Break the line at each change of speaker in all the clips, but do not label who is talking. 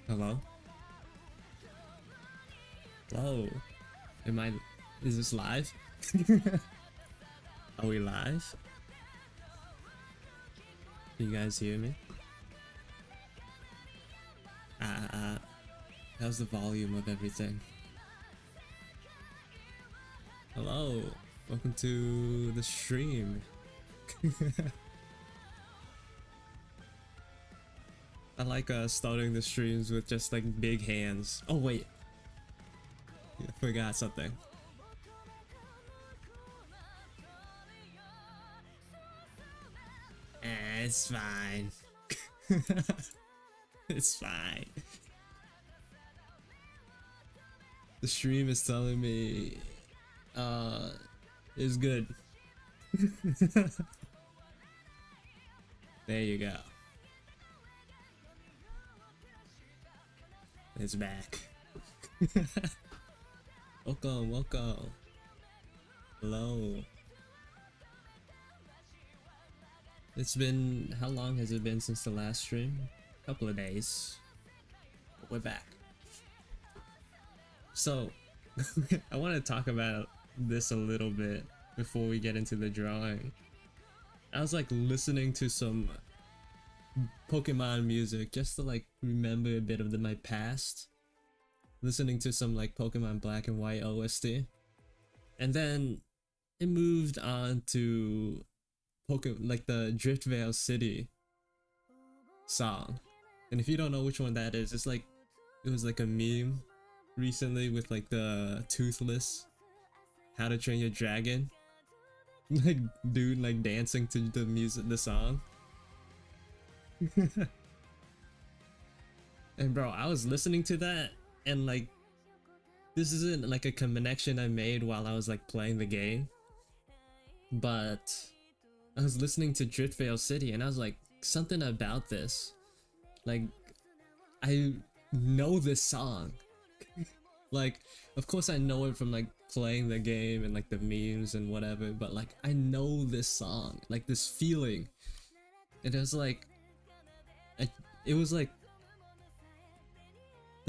Hello? Hello? Is this live? Are we live? Can you guys hear me? How's the volume of everything? Hello? Welcome to the stream. I like starting the streams with just like big hands. Oh wait, I forgot something. It's fine. It's fine. The stream is telling me it's good. There you go. It's back. Welcome, welcome. Hello. It's been, how long has it been since the last stream? A couple of days. But we're back. So, I want to talk about this a little bit before we get into the drawing. I was like listening to some Pokemon music just to like remember a bit of my past. Listening to some like Pokemon Black and White OST. And then it moved on to like the Driftvale City song. And if you don't know which one that is, it's like, it was like a meme recently with like the Toothless How to Train Your Dragon. Like dude like dancing to the music, the song. And bro, I was listening to that and like, this isn't like a connection I made while I was like playing the game, but I was listening to Driftvale City and I was like, something about this, like I know this song. Like, of course I know it from like playing the game and like the memes and whatever, but like I know this song, like this feeling. And it was like, it was like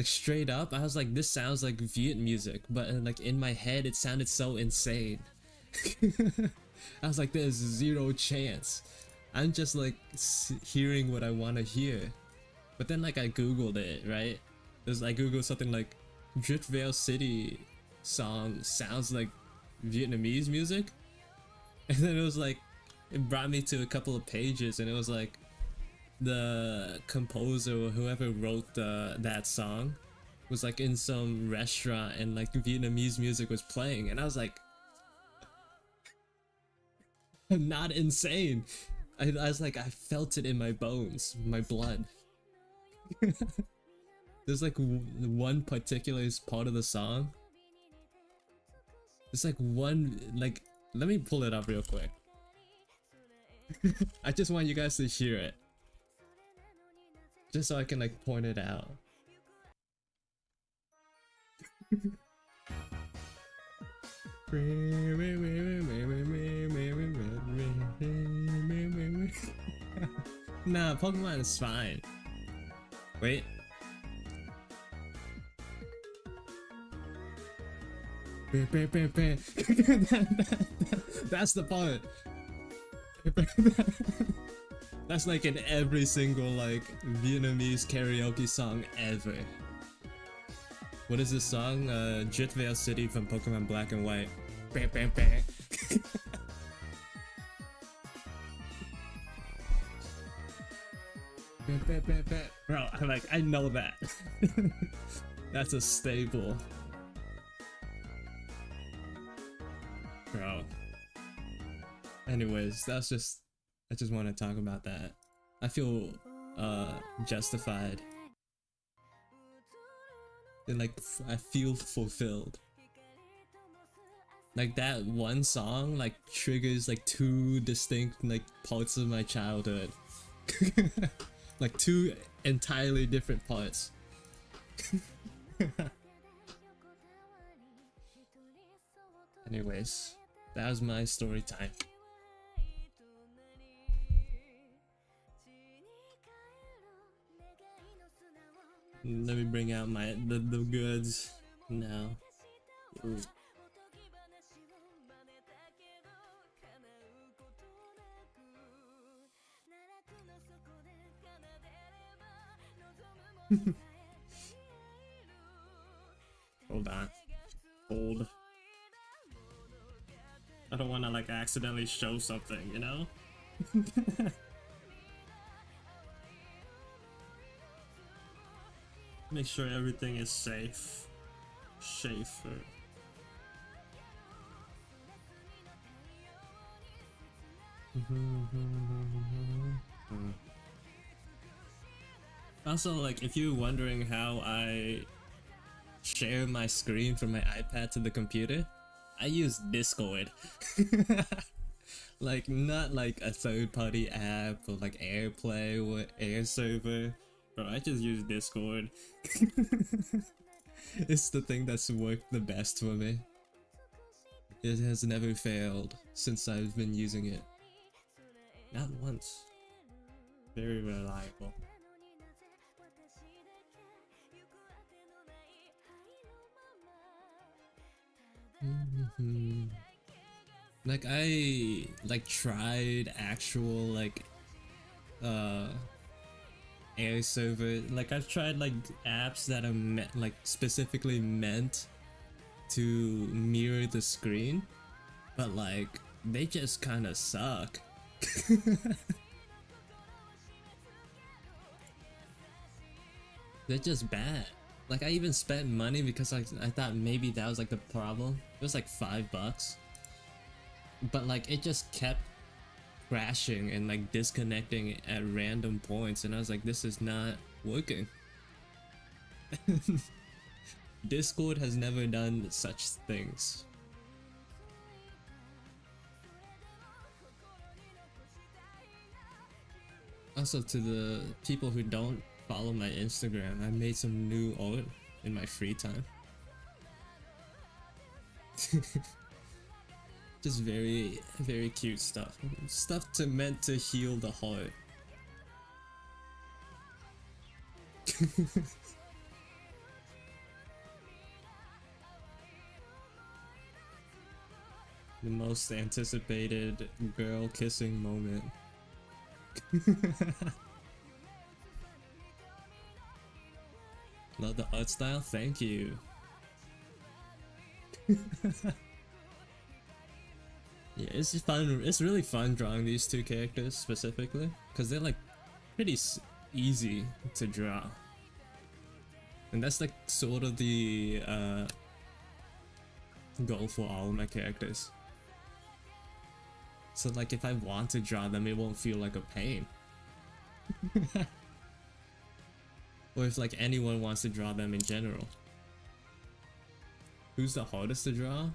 straight up, I was like, this sounds like Viet music, but like in my head it sounded so insane. I was like, there's zero chance. I'm just like hearing what I want to hear. But then like I googled it, right? I googled something like Driftvale City song sounds like Vietnamese music, and then it was like, it brought me to a couple of pages and it was like the composer or whoever wrote that song was like in some restaurant and like Vietnamese music was playing, and I was like, I'm not insane. I was like, I felt it in my bones, my blood. There's like one particular part of the song. It's like one, like, let me pull it up real quick. I just want you guys to hear it, just so I can like point it out. Nah, Pokemon is fine. Wait. That's the part. That's like in every single like Vietnamese karaoke song ever. What is this song? Driftvale City from Pokemon Black and White. Bro, I know that. That's a staple. Bro. Anyways, I just want to talk about that. I feel justified. And like, I feel fulfilled. Like that one song like triggers like two distinct like parts of my childhood. Like two entirely different parts. Anyways, that was my story time. Let me bring out the goods now. Ooh. Hold on. Hold. I don't want to like accidentally show something, you know? Make sure everything is safe. Safer. Also, like, if you're wondering how I share my screen from my iPad to the computer, I use Discord. Like, not like a third-party app or like AirPlay or Air server. Bro, I just use Discord. It's the thing that's worked the best for me. It has never failed since I've been using it. Not once. Very reliable. Like I tried actual like air server, like I've tried like apps that are like specifically meant to mirror the screen, but like they just kind of suck. They're just bad. Like I even spent money because I thought maybe that was like the problem. It was like $5, but like it just kept crashing and like disconnecting at random points, and I was like, this is not working. Discord has never done such things. Also, to the people who don't follow my Instagram, I made some new art in my free time. Just very, very cute stuff. Stuff meant to heal the heart. The most anticipated girl kissing moment. Love the art style, thank you. Yeah, it's just fun. It's really fun drawing these two characters specifically because they're like pretty easy to draw, and that's like sort of the goal for all of my characters. So like if I want to draw them, it won't feel like a pain. Or if like anyone wants to draw them in general. Who's the hardest to draw?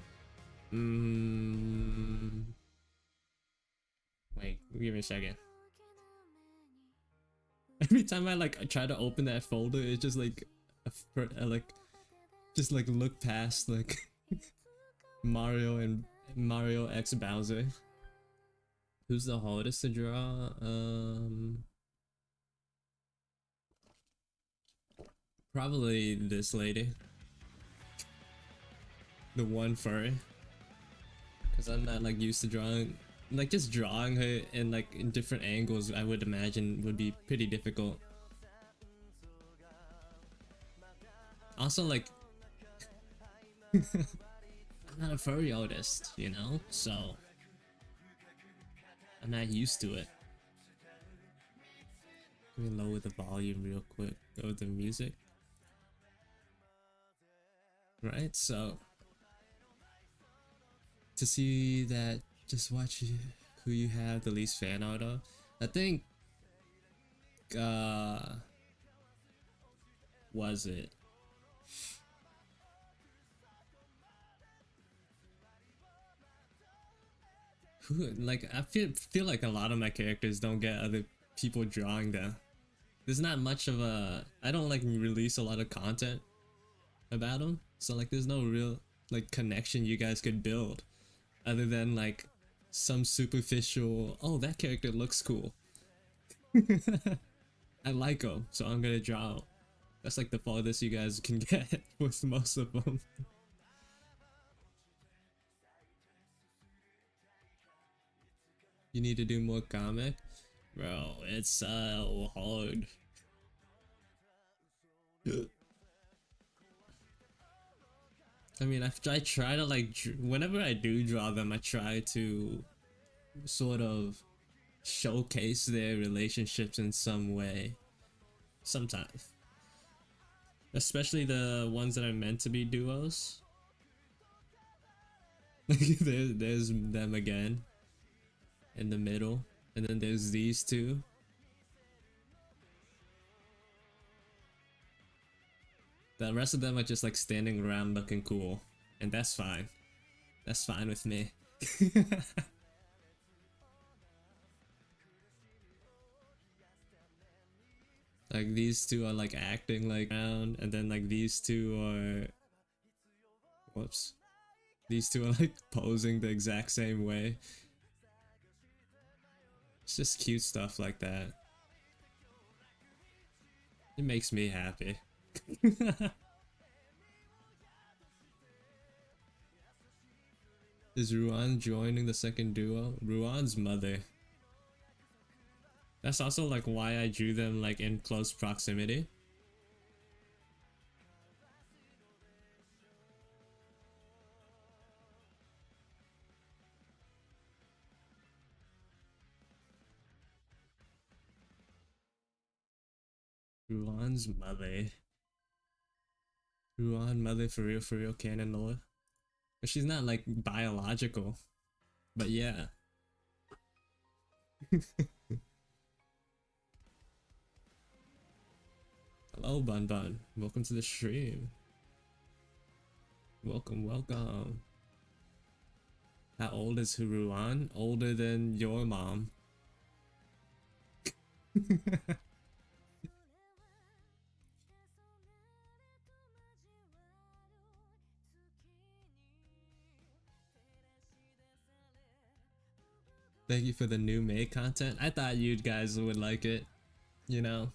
Wait, give me a second. Every time I like try to open that folder, it's just like just like look past like Mario and Mario X Bowser. Who's the hardest to draw? Probably this lady. The one furry. Because I'm not like used to drawing, like just drawing her in like in different angles, I would imagine would be pretty difficult. Also like, I'm not a furry artist, you know, so I'm not used to it. Let me lower the volume real quick of the music. Right, so to see that, just watch who you have the least fan art of. I think was it who, like I feel like a lot of my characters don't get other people drawing them. There's not much of a, I don't like release a lot of content about them, so like there's no real like connection you guys could build other than like some superficial, oh that character looks cool. I like him, so I'm gonna draw him. That's like the farthest you guys can get with most of them. You need to do more comic? Bro, it's so hard. I mean, I try to like, whenever I do draw them, I try to sort of showcase their relationships in some way. Sometimes. Especially the ones that are meant to be duos. There's them again. In the middle. And then there's these two. The rest of them are just like standing around looking cool. And that's fine. That's fine with me. Like these two are like acting like around, and then like these two are, whoops, these two are like posing the exact same way. It's just cute stuff like that. It makes me happy. Is Ruan joining the second duo? Ruan's mother. That's also like why I drew them like in close proximity. Ruan's mother. Ruan mother for real canon lore. But she's not like biological. But yeah. Hello Bun Bun. Welcome to the stream. Welcome, welcome. How old is Ruan? Older than your mom. Thank you for the new May content. I thought you guys would like it, you know.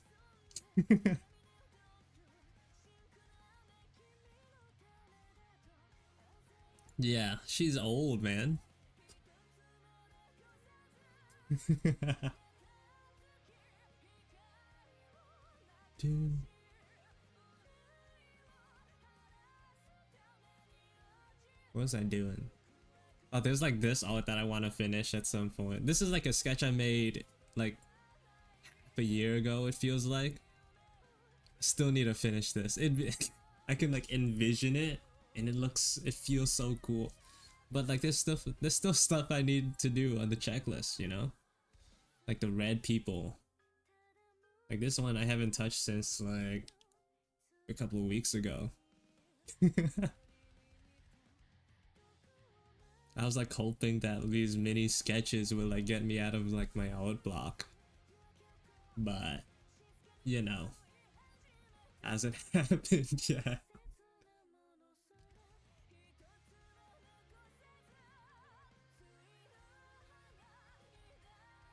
Yeah, she's old, man. Dude. What was I doing? Oh, there's like this art that I want to finish at some point. This is like a sketch I made like a year ago, it feels like. Still need to finish this. I can like envision it and it feels so cool. But like there's still stuff I need to do on the checklist, you know? Like the red people. Like this one I haven't touched since like a couple of weeks ago. I was like hoping that these mini sketches would like get me out of like my art block. But, you know, hasn't happened yet.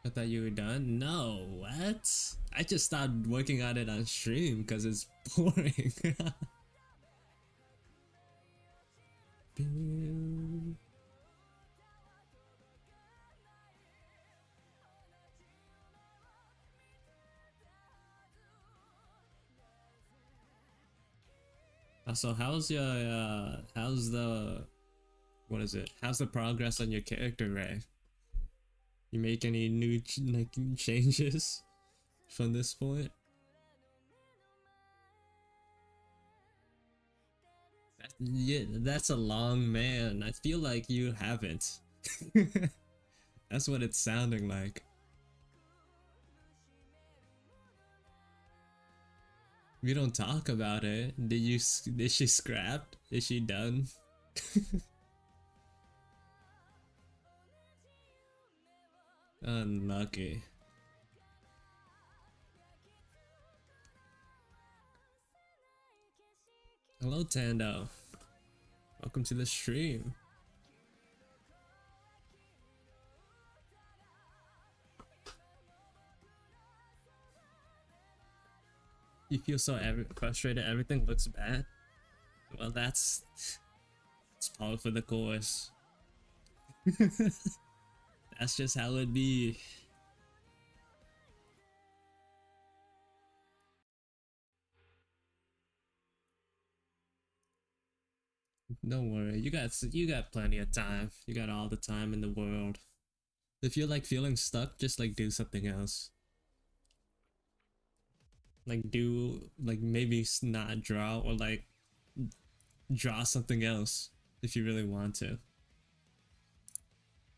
I thought you were done? No, what? I just started working on it on stream because it's boring. So how's your how's the, what is it? How's the progress on your character, Ray? You make any new like changes from this point? Yeah, that's a long man. I feel like you haven't. That's what it's sounding like. We don't talk about it. Is she scrapped? Is she done? Unlucky. Hello Tando. Welcome to the stream. You feel so frustrated, everything looks bad. Well, it's par for the course. That's just how it be. Don't worry, you got plenty of time. You got all the time in the world. If you're like feeling stuck, just like do something else. Like do like maybe not draw, or like draw something else if you really want to.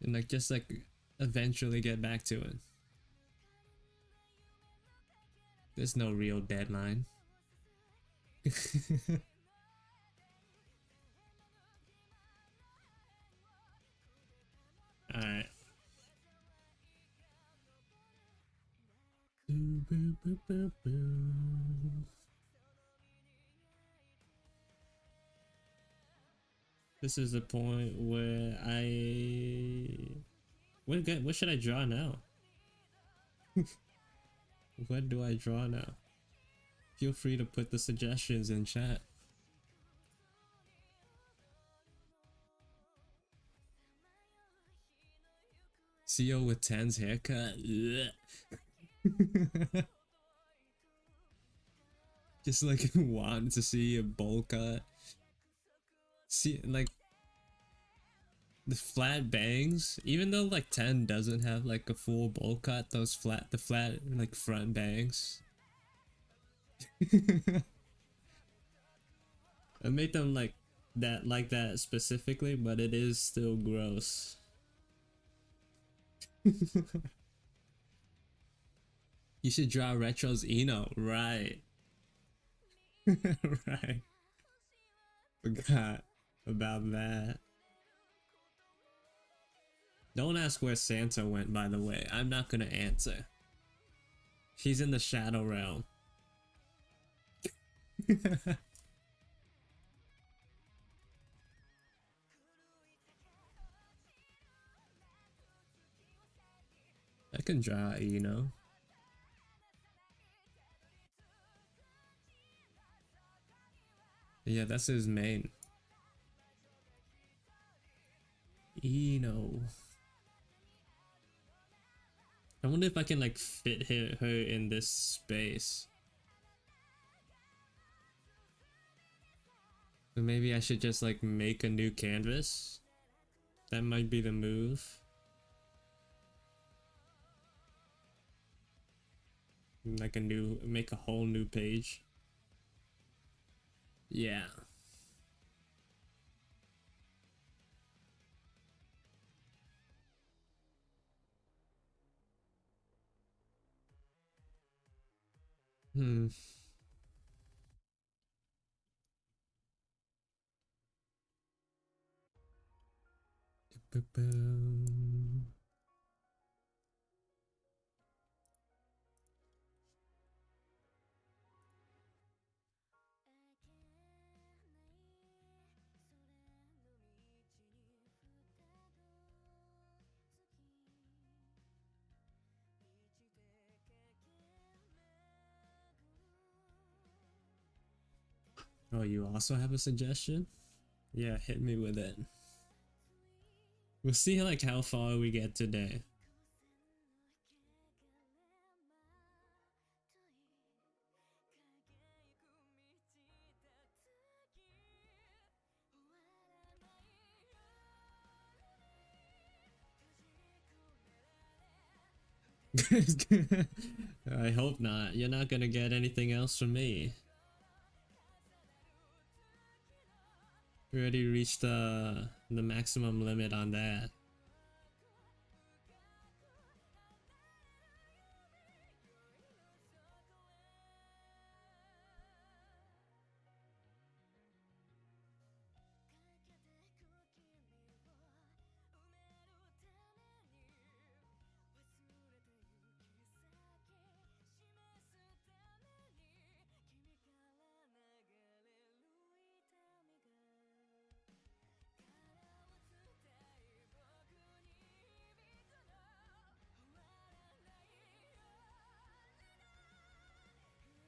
And like just like eventually get back to it. There's no real deadline. Alright. This is the point where what should I draw now? What do I draw now? Feel free to put the suggestions in chat. CEO with 10's haircut. Just like want to see a bowl cut. See, like the flat bangs, even though like 10 doesn't have like a full bowl cut, the flat like front bangs. I made them like that specifically, but it is still gross. You should draw Retro's Eno, right? Right. Forgot about that. Don't ask where Santa went, by the way. I'm not gonna answer. He's in the Shadow Realm. I can draw, you know. Yeah, that's his main. Eno. I wonder if I can like fit her in this space. So maybe I should just like make a new canvas. That might be the move. Like make a whole new page. Yeah. Hmm. Oh, you also have a suggestion? Yeah, hit me with it. We'll see like how far we get today. I hope not. You're not gonna get anything else from me. We already reached the maximum limit on that.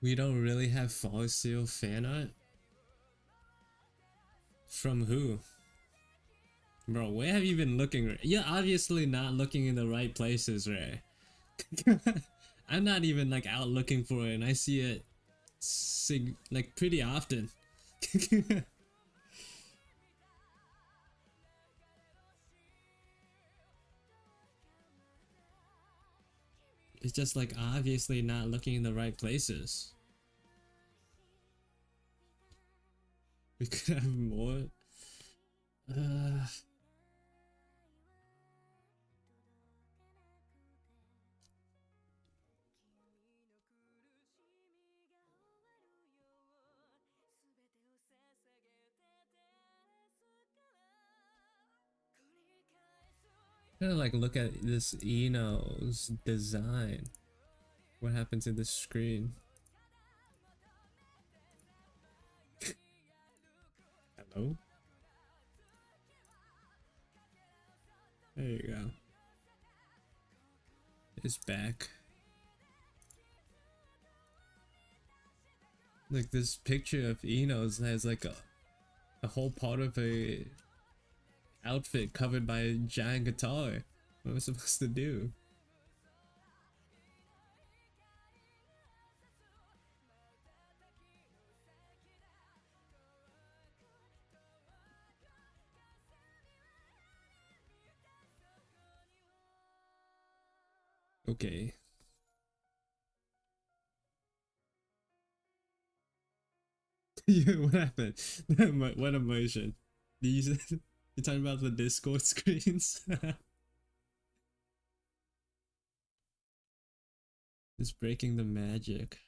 We don't really have Fall Seal fan art? From who? Bro, where have you been looking? You're obviously not looking in the right places, Ray. I'm not even like out looking for it and I see it like pretty often. It's just like obviously not looking in the right places. We could have more. Uh, Kind of like look at this Eno's design. What happened to the screen? Hello? There you go. It's back. Like this picture of Eno's has like a whole part of a outfit covered by a giant guitar. What am I supposed to do? Okay. What happened? What emotion? These you're talking about the Discord screens? It's breaking the magic.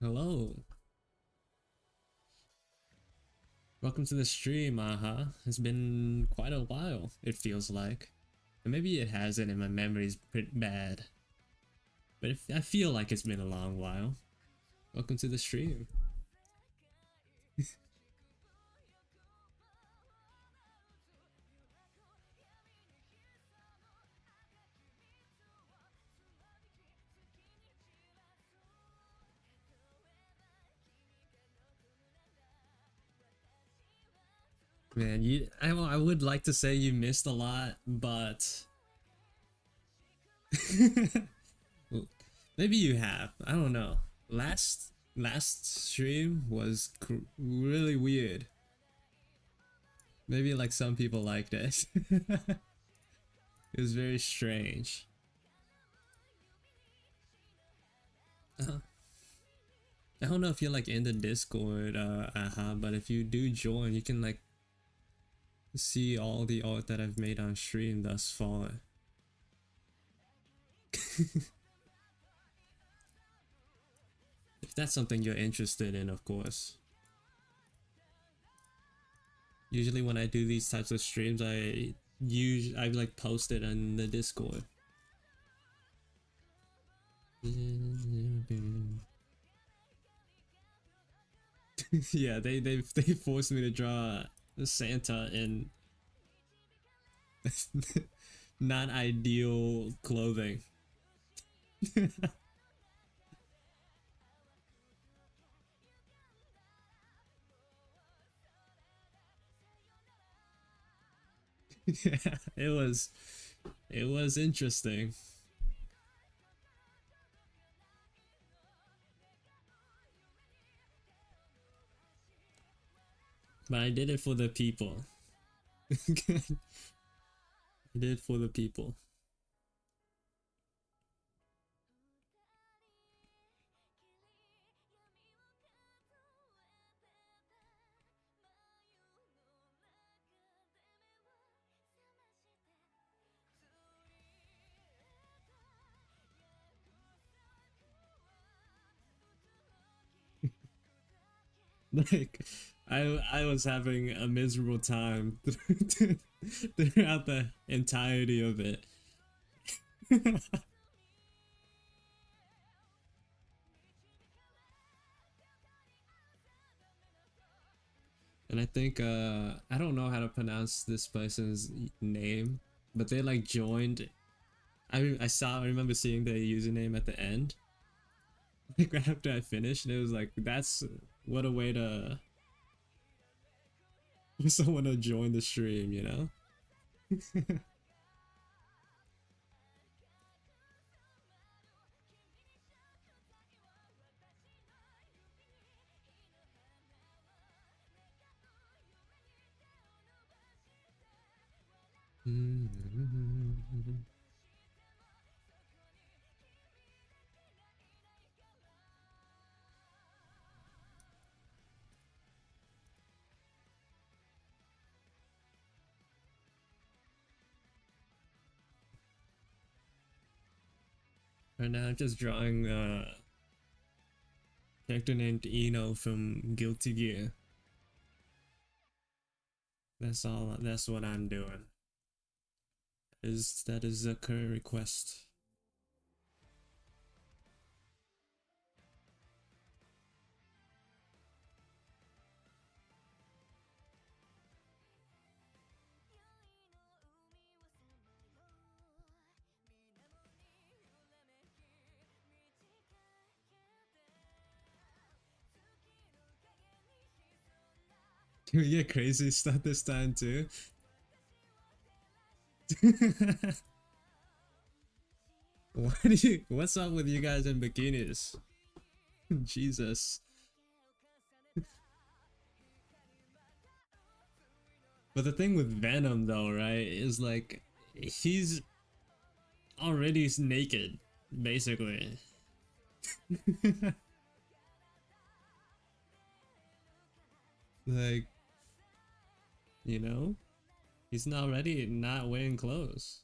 Hello. Welcome to the stream, It's been quite a while, it feels like. And maybe it hasn't and my memory's pretty bad. But I feel like it's been a long while. Welcome to the stream. Man, I would like to say you missed a lot, but well, maybe you have. I don't know. Last stream was really weird. Maybe like some people liked it. It was very strange. I don't know if you're like in the Discord, but if you do join, you can like see all the art that I've made on stream thus far. If that's something you're interested in, of course. Usually when I do these types of streams, I like post it on the Discord. Yeah, they forced me to draw Santa in not ideal clothing. Yeah, it was interesting. But I did it for the people. I did it for the people. Like I was having a miserable time throughout the entirety of it. And I think I don't know how to pronounce this person's name, but they like joined. I remember seeing their username at the end, like right after I finished, and it was like that's what a way to for someone to join the stream, you know? Right now I'm just drawing a character named Eno from Guilty Gear. That's all. That's what I'm doing. That is a current request. Can we get crazy stuff this time too? What's up with you guys in bikinis? Jesus. But the thing with Venom though, right, is like he's already naked, basically. Like, you know, he's not already not wearing clothes.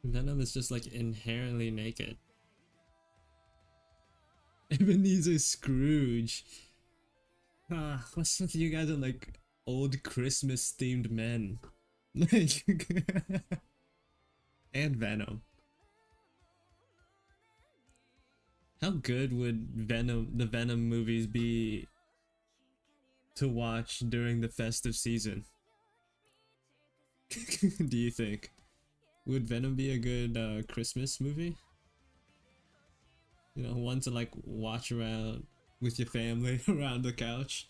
Venom is just like inherently naked. Ebenezer Scrooge. Ah, what's with you guys and like old Christmas themed men? Like, and Venom. How good would the Venom movies be to watch during the festive season? Do you think? Would Venom be a good Christmas movie? You know, one to like watch around with your family around the couch.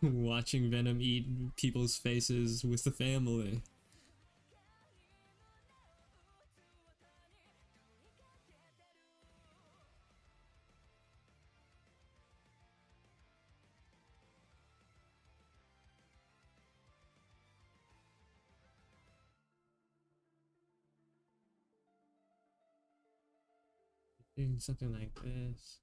Watching Venom eat people's faces with the family. Doing something like this.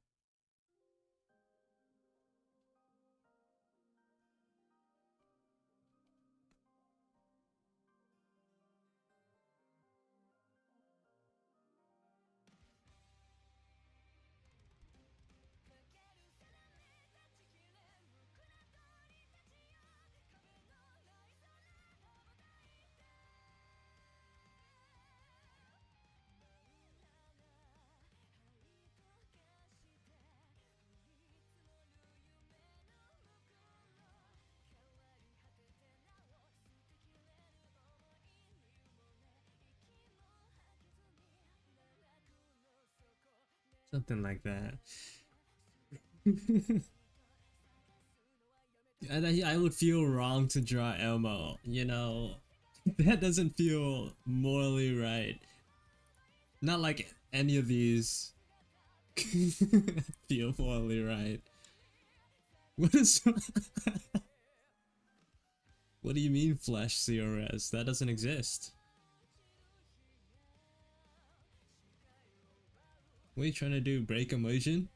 Something like that. I would feel wrong to draw Elmo, you know? That doesn't feel morally right. Not like any of these feel morally right. What is... What do you mean Flash CRS? That doesn't exist. What are you trying to do? Break immersion?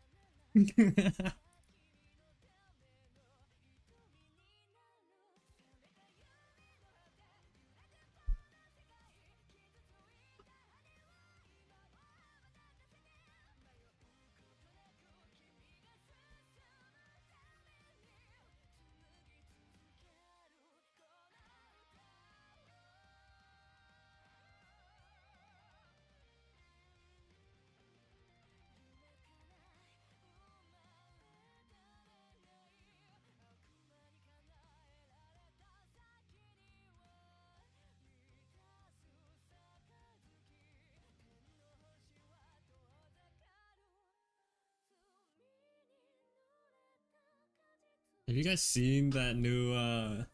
Have you guys seen that new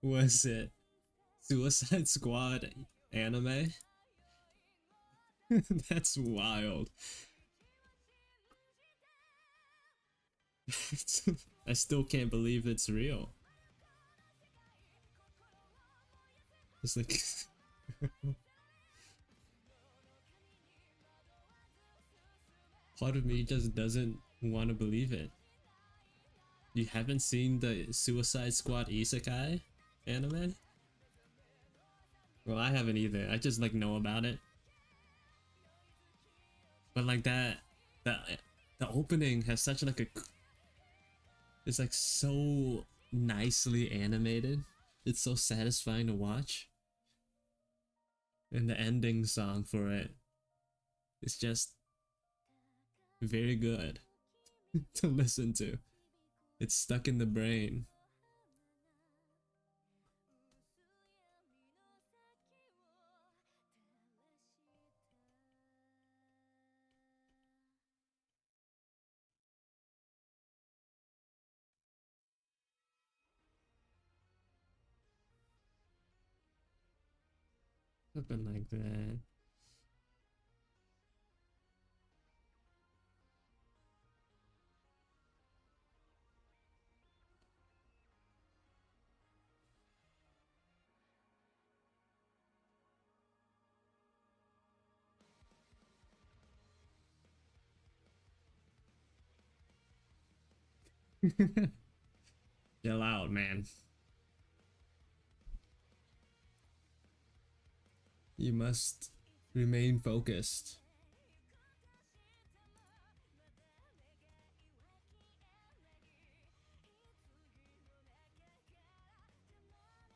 was it Suicide Squad anime? That's wild. I still can't believe it's real. It's like part of me just doesn't want to believe it. You haven't seen the Suicide Squad Isekai anime? Well, I haven't either. I just like know about it. But like that the opening has such like a it's like so nicely animated. It's so satisfying to watch. And the ending song for it is just very good to listen to. It's stuck in the brain. Something like that. Chill out, man. You must remain focused.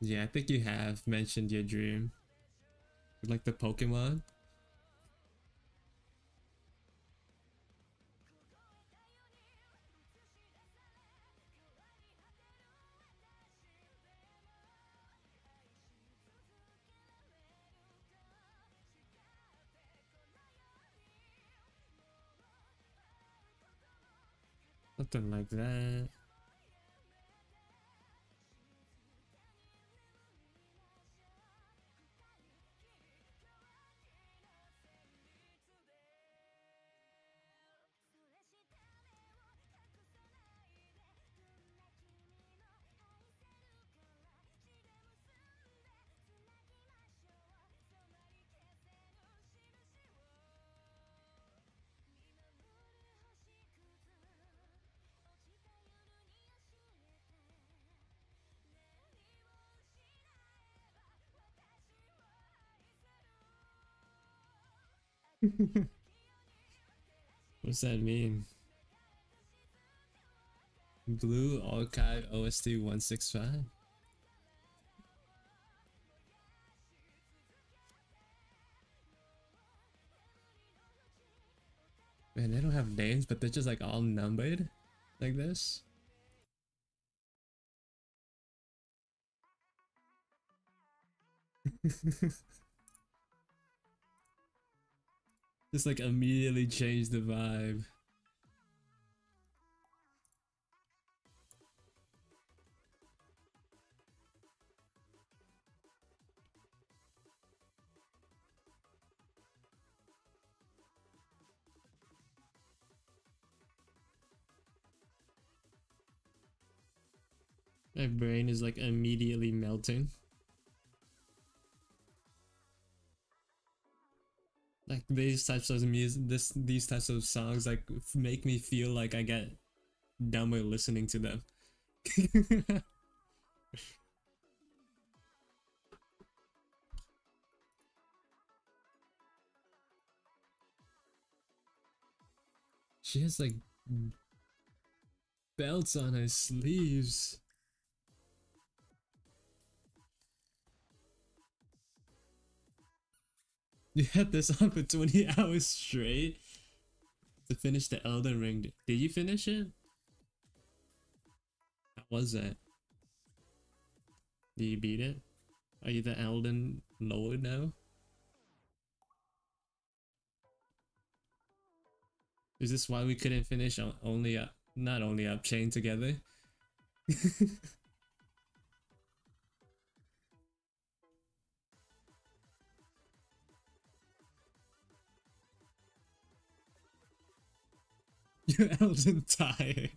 Yeah, I think you have mentioned your dream. Like the Pokemon. Something like that. What's that mean? Blue Archive OST 165? Man, they don't have names, but they're just like all numbered like this. Just like immediately changed the vibe. My brain is like immediately melting. Like these types of music, these types of songs like make me feel like I get dumber listening to them. She has like belts on her sleeves. You had this on for 20 hours straight to finish the Elden Ring. Did you finish it? How was that? Did you beat it? Are you the Elden Lord now? Is this why we couldn't finish only up, not only up chain together? You're Elden tired.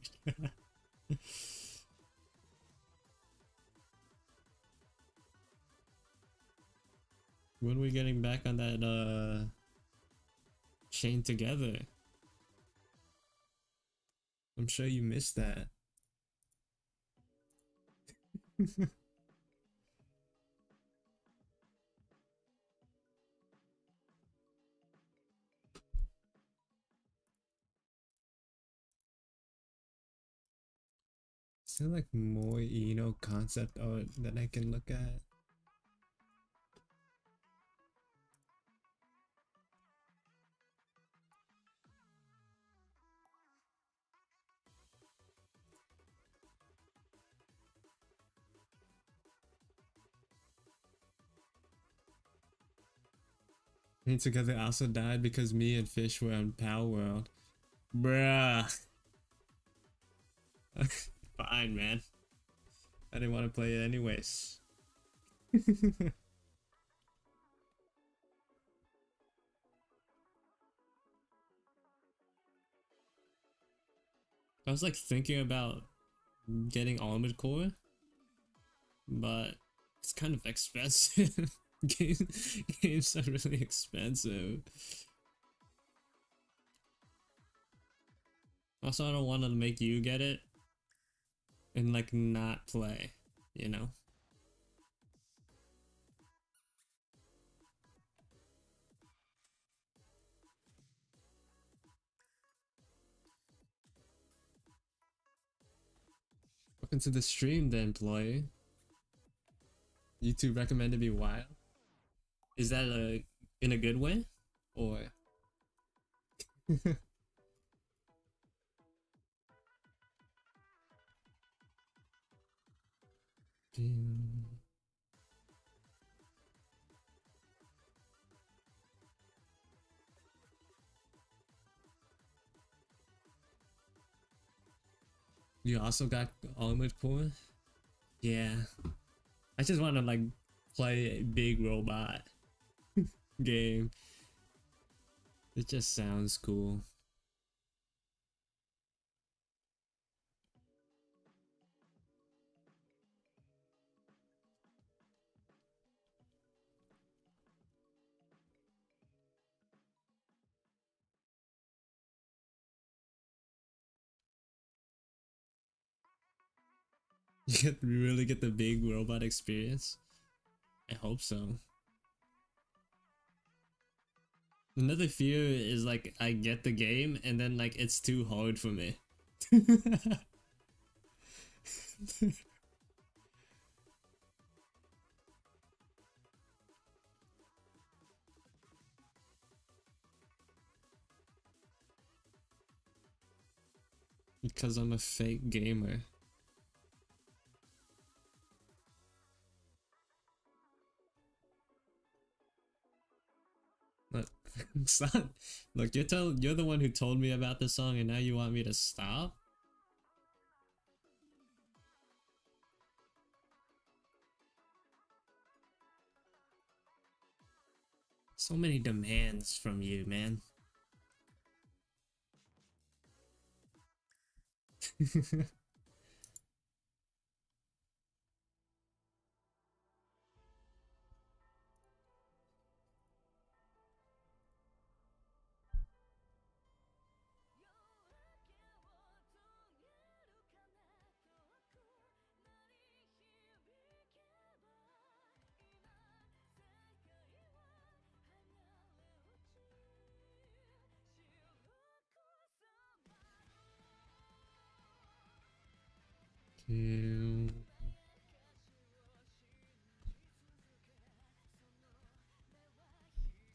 When are we getting back on that chain together? I'm sure you missed that. Is there like more concept art that I can look at? Me together also died because me and Fish were on Power World. Bruh. Fine, man. I didn't want to play it anyways. I was like thinking about getting Armored Core, but it's kind of expensive. Games are really expensive. Also, I don't want to make you get it and like not play, you know? Welcome to the stream then, employee. YouTube recommended me wild. Is that in a good way? Or you also got Armored Core? Yeah. I just want to like play a big robot game. It just sounds cool. You really get the big robot experience? I hope so. Another fear is like I get the game and then like it's too hard for me. Because I'm a fake gamer. Not Son, look, you're the one who told me about the song, and now you want me to stop? So many demands from you, man. Ew.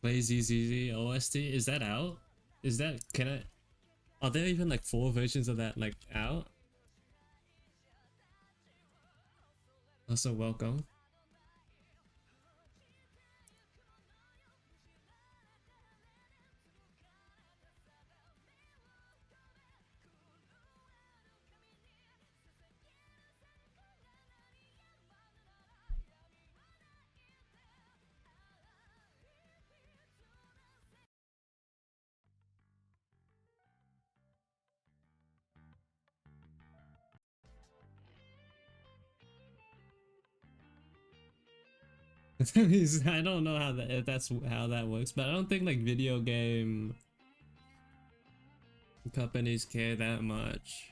Play ZZZ OST? Is that out? Is that, can I, are there even like 4 versions of that like out? Also welcome. I don't know how that, if that's how that works, but I don't think like video game companies care that much,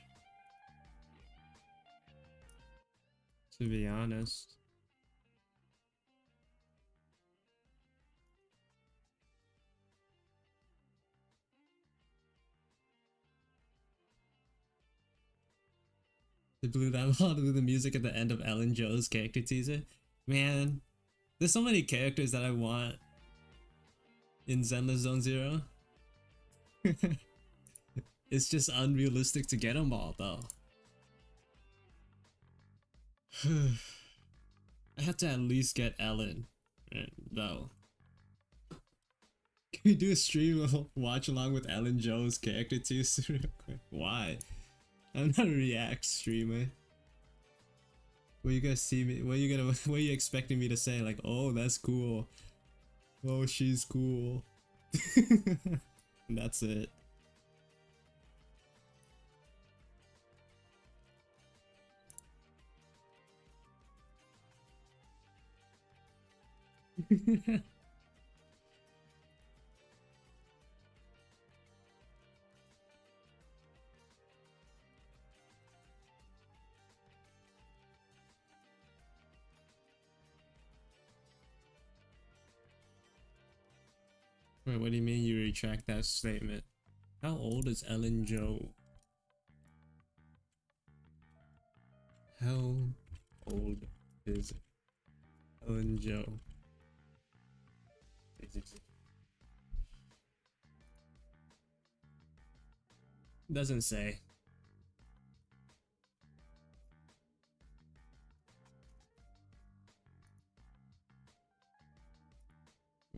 to be honest. They blew that lot with the music at the end of Ellen Jo's character teaser. Man, there's so many characters that I want in Zenless Zone Zero. It's just unrealistic to get them all, though. I have to at least get Ellen, though. Can we do a stream of watch along with Ellen Jo's character teaser real quick? Why? I'm not a React streamer. What you guys see me? What are you expecting me to say? Like, oh, that's cool. Oh, she's cool. And that's it. Wait, what do you mean you retract that statement? How old is Ellen Jo? How old is Ellen Jo? Doesn't say.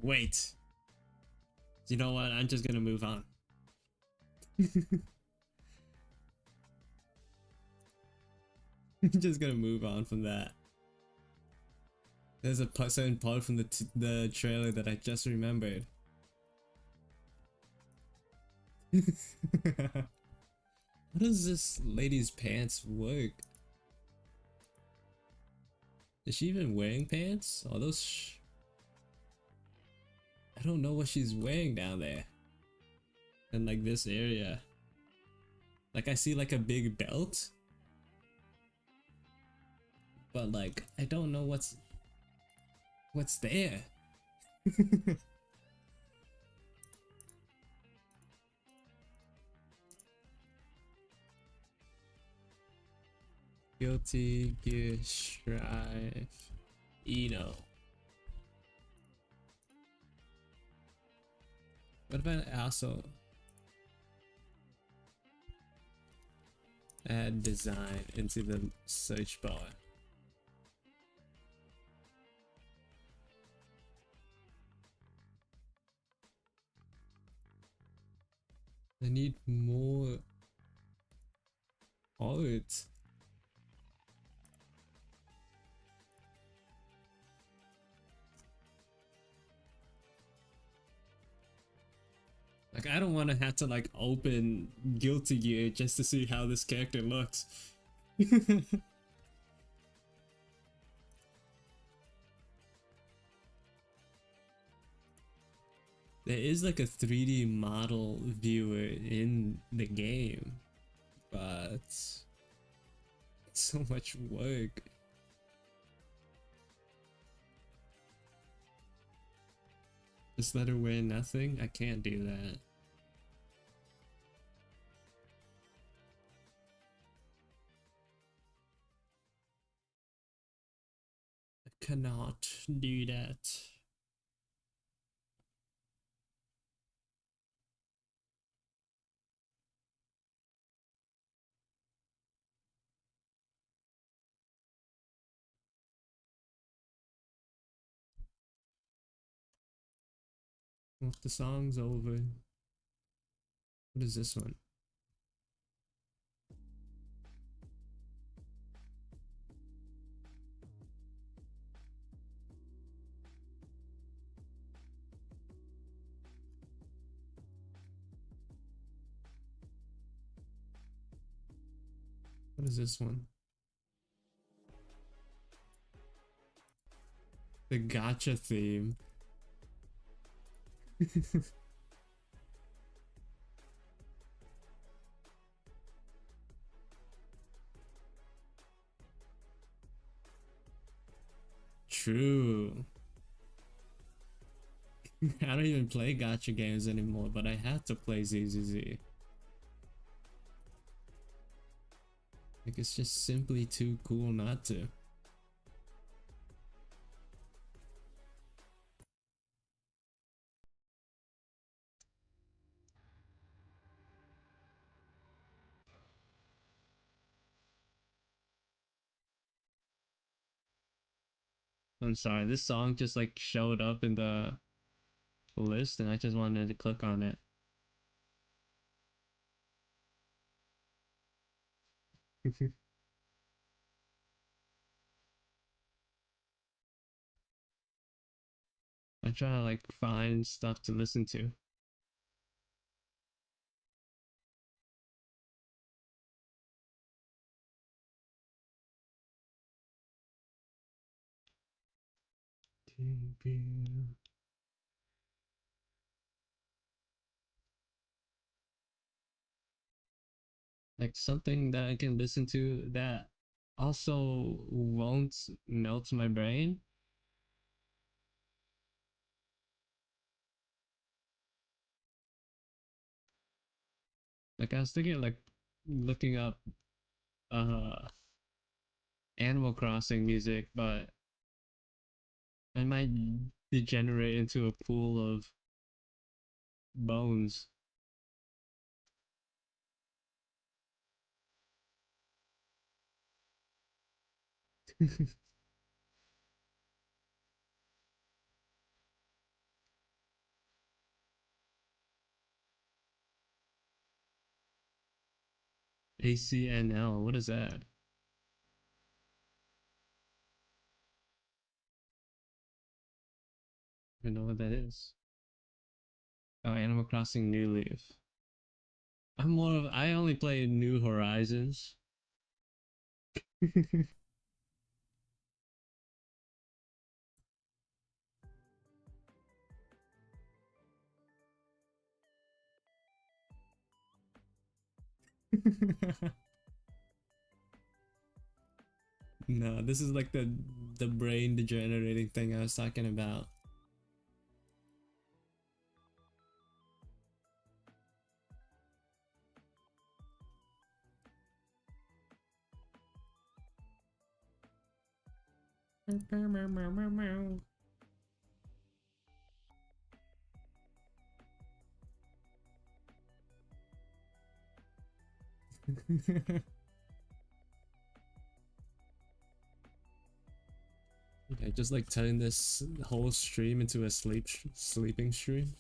Wait. You know what? I'm just gonna move on. I'm just gonna move on from that. There's a certain part from the trailer that I just remembered. How does this lady's pants work? Is she even wearing pants? Are those? I don't know what she's wearing down there. In like this area. Like I see like a big belt. But like I don't know what's there. Guilty Gear Strive Eno. What about also add design into the search bar? I need more art. Like, I don't want to have to like open Guilty Gear just to see how this character looks. There is like a 3D model viewer in the game, but it's so much work. Just let her wear nothing? I can't do that. I cannot do that. Well, the song's over. What is this one? What is this one? The gacha theme. True. I don't even play gacha games anymore, but I had to play ZZZ. Like, it's just simply too cool not to. I'm sorry, this song just like showed up in the list and I just wanted to click on it. I try to like find stuff to listen to. Like something that I can listen to that also won't melt my brain. Like I was thinking like looking up uh Animal Crossing music, but I might degenerate into a pool of bones. ACNL, what is that? I don't know what that is. Oh, Animal Crossing New Leaf. I only play New Horizons. No, this is like the brain degenerating thing I was talking about. I just like turn this whole stream into a sleeping stream.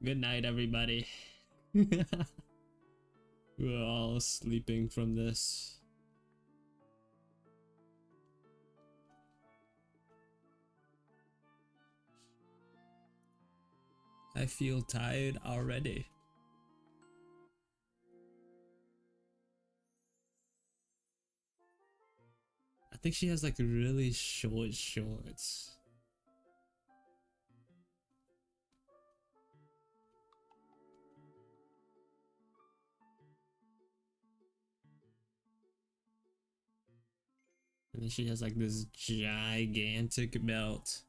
Good night, everybody. We're all sleeping from this. I feel tired already. I think she has like really short shorts. And then she has like this gigantic belt.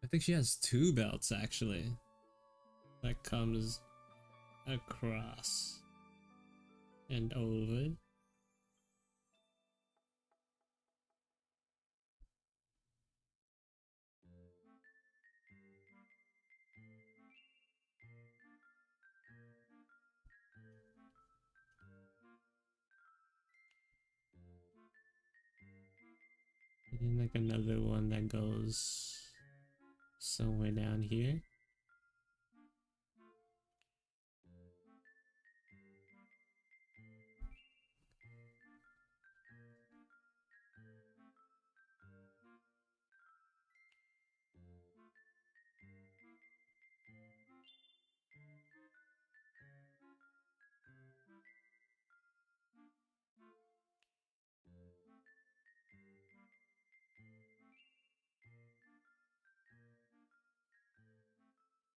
I think she has two belts actually. That comes across and over. And like another one that goes somewhere down here.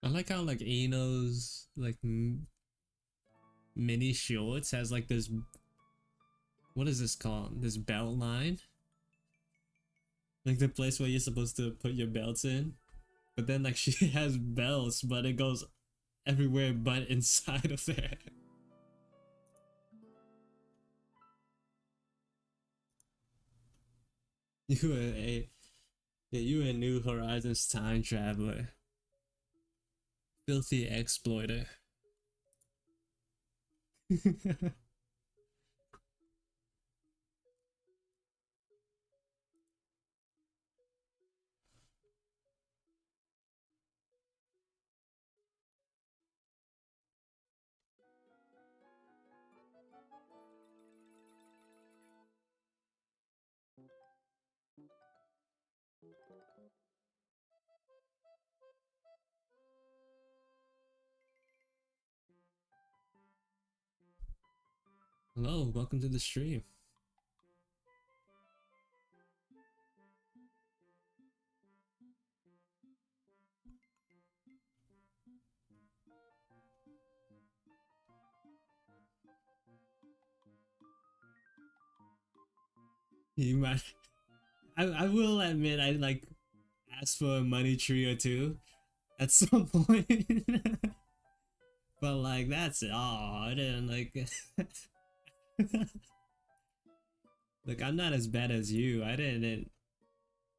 I like how like Eno's like mini shorts has like this, what is this called? This belt line? Like the place where you're supposed to put your belts in. But then like she has belts, but it goes everywhere but inside of there. You are a, yeah, you a New Horizons time traveler. Filthy exploiter. Hello, welcome to the stream. You might, I will admit I like asked for a money tree or two at some point. But like that's it. Oh, I didn't like like I'm not as bad as you. I didn't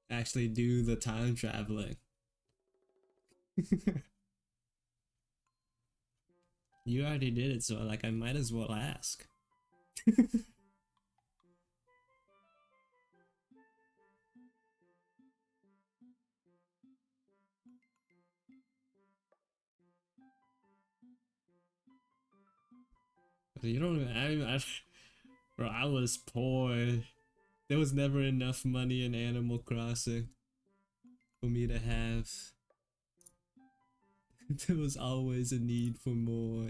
actually do the time traveling. You already did it, so like I might as well ask. You don't even, bro, I was poor. There was never enough money in Animal Crossing for me to have. There was always a need for more.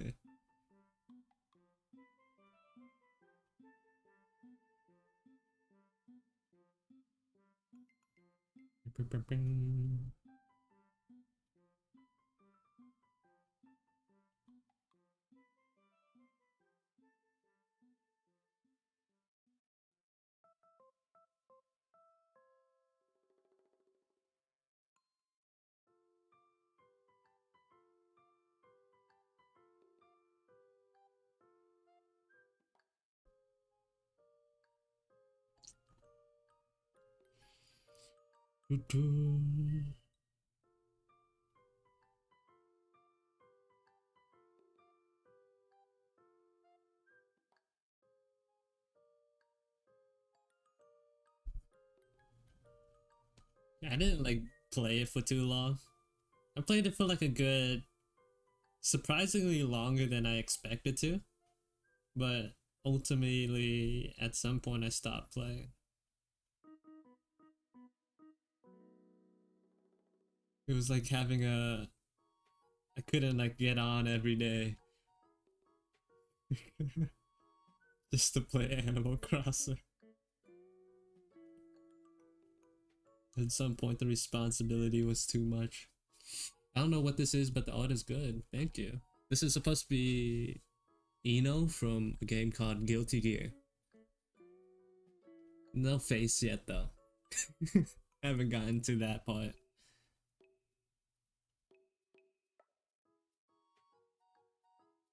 I didn't like play it for too long. I played it for like a good, surprisingly longer than I expected to, but ultimately at some point I stopped playing. It was like having a, I couldn't like get on every day just to play Animal Crossing. At some point the responsibility was too much. I don't know what this is, but the art is good. Thank you. This is supposed to be Eno from a game called Guilty Gear. No face yet though. Haven't gotten to that part.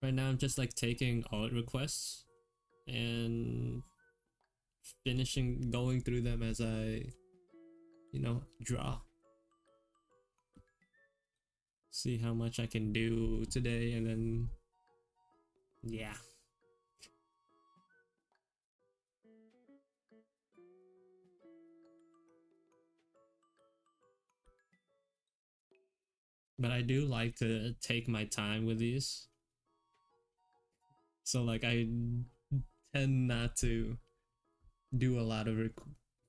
Right now I'm just like taking art requests and finishing going through them as I, draw. See how much I can do today and then, yeah. But I do like to take my time with these. So like I tend not to do a lot of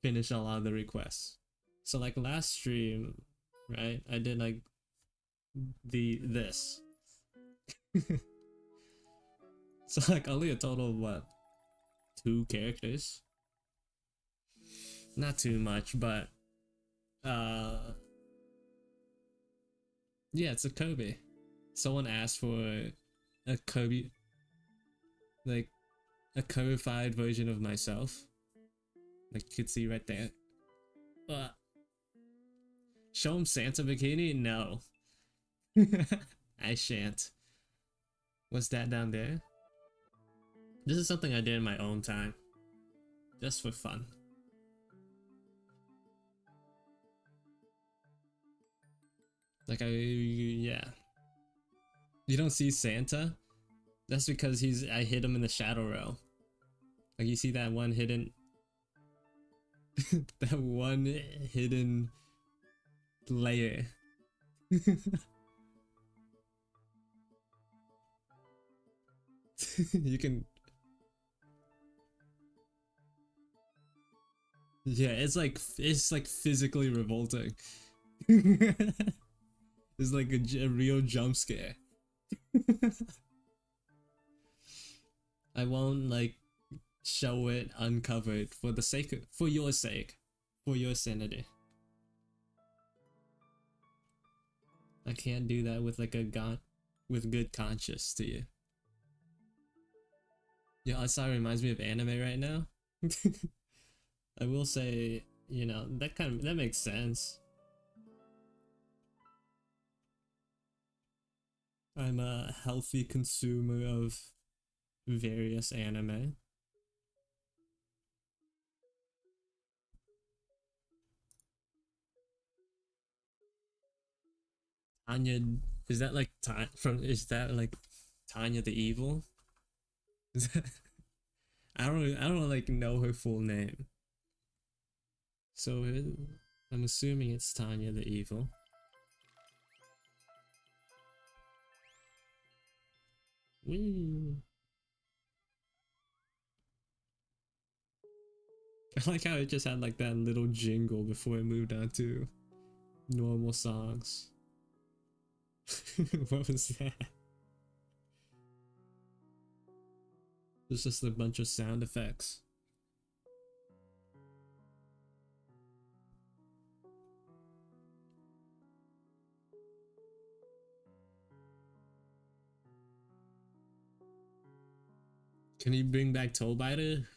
finish a lot of the requests. So like last stream, right? I did like this. So like only a total of what? 2 characters? Not too much, but yeah, it's a Kobe. Someone asked for a Kobe, like a codified version of myself. Like you could see right there. Show him Santa bikini? No. I shan't. What's that down there? This is something I did in my own time. Just for fun. Like yeah. You don't see Santa? That's because I hid him in the shadow realm. Like you see that one hidden that one hidden layer. You can, yeah, it's like physically revolting. It's like a real jump scare. I won't like show it uncovered for the sake of, for your sake, for your sanity. I can't do that with like a with good conscience to you. Yeah, Asai reminds me of anime right now. I will say, that makes sense. I'm a healthy consumer of various anime. Tanya, is that like is that like Tanya the Evil? I don't like know her full name. So I'm assuming it's Tanya the Evil. Woo. I like how it just had like that little jingle before it moved on to normal songs. What was that? It's just a bunch of sound effects. Can you bring back Toe Biter?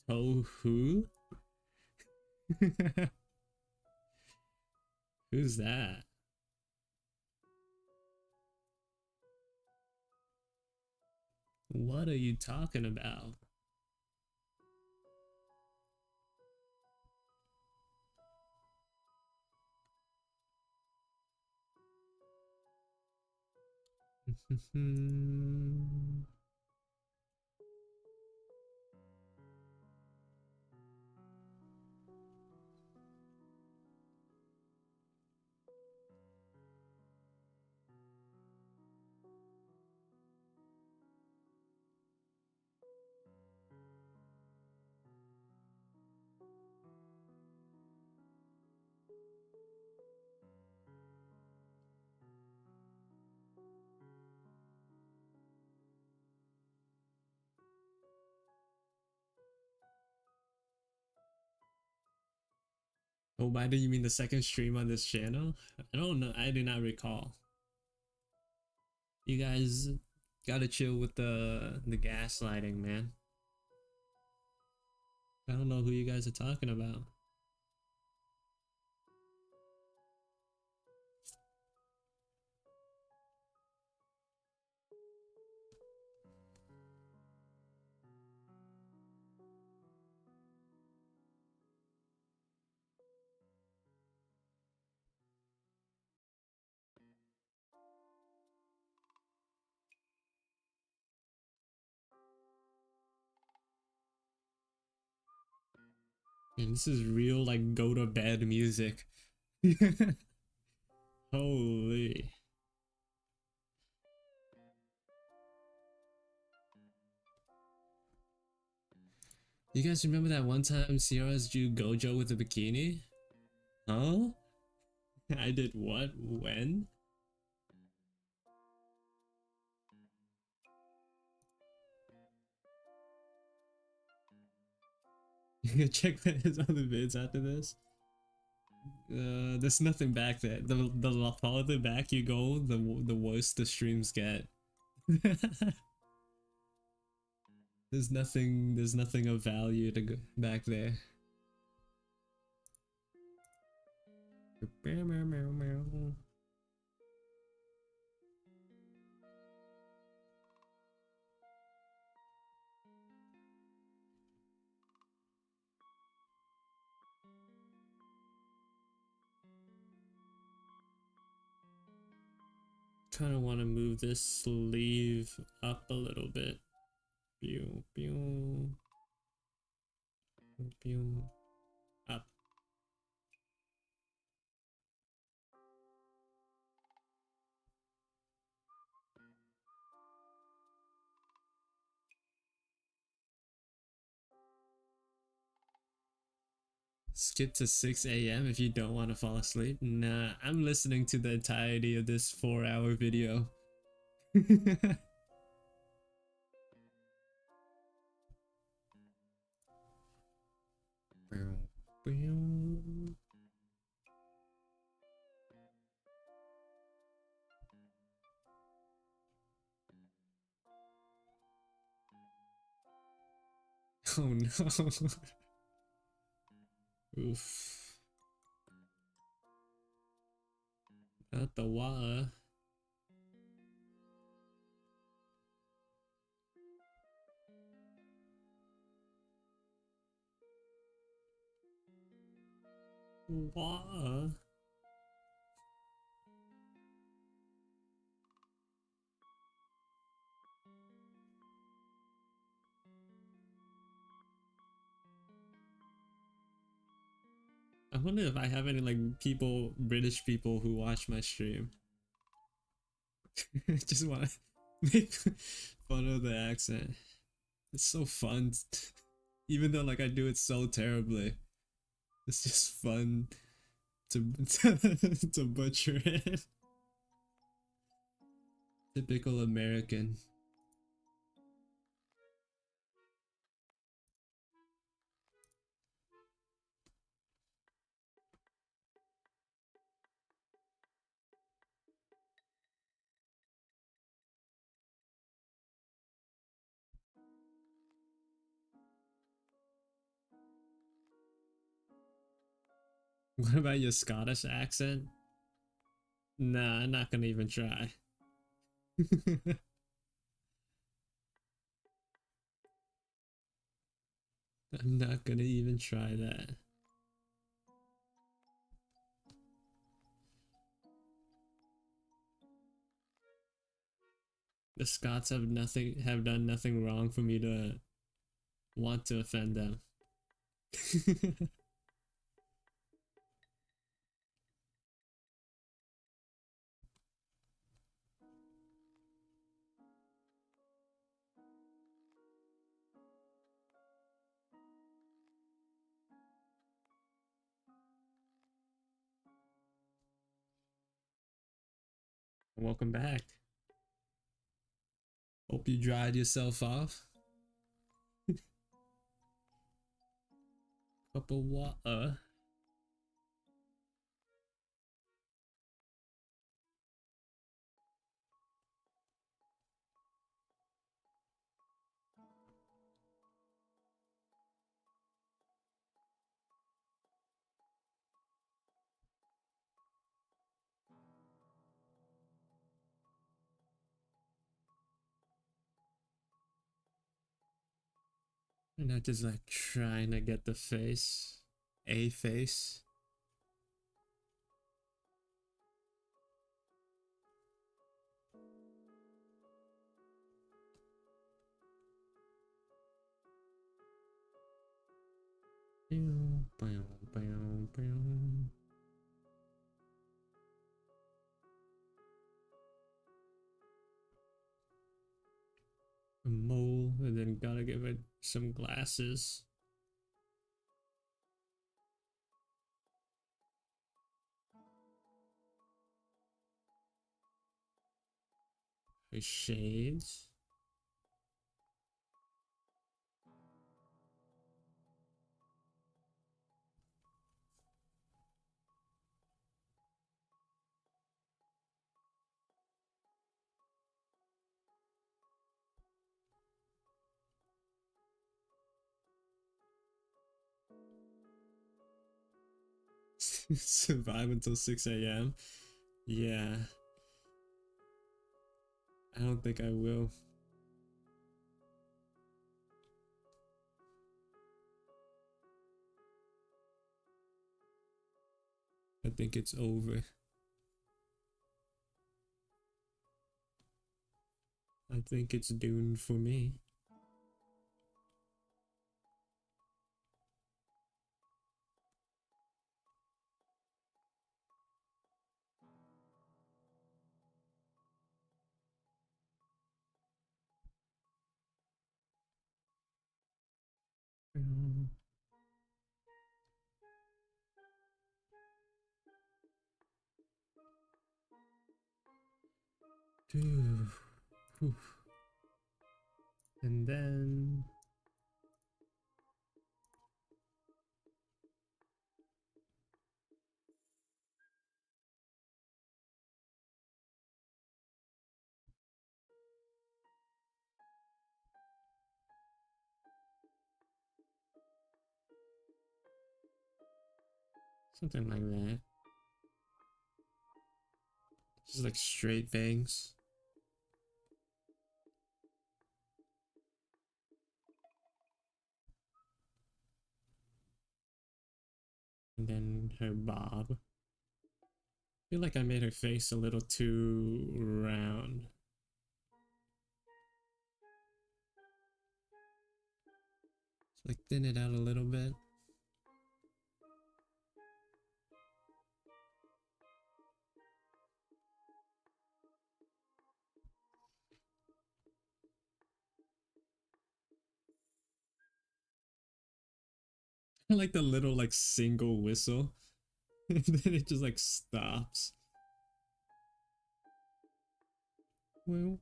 Toe who? Who's that? What are you talking about? Oh, by the you mean the second stream on this channel? I don't know. I do not recall. You guys gotta chill with the gaslighting, man. I don't know who you guys are talking about. And this is real like go to bed music. Holy. You guys remember that one time Sierra's drew Gojo with a bikini? Huh? I did what? When? You can check his other vids after this. There's nothing back there. The farther back you go, the worse the streams get. There's nothing of value to go back there. Kind of want to move this sleeve up a little bit. Pew, pew, pew, up. Skip to 6 a.m. if you don't want to fall asleep. Nah, I'm listening to the entirety of this 4-hour video. Oh no. Oof. Not the water. Water. I wonder if I have any like people, British people who watch my stream. Just want to make fun of the accent. It's so fun. Even though like I do it so terribly. It's just fun to to butcher it. Typical American. What about your Scottish accent? Nah, I'm not gonna even try. I'm not gonna even try that. The Scots have done nothing wrong for me to want to offend them. Welcome back. Hope you dried yourself off. Cup of water. And not just like trying to get the face. A face. A mole, and then gotta give it some glasses. Her shades. Survive until 6 a.m. Yeah, I don't think I will. I think it's over. I think it's doomed for me. And then something like that. Just like straight bangs. And then her bob. I feel like I made her face a little too round. So like thin it out a little bit. I like the little like single whistle. And then it just like stops. Well,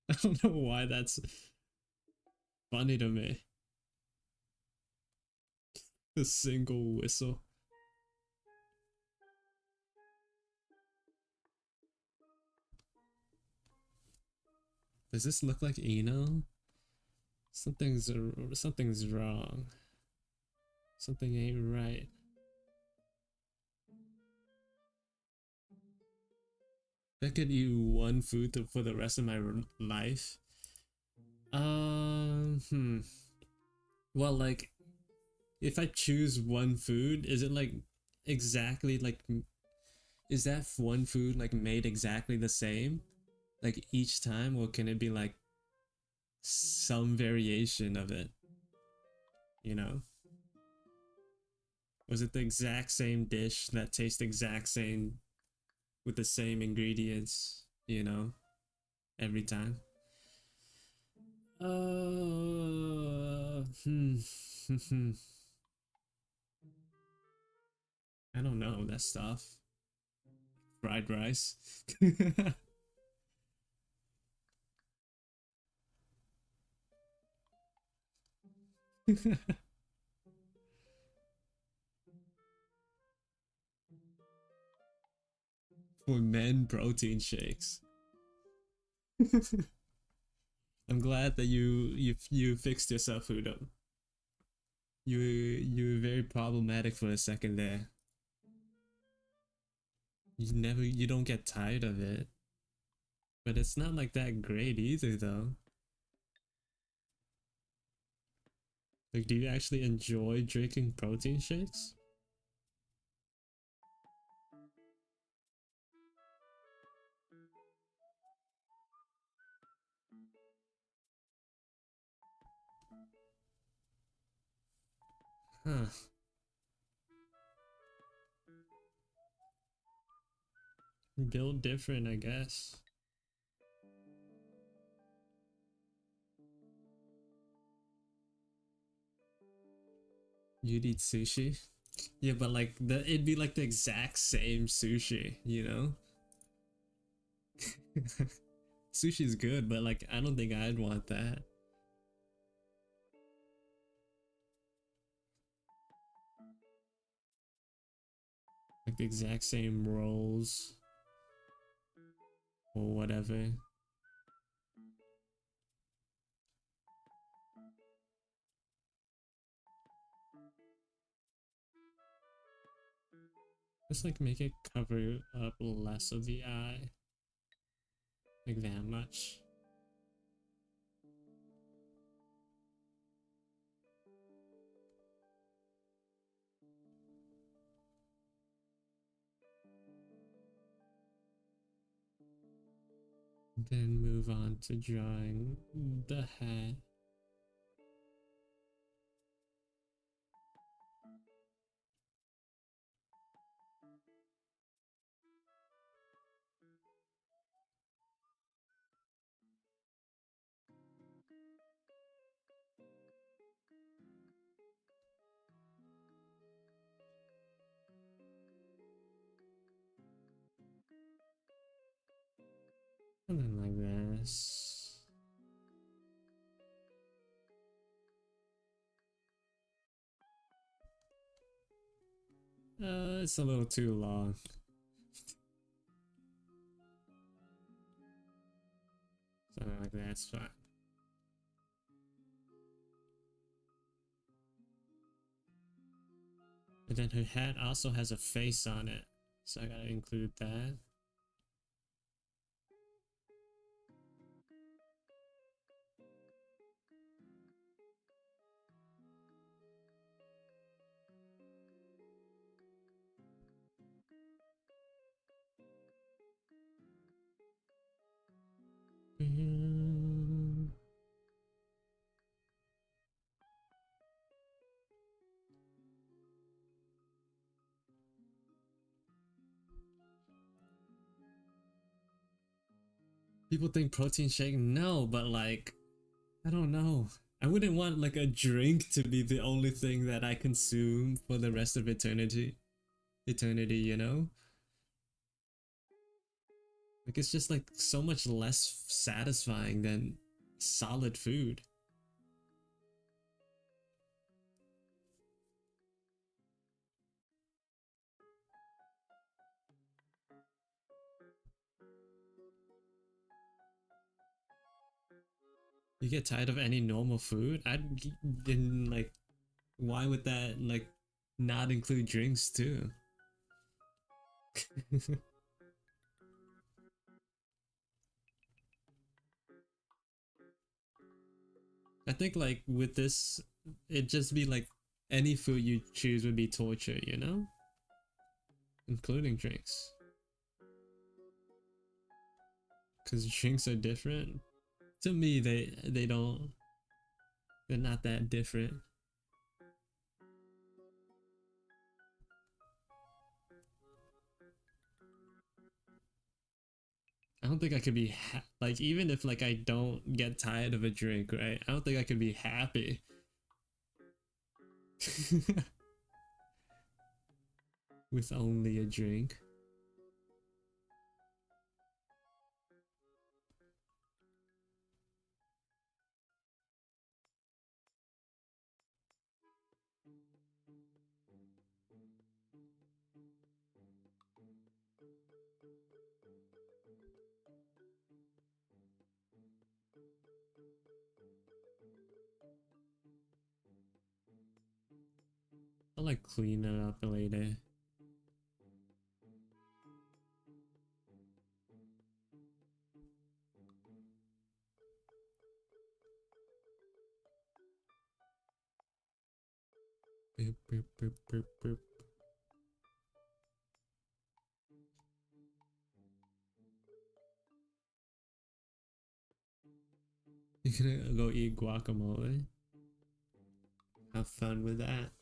I don't know why that's funny to me. The single whistle. Does this look like Eno? Something's wrong. Something ain't right. If I could eat one food for the rest of my life. Hmm. Well, like, if I choose one food, is it like exactly like, is that one food like made exactly the same, like each time, or can it be like some variation of it? You know, was it the exact same dish that tastes exact same with the same ingredients? You know, every time. Hmm. I don't know that stuff. Fried rice. For men, protein shakes. I'm glad that you fixed yourself, Udom. You were very problematic for a second there. You don't get tired of it. But it's not like that great either though. Like, do you actually enjoy drinking protein shakes? Huh. Built different, I guess. You'd eat sushi? Yeah, but like it'd be like the exact same sushi, you know? Sushi's good, but like I don't think I'd want that. Like the exact same rolls or whatever. Just like make it cover up less of the eye. Like that much. Then move on to drawing the hat. Something like this. It's a little too long. Something like that's fine. But then her hat also has a face on it, so I gotta include that. People think protein shake, no, but like, I don't know. I wouldn't want like a drink to be the only thing that I consume for the rest of eternity. Eternity, you know? Like it's just like so much less satisfying than solid food. You get tired of any normal food? Then like, why would that like not include drinks too? I think like with this, it'd just be like any food you choose would be torture, you know? Including drinks. Because drinks are different. To me, they don't, they're not that different. I don't think I could be like, even if like I don't get tired of a drink, right? I don't think I could be happy. With only a drink. I'll like clean it up later. Boop, boop, boop, boop, boop. You're gonna go eat guacamole? Have fun with that.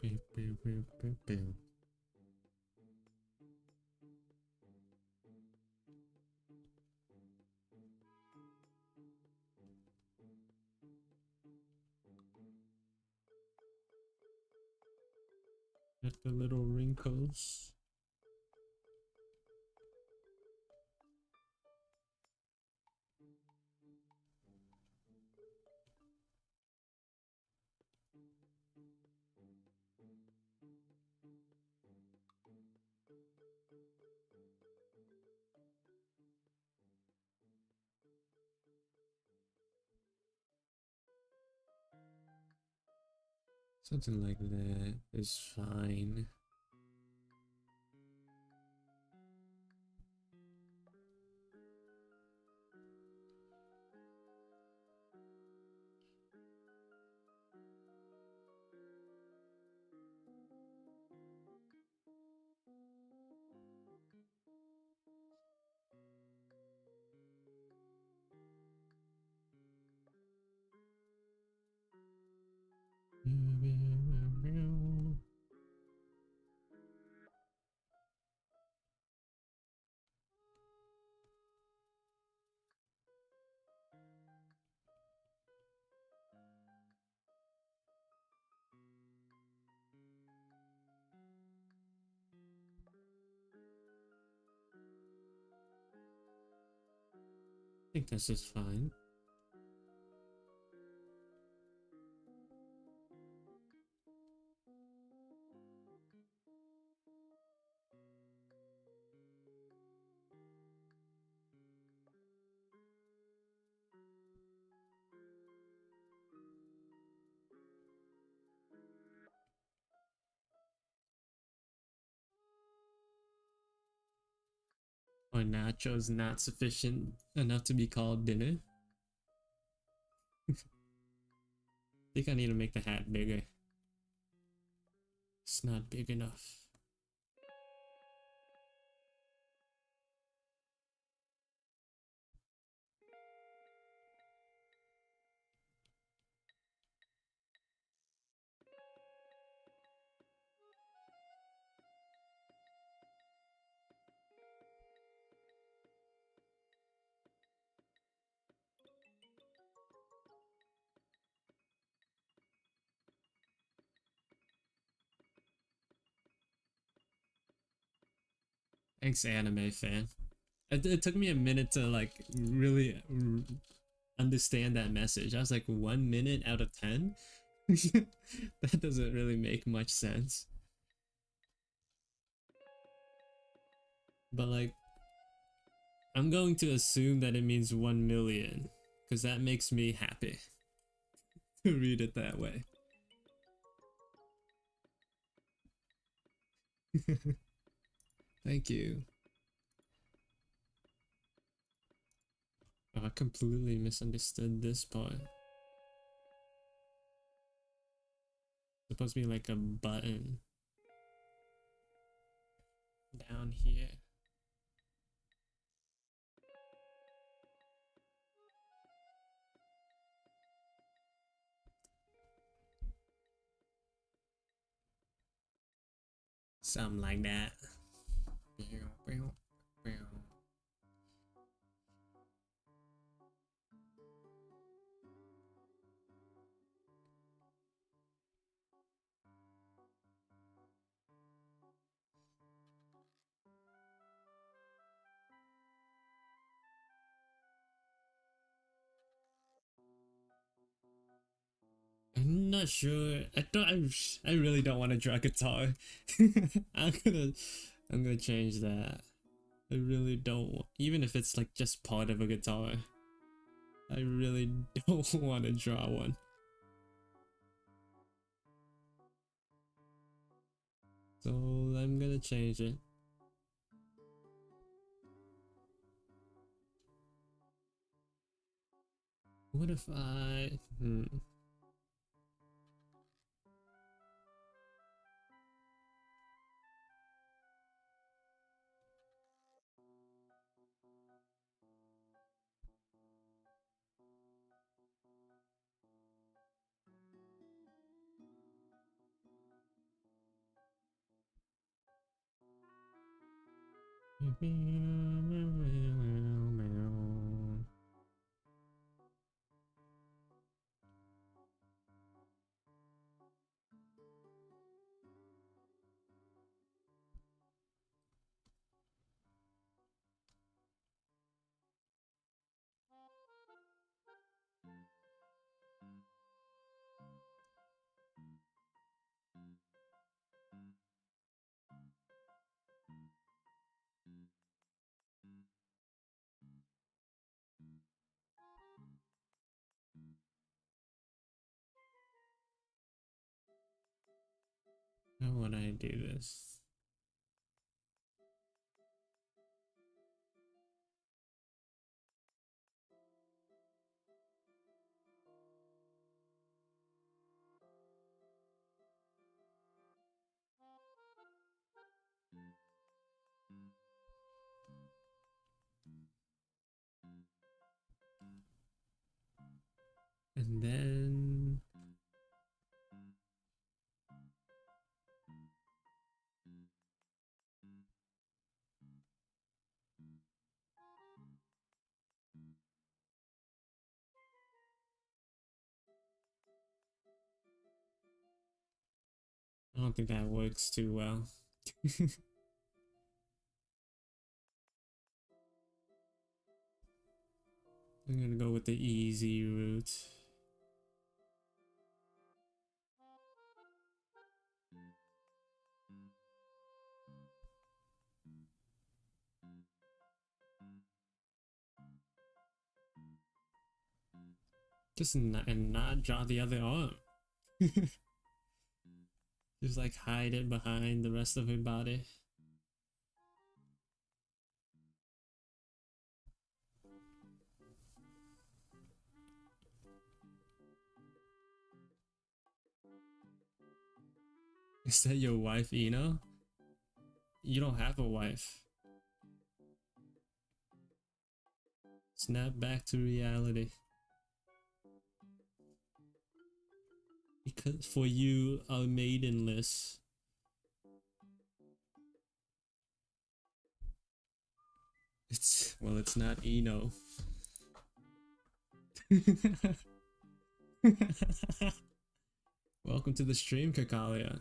Boop, boop, boop, boop, boop. Get the little wrinkles. Something like that is fine. I think this is fine. Or nachos not sufficient enough to be called dinner. I think I need to make the hat bigger. It's not big enough. Thanks, anime fan. It took me a minute to like really understand that message. I was like, 1 minute out of 10? That doesn't really make much sense. But like, I'm going to assume that it means 1 million, because that makes me happy to read it that way. Thank you. Oh, I completely misunderstood this part. It's supposed to be like a button down here. Something like that. I'm not sure. I really don't want to draw guitar. I'm gonna change that. I really don't. Even if it's like just part of a guitar. I really don't want to draw one. So I'm gonna change it. What if I... How would I do this? And then... I don't think that works too well. I'm gonna go with the easy route. Just not draw the other arm. Just like hide it behind the rest of her body. Is that your wife, Eno? You don't have a wife. Snap back to reality. Because for you are maidenless. It's not Eno. Welcome to the stream, Kakalia.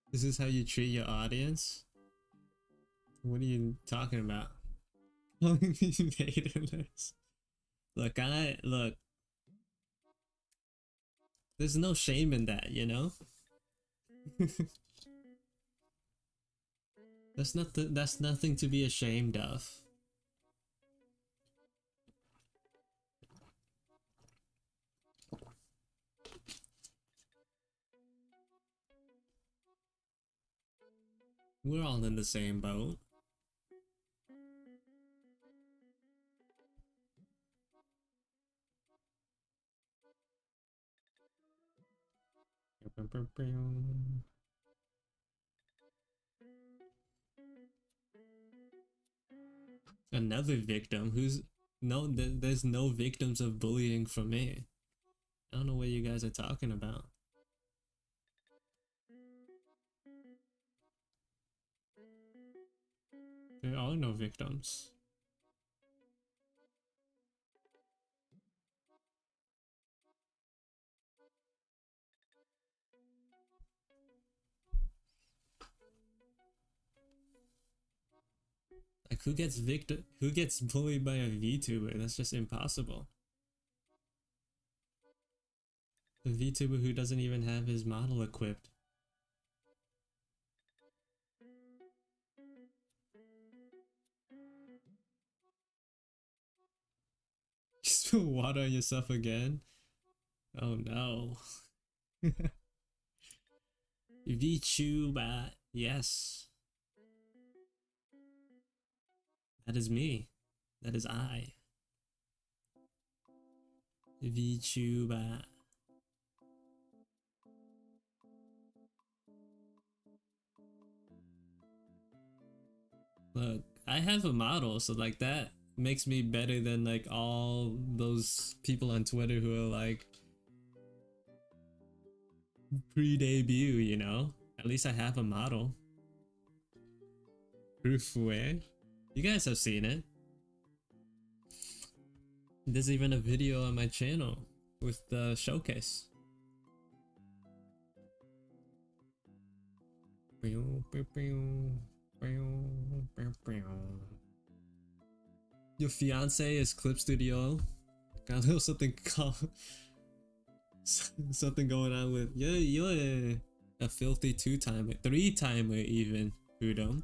This is how you treat your audience? What are you talking about? Maidenless. Look. There's no shame in that, you know? That's nothing to be ashamed of. We're all in the same boat. Another victim who's no there's no victims of bullying for me. I don't know what you guys are talking about. There are no victims. Like who gets bullied by a VTuber? That's just impossible. A VTuber who doesn't even have his model equipped. You spill water on yourself again? Oh no. VTuber, yes. That is me. That is I. VTuber. Look, I have a model, so like that makes me better than like all those people on Twitter who are like pre-debut, you know? At least I have a model. Proof where? You guys have seen it. There's even a video on my channel with the showcase. Your fiance is Clip Studio. Got a little something called something going on with you're a filthy 2-timer, 3-timer even, Udom.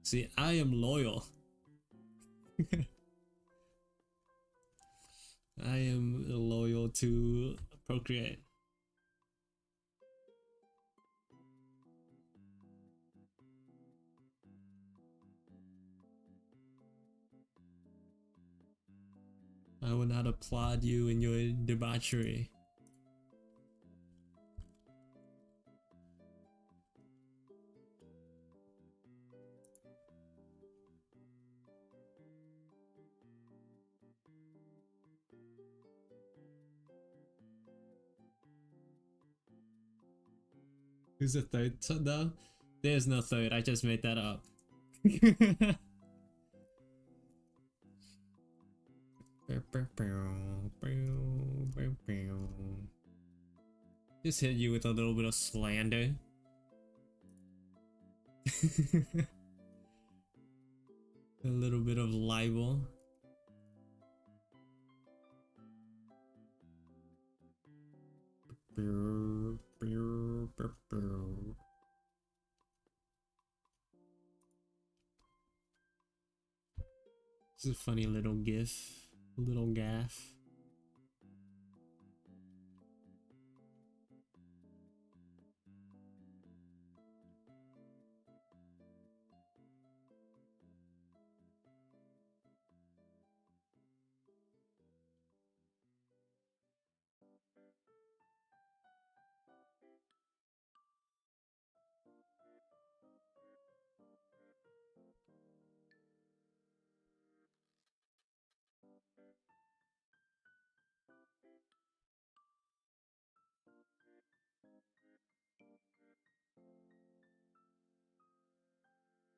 See, I am loyal. I am loyal to Procreate. I will not applaud you in your debauchery. Who's the third though? There's no third, I just made that up. Just hit you with a little bit of slander. A little bit of libel. This is a funny little gif, little gaff.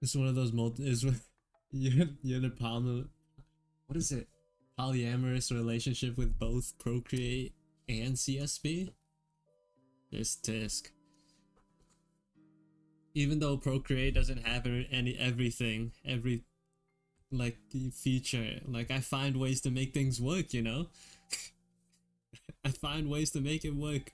It's one of those you're the what is it? Polyamorous relationship with both Procreate and CSP? There's Tisk. Even though Procreate doesn't have every like feature, like I find ways to make things work, you know? I find ways to make it work.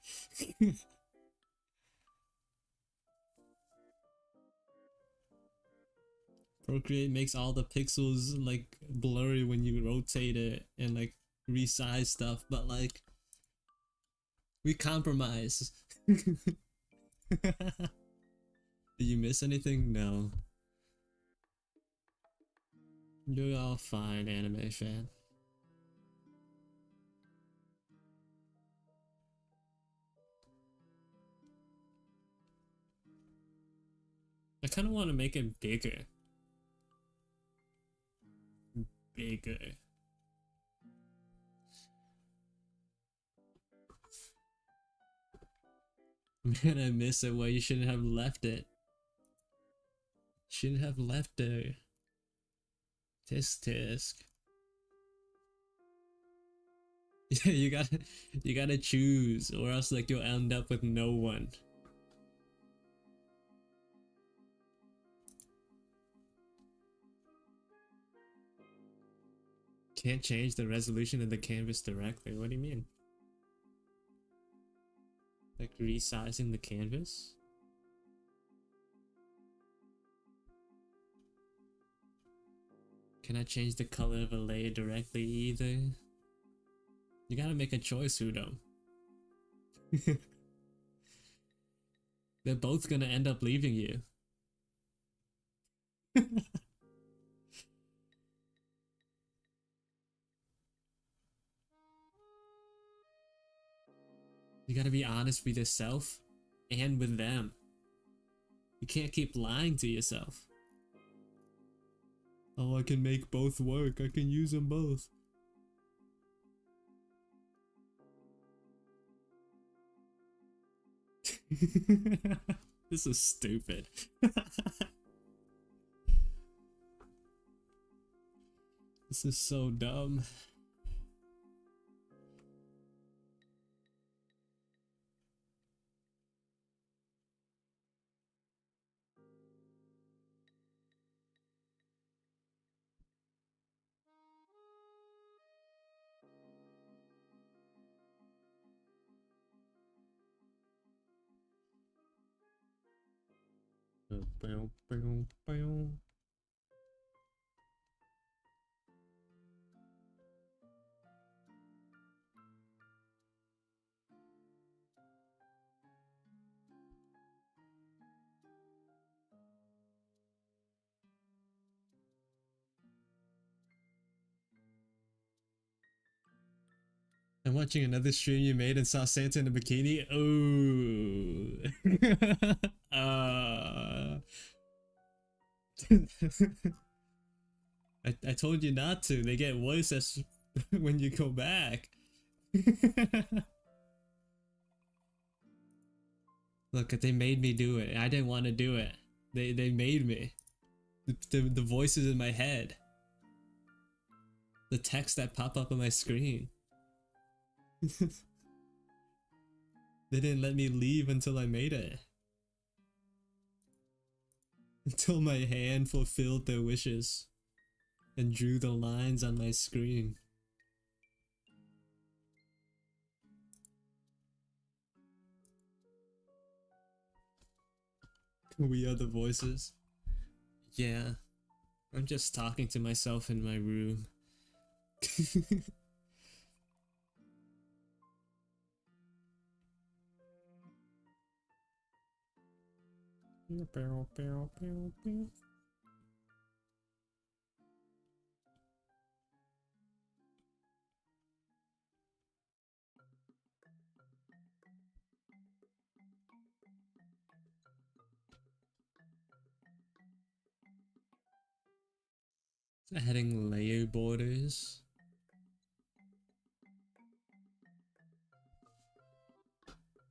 Procreate makes all the pixels like blurry when you rotate it and like resize stuff, but like we compromise. Did you miss anything? No. You're all fine, anime fan. I kind of want to make it bigger. Bigger. Man, I miss it where you shouldn't have left it. Shouldn't have left it. Tisk. Yeah, you gotta choose, or else like you'll end up with no one. Can't change the resolution of the canvas directly. What do you mean? Like resizing the canvas? Can I change the color of a layer directly either? You gotta make a choice, Udo. They're both gonna end up leaving you. You gotta be honest with yourself and with them. You can't keep lying to yourself. Oh, I can make both work. I can use them both. This is stupid. This is so dumb. I'm watching another stream you made and saw Santa in a bikini. Oh. I told you not to. They get worse as when you go back. Look, they made me do it. I didn't want to do it. They made me. The voices in my head. The text that pop up on my screen. They didn't let me leave until I made it. Until my hand fulfilled their wishes and drew the lines on my screen. We are the voices. Yeah, I'm just talking to myself in my room. Adding layer borders.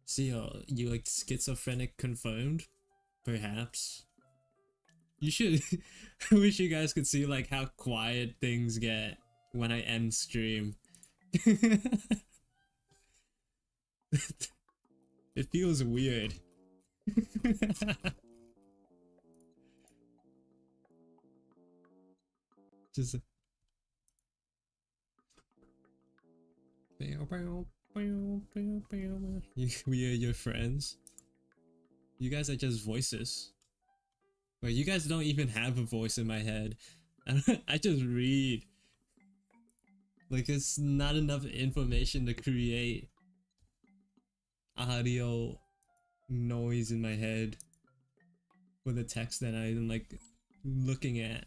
See, you like schizophrenic confirmed? Perhaps. You should. I wish you guys could see like how quiet things get when I end stream. It feels weird. Just. We are your friends. You guys are just voices. But you guys don't even have a voice in my head. I just read. Like, it's not enough information to create audio noise in my head with the text that I'm like looking at.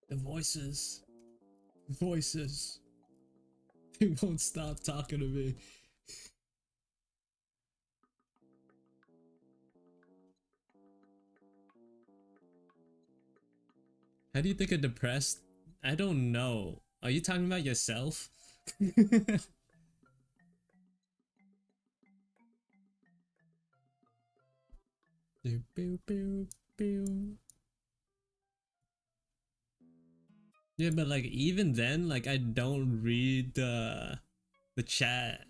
The voices. Voices. They won't stop talking to me. How do you think of depressed? I don't know. Are you talking about yourself? Yeah, but like even then, like I don't read the chat,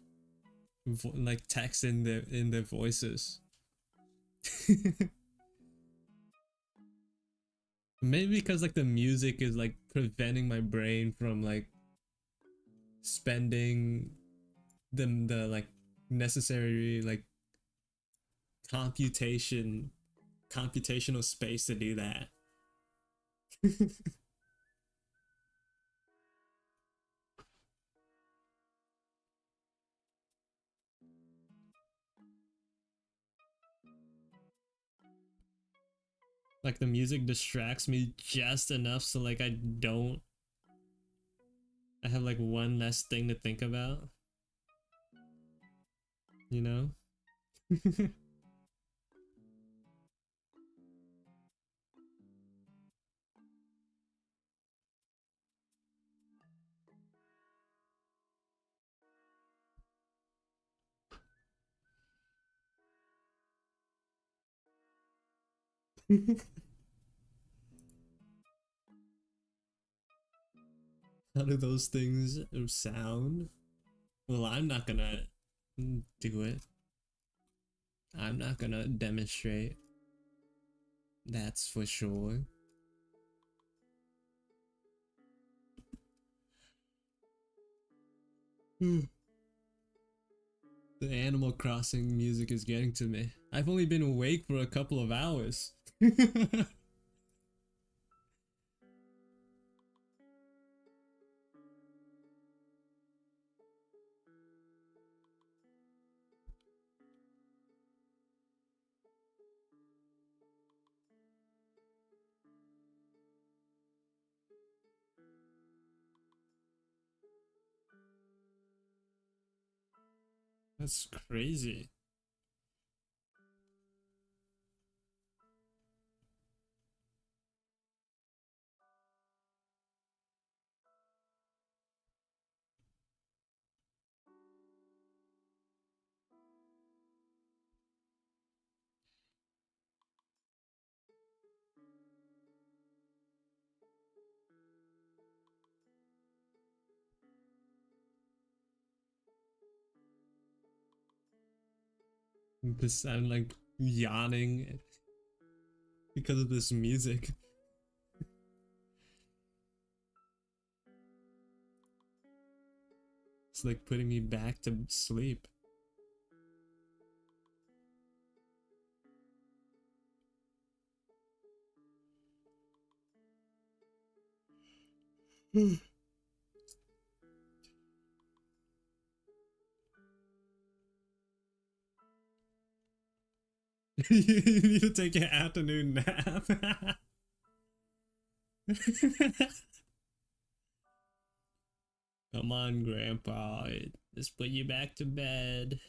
like text in the voices. Maybe because like the music is like preventing my brain from like spending the like necessary like computational space to do that. Like the music distracts me just enough so like I have like one less thing to think about, you know? How do those things sound? Well, I'm not gonna do it. I'm not gonna demonstrate. That's for sure. The Animal Crossing music is getting to me. I've only been awake for a couple of hours. That's crazy. This I'm like yawning because of this music. It's like putting me back to sleep. You need to take an afternoon nap. Come on, Grandpa. Let's put you back to bed.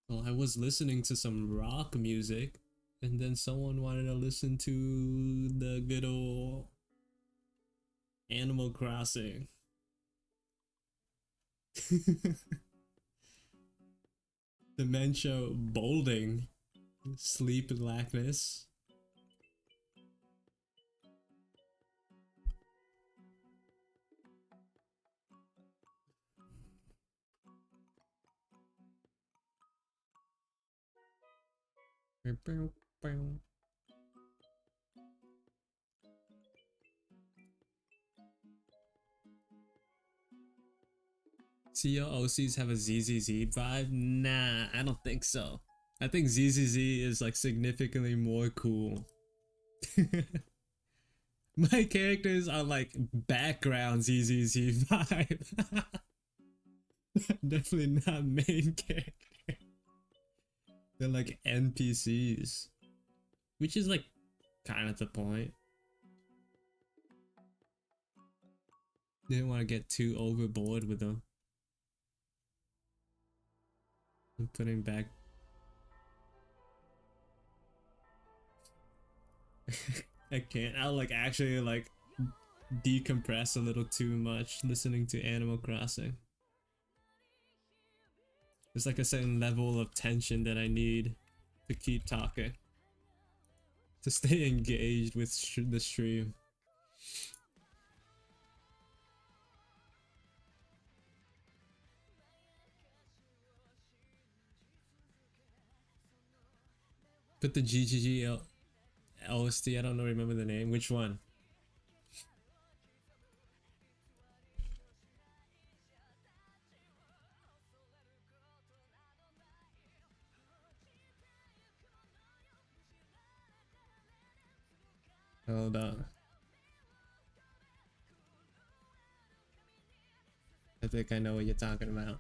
Well, I was listening to some rock music, and then someone wanted to listen to the good old Animal Crossing. Dementia bolding. Sleep lackness. See your OCs have a ZZZ vibe? Nah, I don't think so. I think ZZZ is like significantly more cool. My characters are like background ZZZ vibe. Definitely not main character. They're like NPCs. Which is like kind of the point. Didn't want to get too overboard with them. I'm putting back. I can't. I'll like actually like decompress a little too much listening to Animal Crossing. There's like a certain level of tension that I need to keep talking, to stay engaged with the stream. – put the GGG LST. I don't know. Remember the name? Which one? Hold on. I think I know what you're talking about.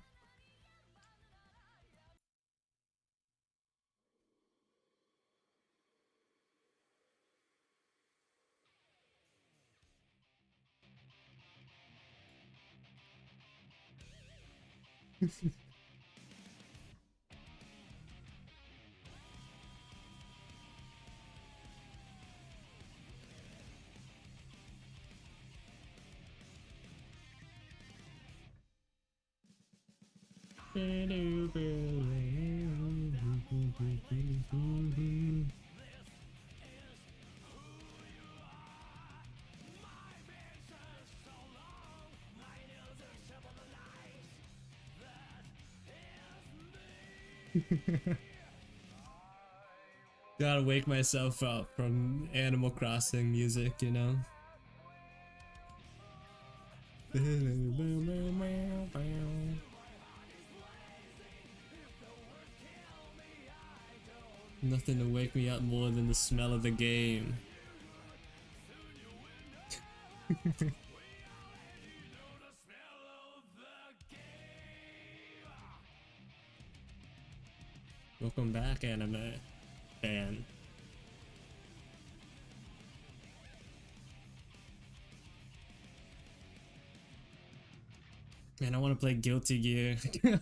Gotta wake myself up from Animal Crossing music, you know? Nothing to wake me up more than the smell of the game. Welcome back, anime fan. Man, I want to play Guilty Gear. I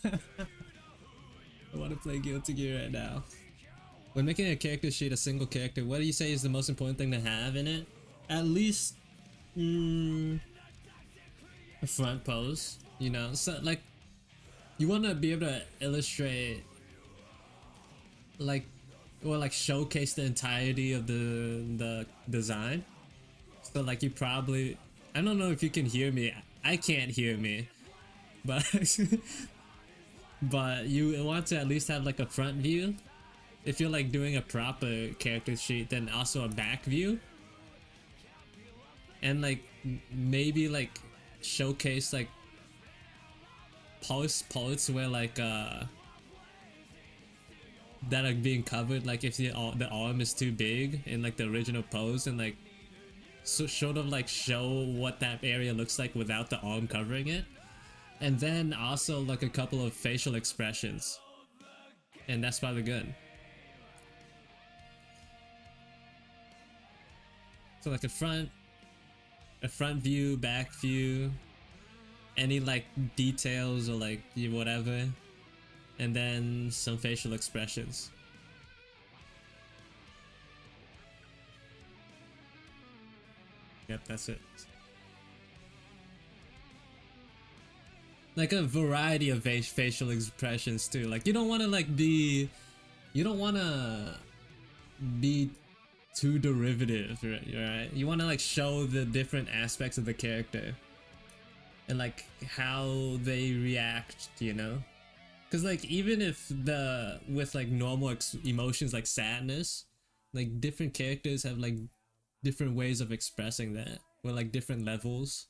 want to play Guilty Gear right now. When making a character sheet, a single character, what do you say is the most important thing to have in it? At least, a front pose, you know? So, like, you want to be able to illustrate, like, or like showcase the entirety of the design. So, like, you probably, I don't know if you can hear me. I can't hear me, but but you want to at least have like a front view. If you're like doing a proper character sheet, then also a back view, and like maybe like showcase like parts where like that are being covered, like if the arm is too big in like the original pose, and like so sort of like show what that area looks like without the arm covering it. And then also like a couple of facial expressions, and that's probably good. So like a front view, back view, any like details or like whatever, and then some facial expressions. Yep, that's it. Like a variety of facial expressions too. Like you don't want to like be, you don't want to be too derivative, right? You want to like show the different aspects of the character and like how they react, you know? Because like even if with like normal emotions like sadness, like different characters have like different ways of expressing that, or like different levels,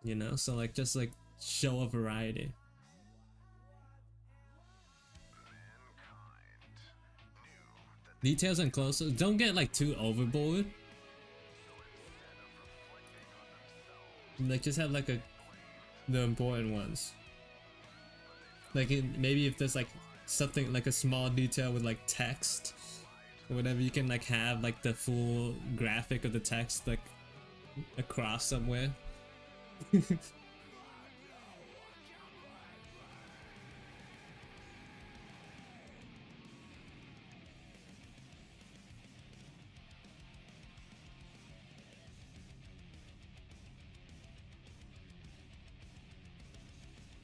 you know? So like just like show a variety. Details and close-ups, don't get like too overboard. Like just have like the important ones. Like maybe if there's like something like a small detail with like text or whatever, you can like have like the full graphic of the text like across somewhere.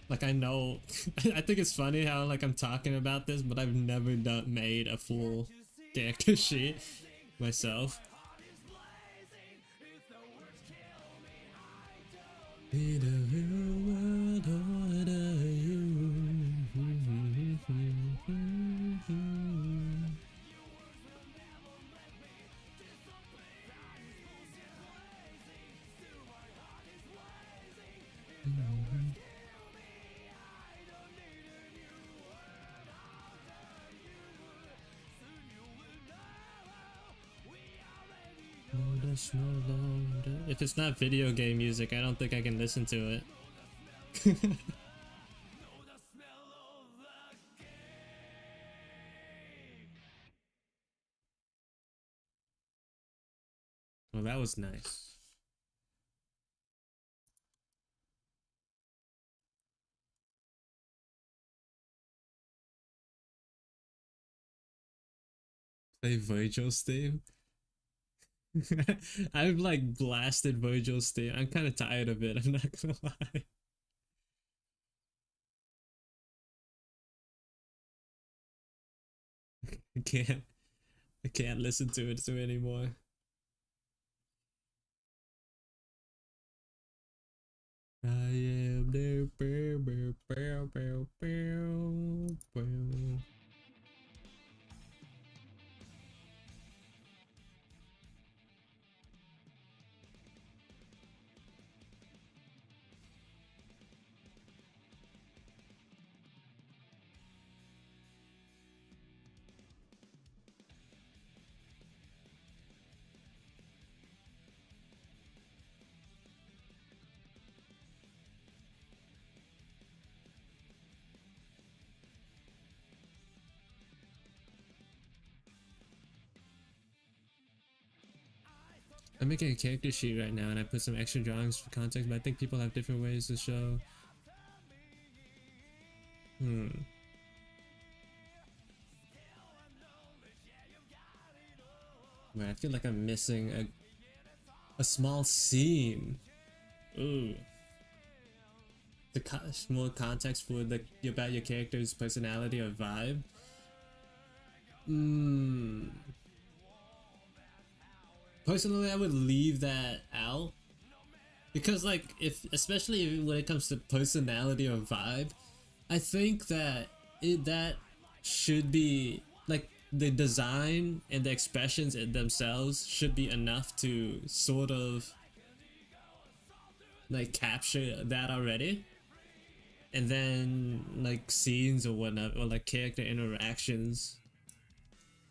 Like I know, I think it's funny how like I'm talking about this, but I've never made a full character sheet myself. us no longer. If it's not video game music, I don't think I can listen to it. Well, that was nice. Play Virgil's theme. I've like blasted Virgil's theme. I'm kind of tired of it. I'm not gonna lie. I can't. I can't listen to it anymore. I am there. I'm making a character sheet right now and I put some extra drawings for context, but I think people have different ways to show. Man, I feel like I'm missing a small scene. Ooh. More context for about your character's personality or vibe. Personally, I would leave that out because, like, especially when it comes to personality or vibe, I think that that should be like the design and the expressions themselves should be enough to sort of like capture that already, and then like scenes or whatnot or like character interactions,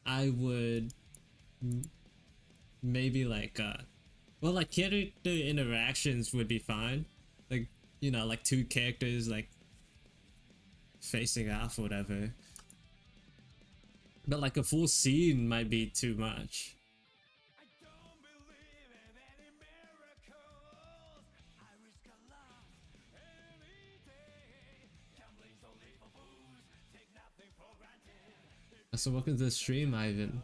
I would maybe like well, like character interactions would be fine, like, you know, like two characters like facing off or whatever, but like a full scene might be too much. So welcome to the stream, Ivan.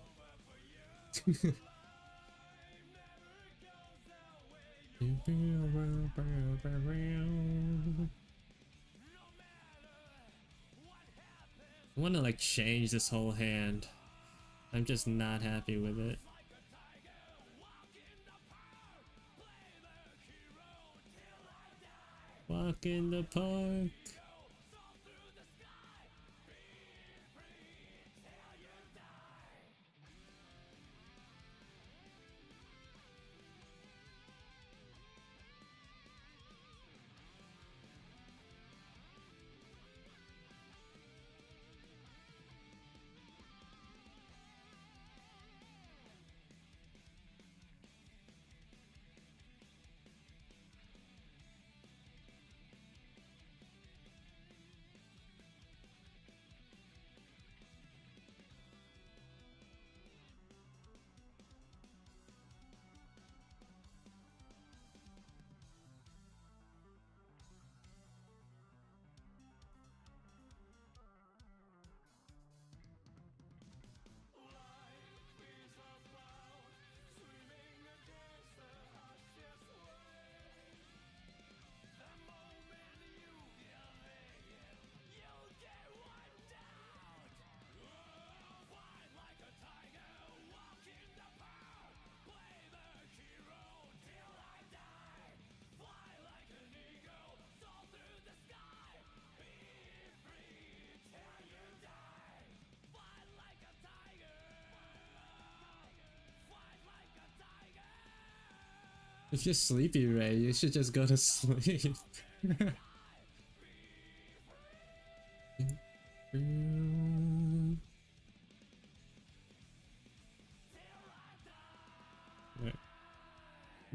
I want to like change this whole hand. I'm just not happy with it. Walk in the park. If you're sleepy, Ray, you should just go to sleep.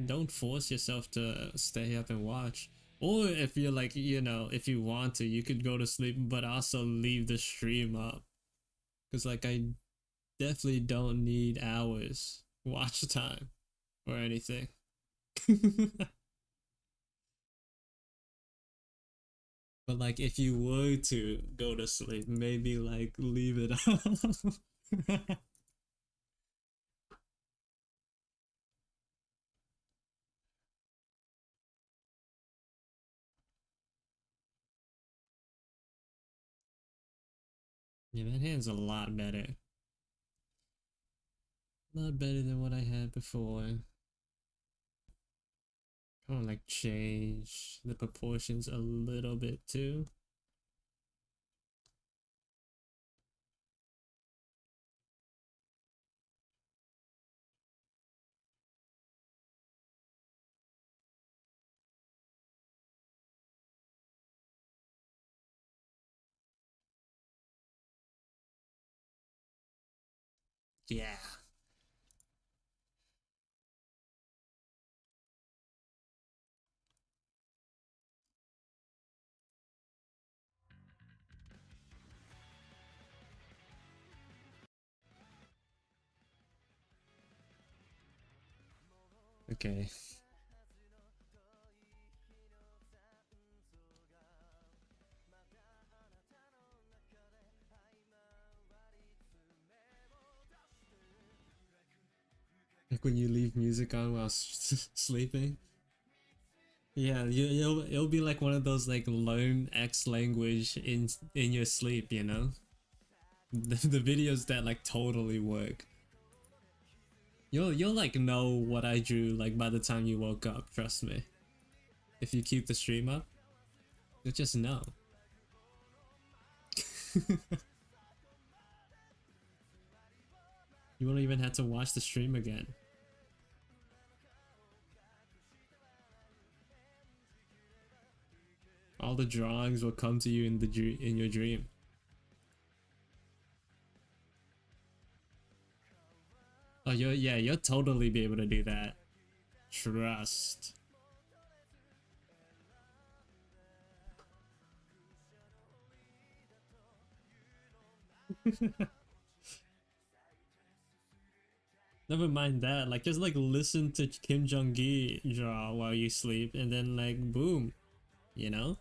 don't force yourself to stay up and watch. Or if you're like, you know, if you want to, you could go to sleep, but also leave the stream up. Because, like, I definitely don't need hours watch time or anything. But, like, if you were to go to sleep, maybe, like, leave it up. Yeah, that hand's a lot better. A lot better than what I had before. Kind of like change the proportions a little bit too. Yeah. Okay. Like when you leave music on while sleeping. Yeah, it'll be like one of those like learn X language in your sleep, you know? The videos that like totally work. You'll like know what I drew like by the time you woke up, trust me. If you keep the stream up, you'll just know. You won't even have to watch the stream again. All the drawings will come to you in in your dream. Oh, you'll totally be able to do that. Trust. Never mind that. Like, just like listen to Kim Jong-gi draw while you sleep, and then like boom, you know.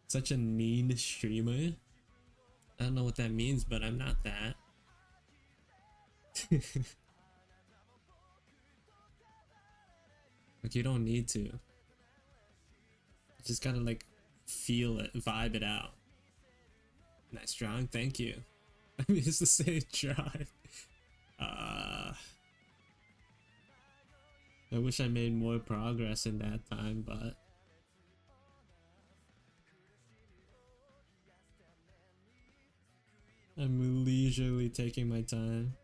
Such a mean streamer. I don't know what that means, but I'm not that. Like, you don't need to. You just gotta like feel it, vibe it out. Nice drawing, thank you. I mean, it's the same drawing. I wish I made more progress in that time, but I'm leisurely taking my time.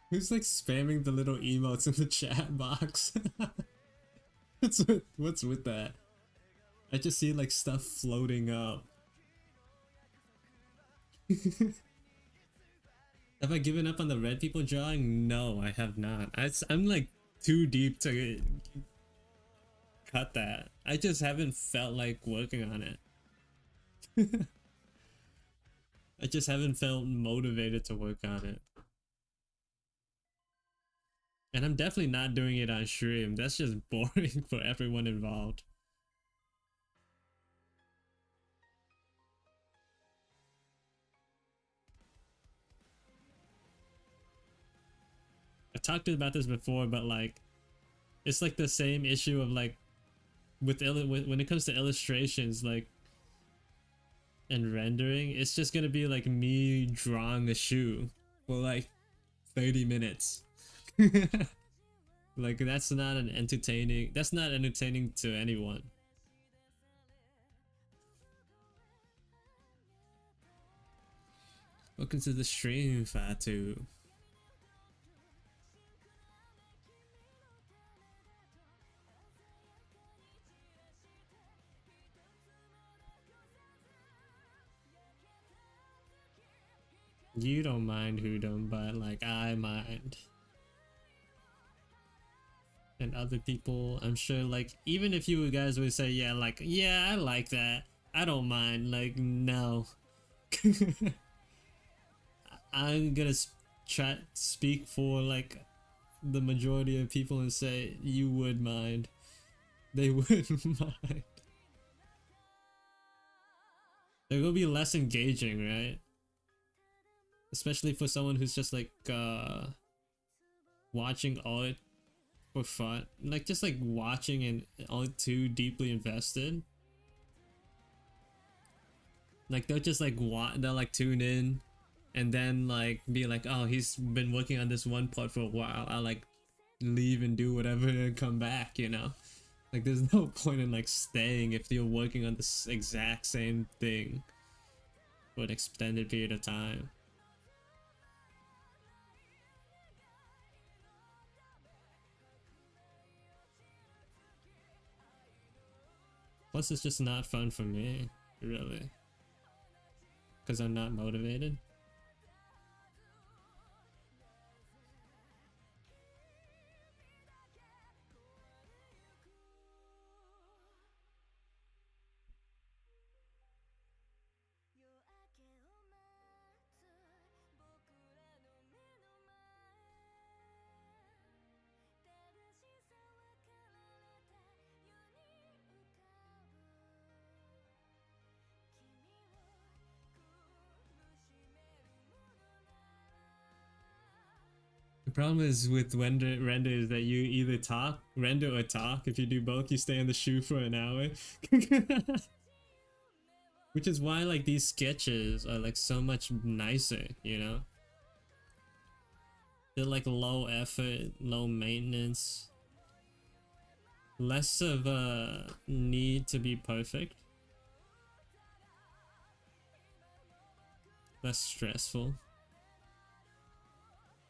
Who's like spamming the little emotes in the chat box? What's with that? I just see like stuff floating up. Have I given up on the red people drawing? No, I have not. I'm like too deep to cut that. I just haven't felt like working on it. I just haven't felt motivated to work on it. And I'm definitely not doing it on stream. That's just boring for everyone involved. I talked about this before, but like, it's like the same issue of like, when it comes to illustrations, like, and rendering, it's just gonna be like me drawing a shoe for like 30 minutes. Like, that's not entertaining to anyone. Welcome to the stream, Fatu. You don't mind Hoodum, but like I mind. And other people, I'm sure, like, even if you guys would say, yeah, like, yeah, I like that, I don't mind, like, no. I'm gonna try speak for like the majority of people and say you would mind. They would mind. They're gonna be less engaging, right? Especially for someone who's just like watching all it for fun, like just like watching and all too deeply invested. Like they'll just like they'll like tune in and then like be like, oh, he's been working on this one part for a while, I'll like leave and do whatever and come back, you know? Like there's no point in like staying if you're working on this exact same thing for an extended period of time. Plus it's just not fun for me, really. Because I'm not motivated. The problem is with render is that you either render or talk. If you do both, you stay in the shoe for an hour. Which is why like these sketches are like so much nicer, you know? They're like low effort, low maintenance. Less of a need to be perfect. Less stressful.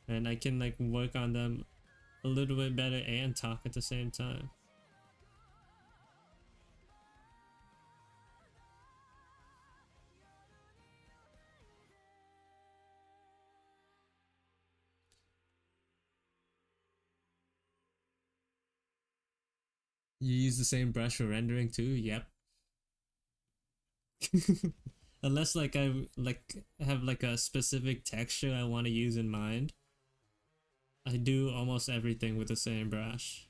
And I can like work on them a little bit better and talk at the same time. You use the same brush for rendering too? Yep. Unless like I have like a specific texture I want to use in mind, I do almost everything with the same brush.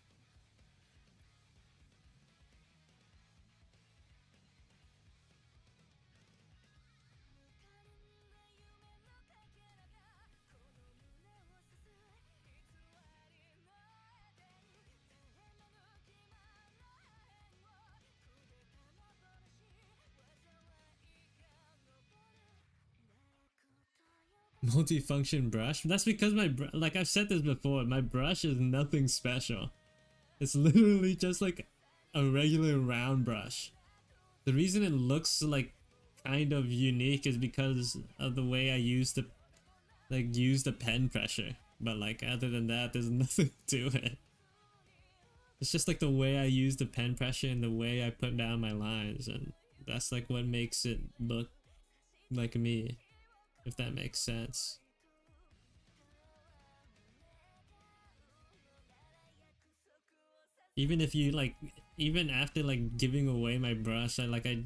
Multi-function brush? That's because like I've said this before, my brush is nothing special. It's literally just like a regular round brush. The reason it looks like kind of unique is because of the way I use the pen pressure. But like other than that, there's nothing to it. It's just like the way I use the pen pressure and the way I put down my lines, and that's like what makes it look like me, if that makes sense. Even if you like, even after like giving away my brush, I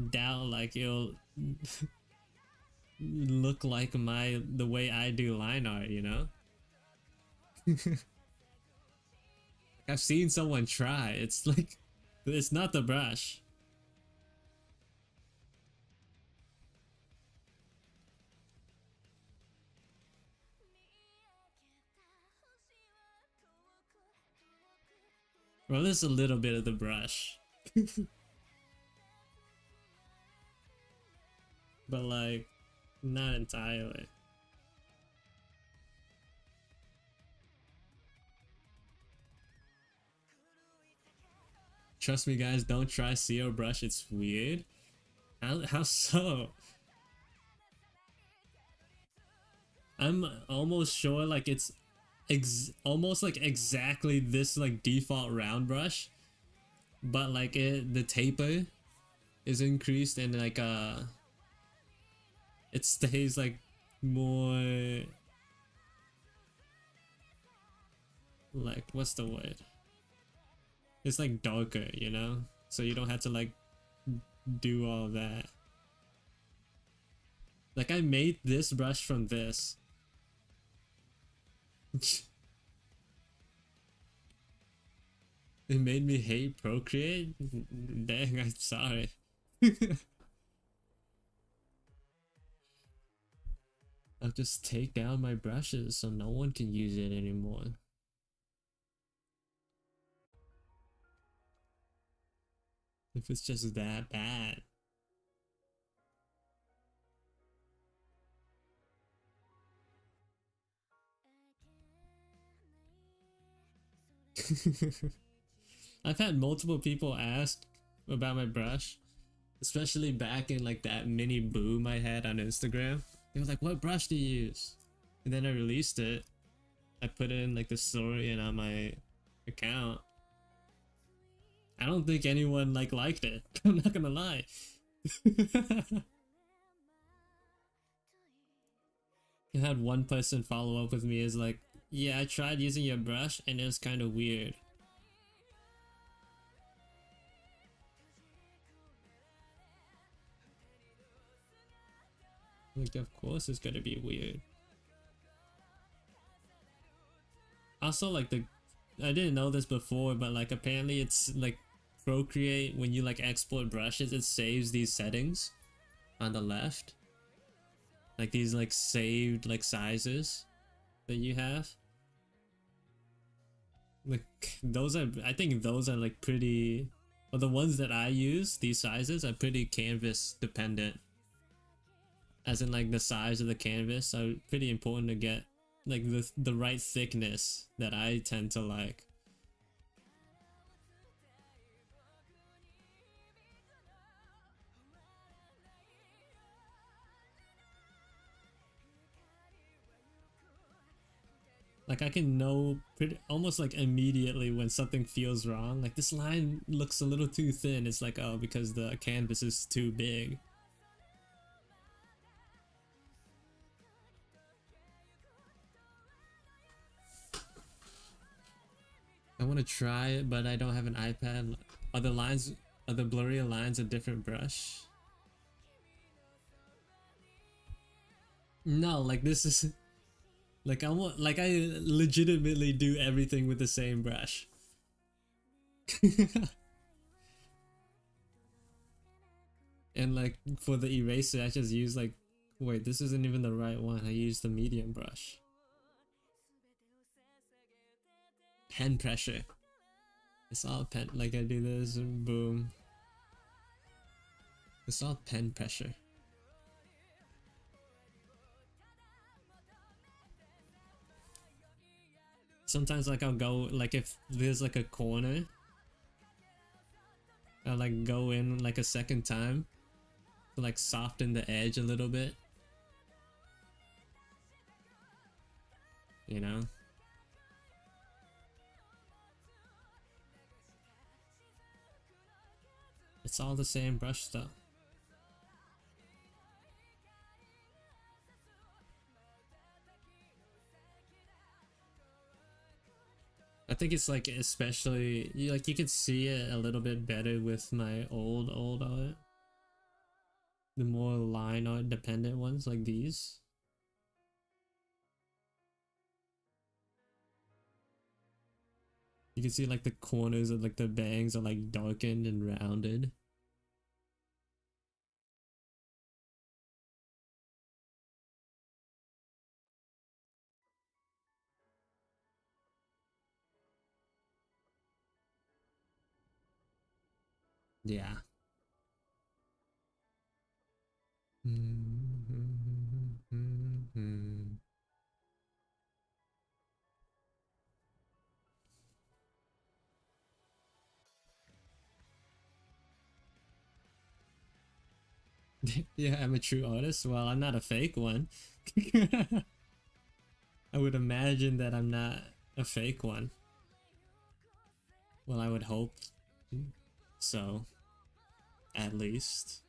doubt like it'll look like the way I do line art, you know? I've seen someone try. It's like, it's not the brush. Well, there's a little bit of the brush. But like, not entirely. Trust me guys, don't try CO brush, it's weird. How so? I'm almost sure like it's almost like exactly this like default round brush, but like the taper is increased and like it stays like more like, what's the word? It's like darker, you know? So you don't have to like do all that. Like I made this brush from this. It made me hate Procreate? Dang, I'm sorry. I'll just take down my brushes so no one can use it anymore. If it's just that bad. I've had multiple people ask about my brush, especially back in like that mini boom I had on Instagram. They were like, what brush do you use? And then I released it. I put it in like the story and on my account. I don't think anyone like liked it. I'm not gonna lie. I had one person follow up with me is like, yeah, I tried using your brush and it was kind of weird. Like, of course it's gonna be weird. Also, like I didn't know this before, but like apparently it's like Procreate, when you like export brushes, it saves these settings on the left. Like these like saved like sizes that you have. Like those are, I think those are like pretty, well, the ones that I use, these sizes are pretty canvas dependent. As in like the size of the canvas are pretty important to get like the right thickness that I tend to like. Like I can know pretty almost like immediately when something feels wrong. Like this line looks a little too thin. It's like, oh, because the canvas is too big. I want to try it, but I don't have an iPad. Are the lines, are the blurrier lines a different brush? No, like this is like I want, like I legitimately do everything with the same brush. And like for the eraser, I just use like, wait, this isn't even the right one. I use the medium brush. Pen pressure. It's all pen, like I do this and boom. It's all pen pressure. Sometimes like I'll go, like if there's like a corner, I'll like go in like a second time to like soften the edge a little bit. You know? It's all the same brush though. I think it's like especially like you can see it a little bit better with my old art. The more line art dependent ones like these. You can see like the corners of like the bangs are like darkened and rounded. Yeah. Yeah, I'm a true artist. Well, I'm not a fake one. I would imagine that I'm not a fake one. Well, I would hope so, at least.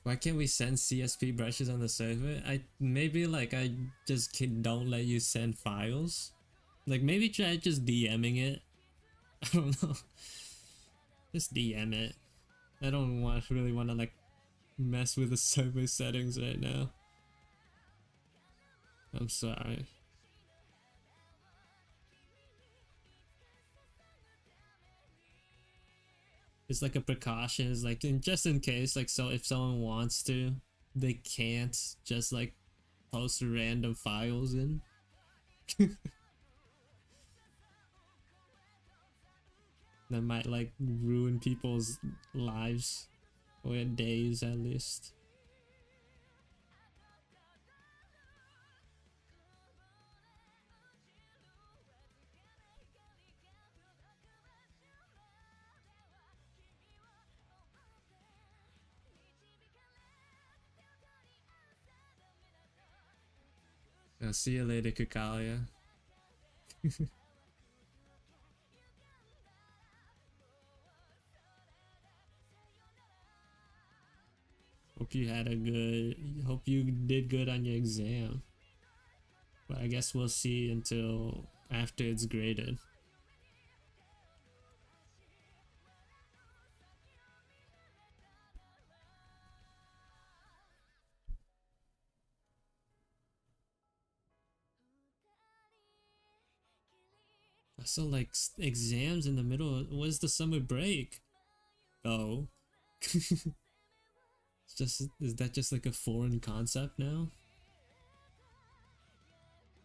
Why can't we send CSP brushes on the server? Maybe like I just don't let you send files. Like maybe try just DMing it. I don't know. Just DM it. I don't really want to like mess with the server settings right now. I'm sorry. It's like a precaution. It's like just in case, like so if someone wants to, they can't just like post random files in. That might like ruin people's lives or days at least. I'll see you later, Kakalia. Hope you did good on your exam. But I guess we'll see until after it's graded. I saw like exams in the middle. Where's the summer break? Oh. Is that just like a foreign concept now?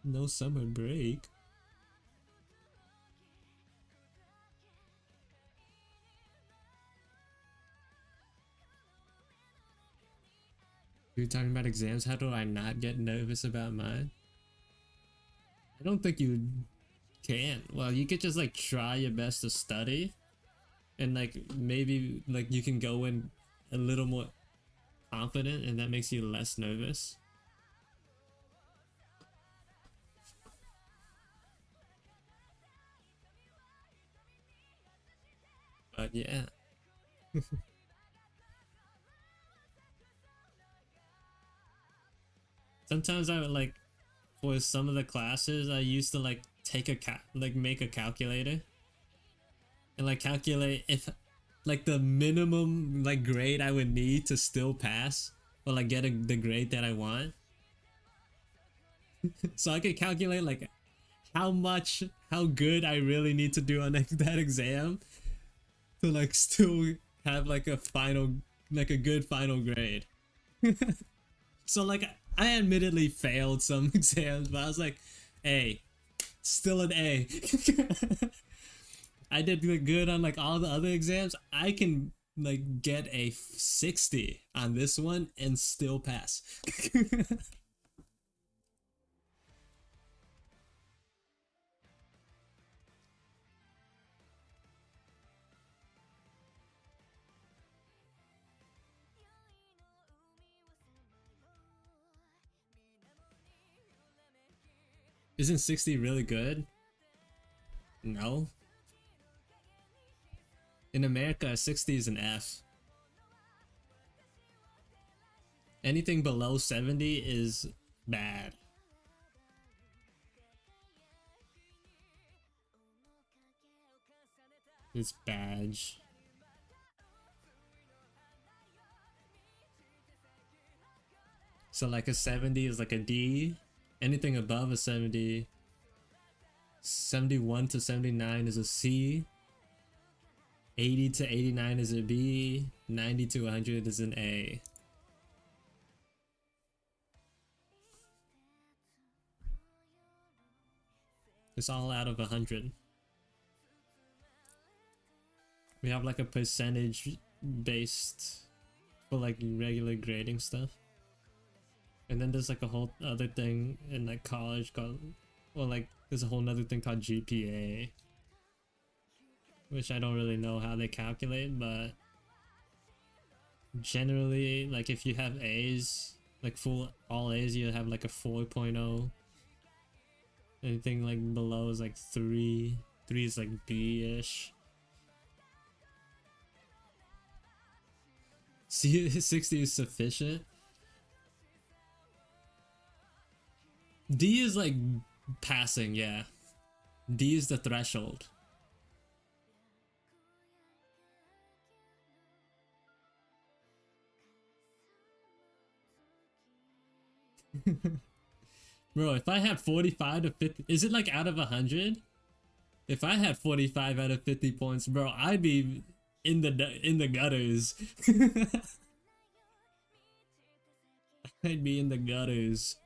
No summer break. You're talking about exams? How do I not get nervous about mine? I don't think you can. Well, you could just like try your best to study and like maybe like you can go in a little more confident and that makes you less nervous. But yeah. Sometimes I would like for some of the classes I used to like make a calculator and like calculate if like the minimum like grade I would need to still pass or like get the grade that I want. So I could calculate like how good I really need to do on that exam to like still have like a good final grade. So like I admittedly failed some exams, but I was like, hey, still an A. I did good on like all the other exams. I can like get a 60 on this one and still pass. Isn't 60 really good? No. In America, 60 is an F. Anything below 70 is bad. It's badge. So like a 70 is like a D. Anything above a 70, 71 to 79 is a C. 80 to 89 is a B. 90 to 100 is an A. It's all out of 100. We have like a percentage based for like regular grading stuff. And then there's like a whole other thing in like college called, well, like there's a whole other thing called GPA, which I don't really know how they calculate, but generally, like if you have A's, like full all A's, you have like a 4.0. Anything like below is like 3. 3 is like B-ish. See, 60 is sufficient. D is like passing, yeah. D is the threshold. Bro, if I had 45 to 50, is it like out of 100? If I had 45 out of 50 points, bro, I'd be in the gutters. I'd be in the gutters.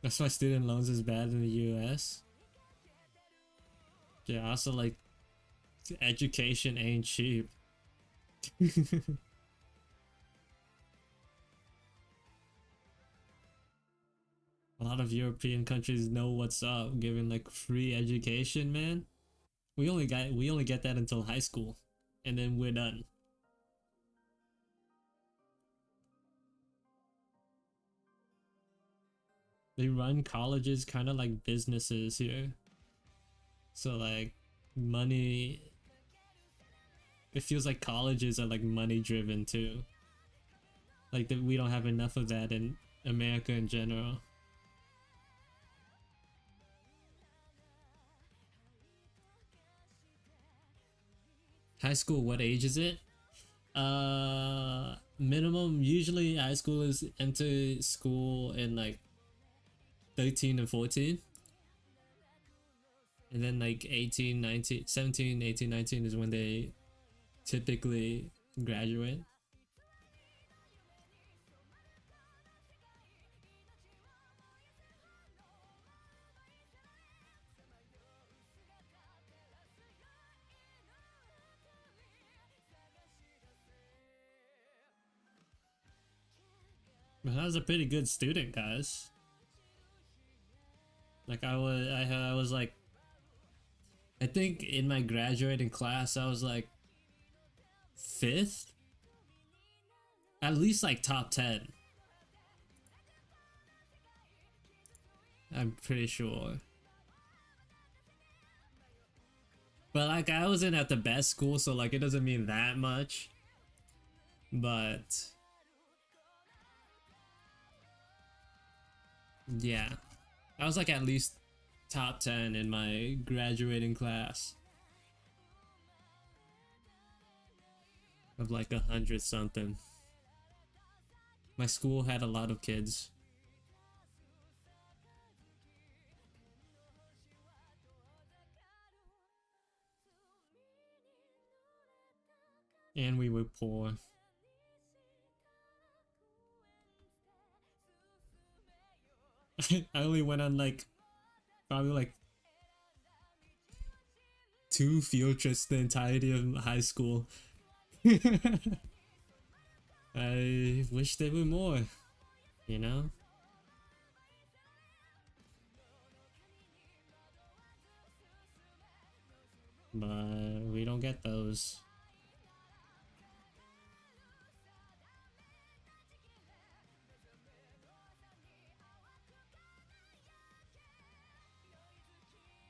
That's why student loans is bad in the US. Yeah, also like education ain't cheap. A lot of European countries know what's up, giving like free education, man. We only get that until high school, and then we're done. They run colleges kind of like businesses here. So like money, it feels like colleges are like money driven too. Like that we don't have enough of that in America in general. High school, what age is it? Minimum, usually high schoolers enter school in like 13 and 14. And then like 18, 19, 17, 18, 19 is when they typically graduate. But I was a pretty good student, guys. Like I was like, I think in my graduating class I was like 5th, at least like top 10. I'm pretty sure. But like I wasn't at the best school, so like it doesn't mean that much. But yeah, I was like at least top 10 in my graduating class of like 100 something. My school had a lot of kids. And we were poor. I only went on like probably like 2 field trips the entirety of high school. I wish there were more, you know? But we don't get those.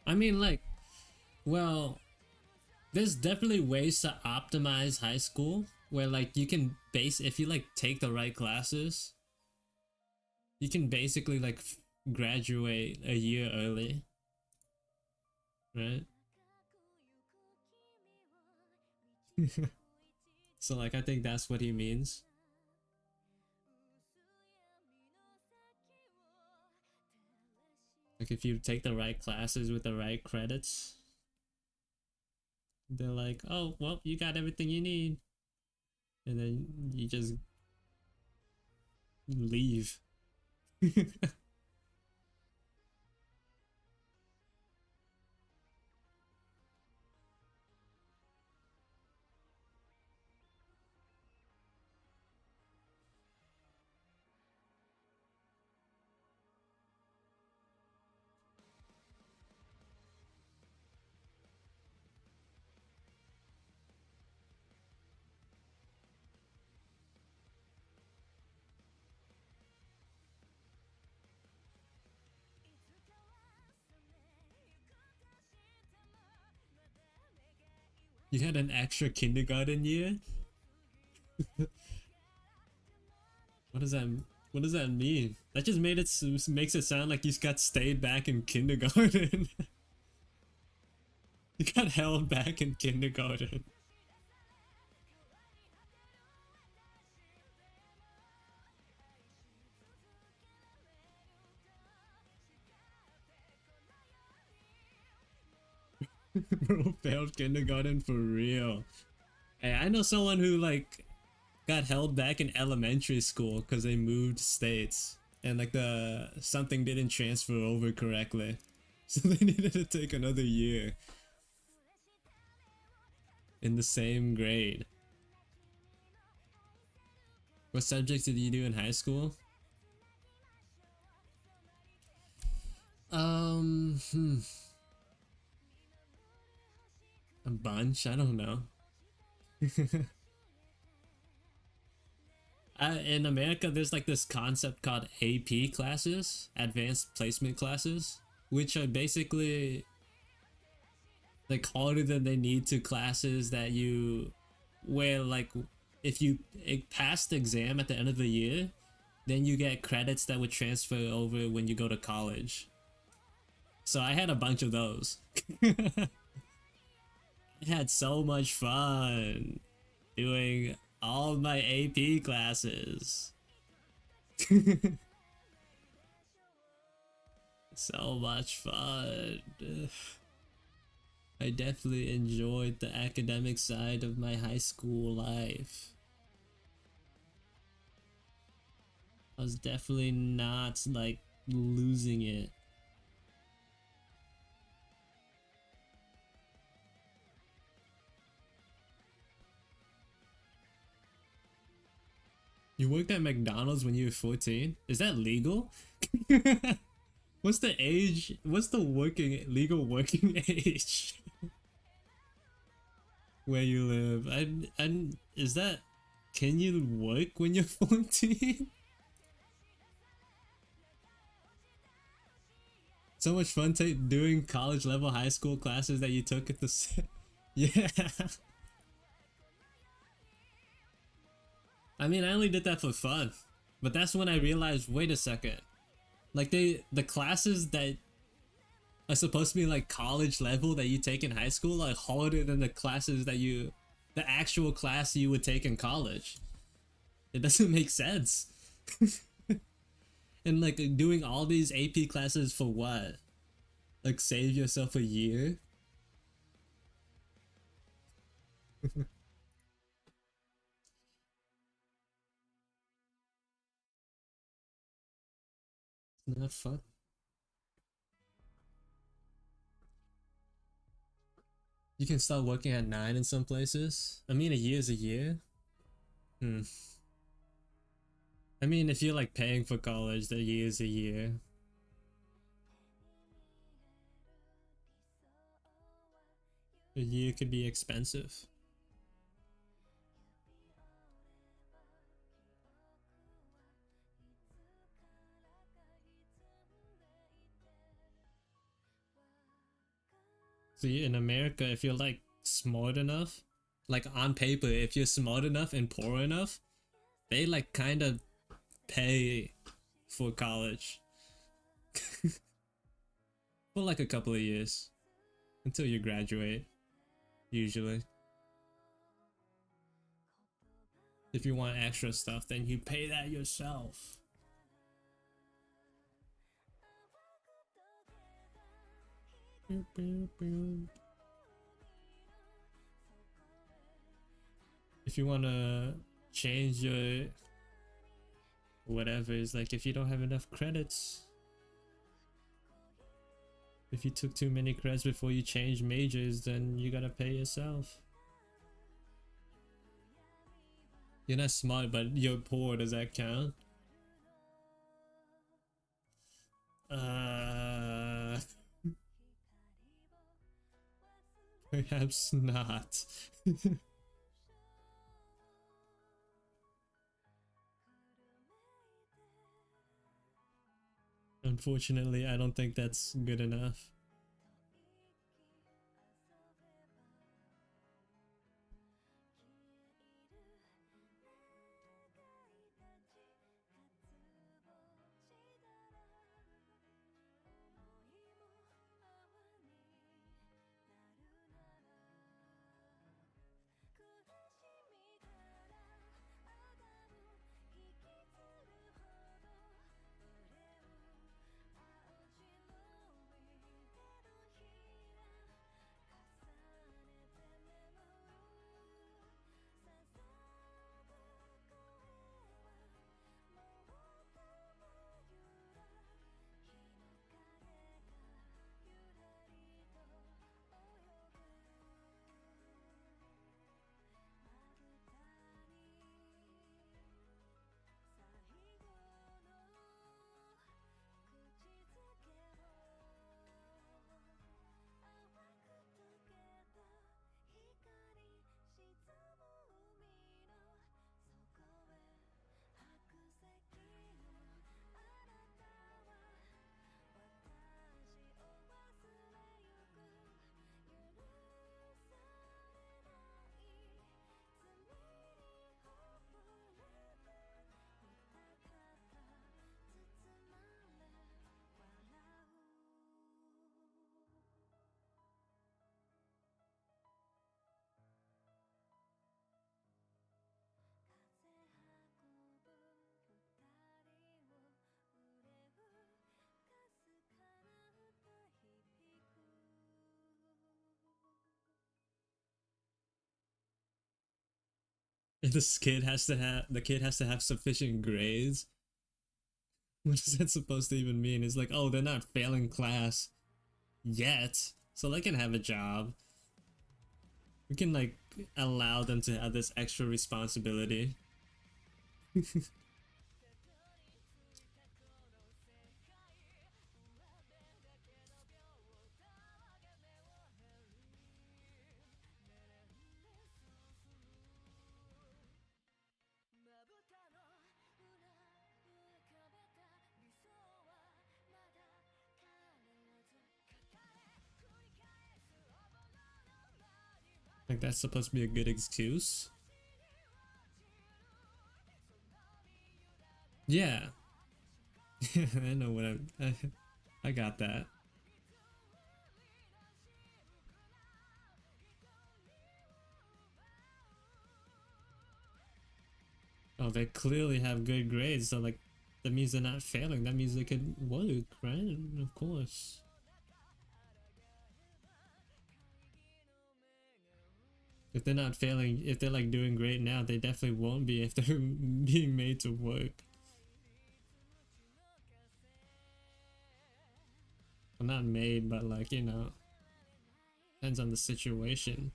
I mean, like, well, there's definitely ways to optimize high school where like you can if you like take the right classes, you can basically like graduate a year early, right? So like I think that's what he means. Like if you take the right classes with the right credits, they're like, oh, well, you got everything you need. And then you just leave. You had an extra kindergarten year? What does that what does that mean? That just made it makes it sound like you got stayed back in kindergarten. You got held back in kindergarten. Bro, failed kindergarten for real. Hey, I know someone who like got held back in elementary school because they moved states and like the something didn't transfer over correctly, so they needed to take another year in the same grade. What subjects did you do in high school? Hmm, a bunch. I don't know. In America, there's like this concept called AP classes, advanced placement classes, which are basically like harder than they need to classes that you, where like if you pass the exam at the end of the year, then you get credits that would transfer over when you go to college. So I had a bunch of those. I had so much fun doing all my AP classes. So much fun. I definitely enjoyed the academic side of my high school life. I was definitely not like losing it. You worked at McDonald's when you were 14? Is that legal? What's the age? What's the legal working age where you live? Is that, can you work when you're 14? So much fun doing college level high school classes that you took at the yeah. I mean, I only did that for fun, but that's when I realized, wait a second, like the classes that are supposed to be like college level that you take in high school are harder than the classes that the actual class you would take in college. It doesn't make sense. And like doing all these AP classes for what? Like save yourself a year? Not fun. You can start working at 9 in some places. I mean, a year is a year. Hmm. I mean, if you're like paying for college, the year is a year. A year could be expensive. See, in America, if you're like smart enough, like on paper, if you're smart enough and poor enough, they like kind of pay for college for like a couple of years until you graduate, usually. If you want extra stuff, then you pay that yourself. If you wanna change your whatever, it's like if you don't have enough credits, if you took too many credits before you change majors, then you gotta pay yourself. You're not smart, but you're poor. Does that count? Perhaps not. Unfortunately, I don't think that's good enough. If the kid has to have sufficient grades. What is that supposed to even mean? It's like, oh, they're not failing class yet, so they can have a job. We can like allow them to have this extra responsibility. Like that's supposed to be a good excuse. Yeah. I know what I got that. Oh, they clearly have good grades, so like that means they're not failing. That means they could work, right? Of course. If they're not failing, if they're like doing great now, they definitely won't be if they're being made to work. Well, not made, but like, you know, depends on the situation.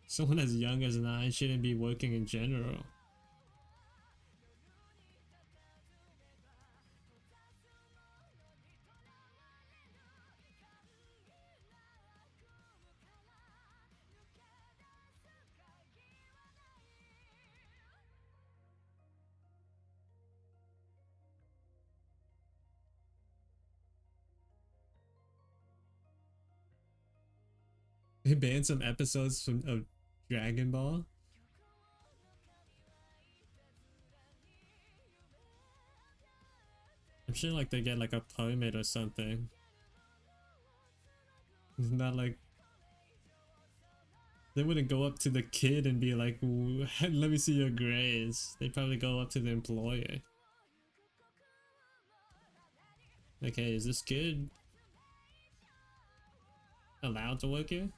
Someone as young as 9 shouldn't be working in general. They banned some episodes from of Dragon Ball. I'm sure like they get like a permit or something. It's not like they wouldn't go up to the kid and be like, let me see your grades. They probably go up to the employer. Okay, is this kid allowed to work here?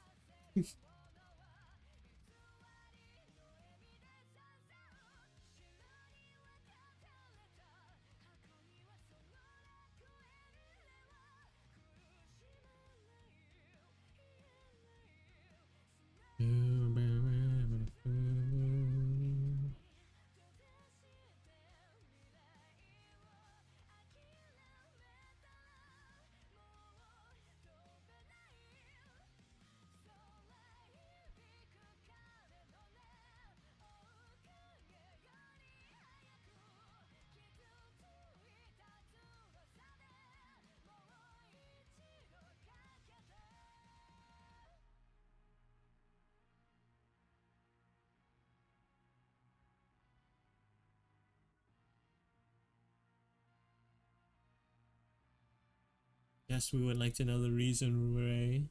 Yes, we would like to know the reason, Ray.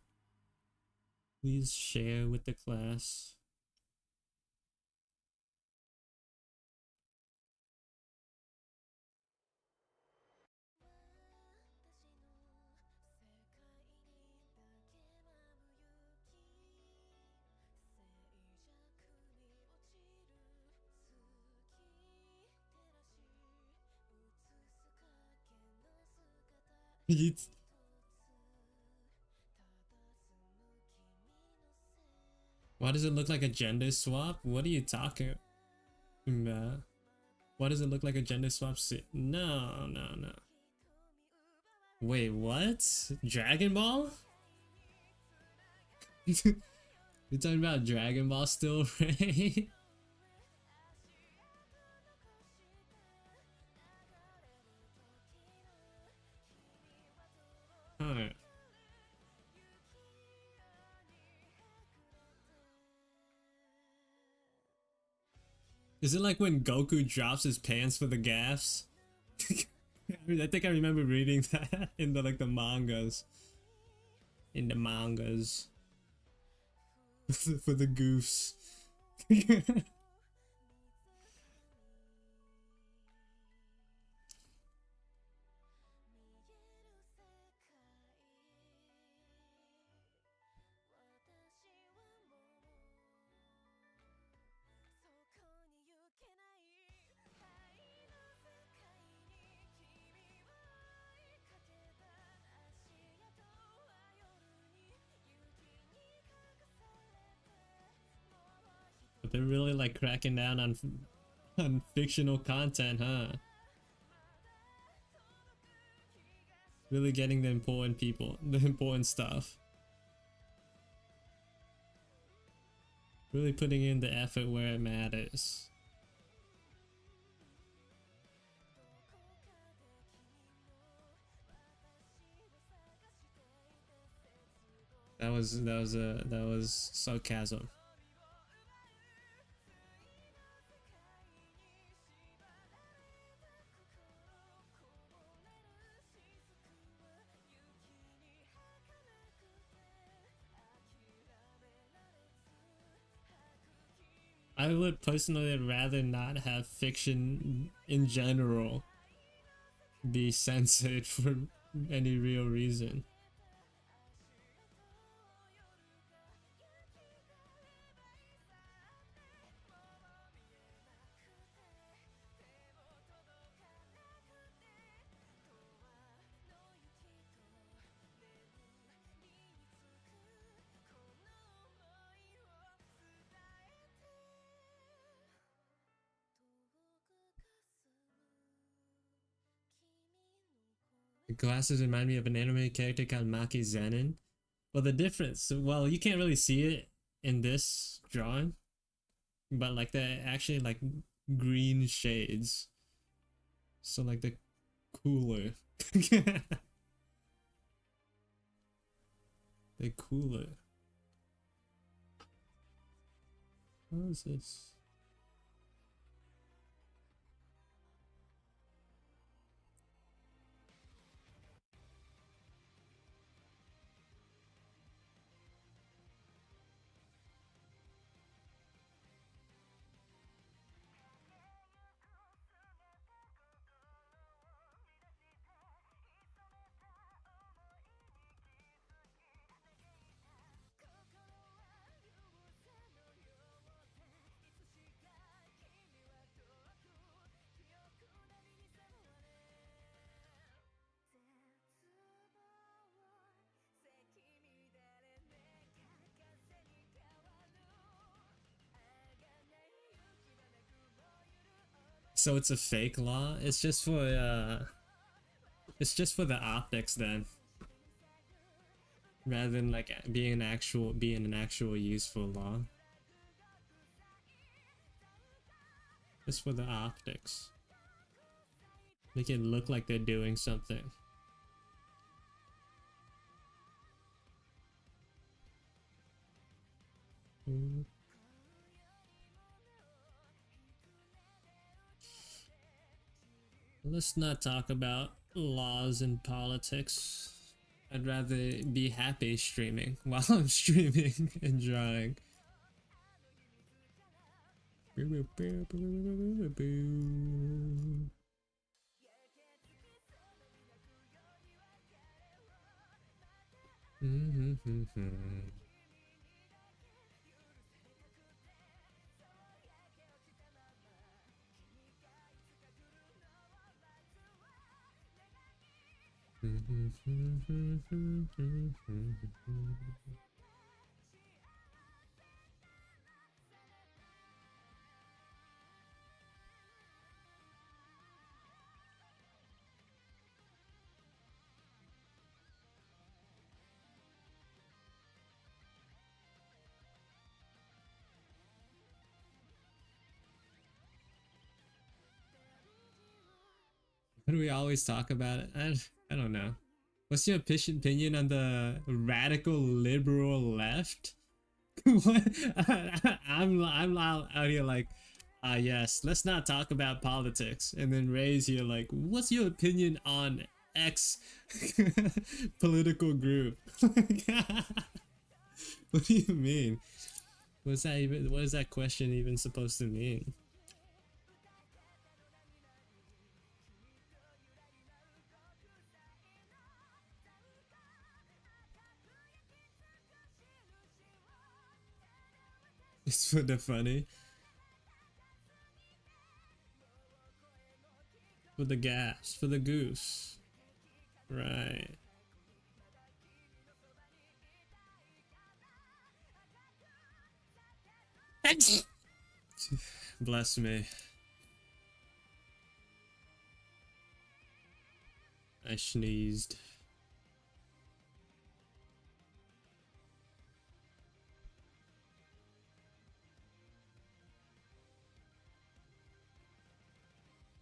Please share with the class. Why does it look like a gender swap? What are you talking about? Why does it look like a gender swap? No, no, no. Wait, what? Dragon Ball? You're talking about Dragon Ball still, right? Alright. Is it like when Goku drops his pants for the gaffs? I think I remember reading that in the the mangas. In the mangas. For the goofs. But they're really like cracking down on fictional content, huh? Really getting the important people, the important stuff. Really putting in the effort where it matters. That was sarcasm. I would personally rather not have fiction in general be censored for any real reason. The glasses remind me of an anime character called Maki Zenin. Well, the difference, well, you can't really see it in this drawing, but like they're actually like green shades. So like the cooler. They're cooler. What is this? So it's a fake law. It's just for the optics then, rather than like being an actual useful law. Just for the optics. Make it look like they're doing something. Let's not talk about laws and politics. I'd rather be happy streaming while I'm streaming and drawing. What do we always talk about it? I don't know. What's your opinion on the radical liberal left? What? I'm out here like, yes, let's not talk about politics. And then Ray's here like, what's your opinion on X political group? What do you mean? What is that question even supposed to mean? It's for the funny. For the gas, for the goose. Right. Bless me. I sneezed.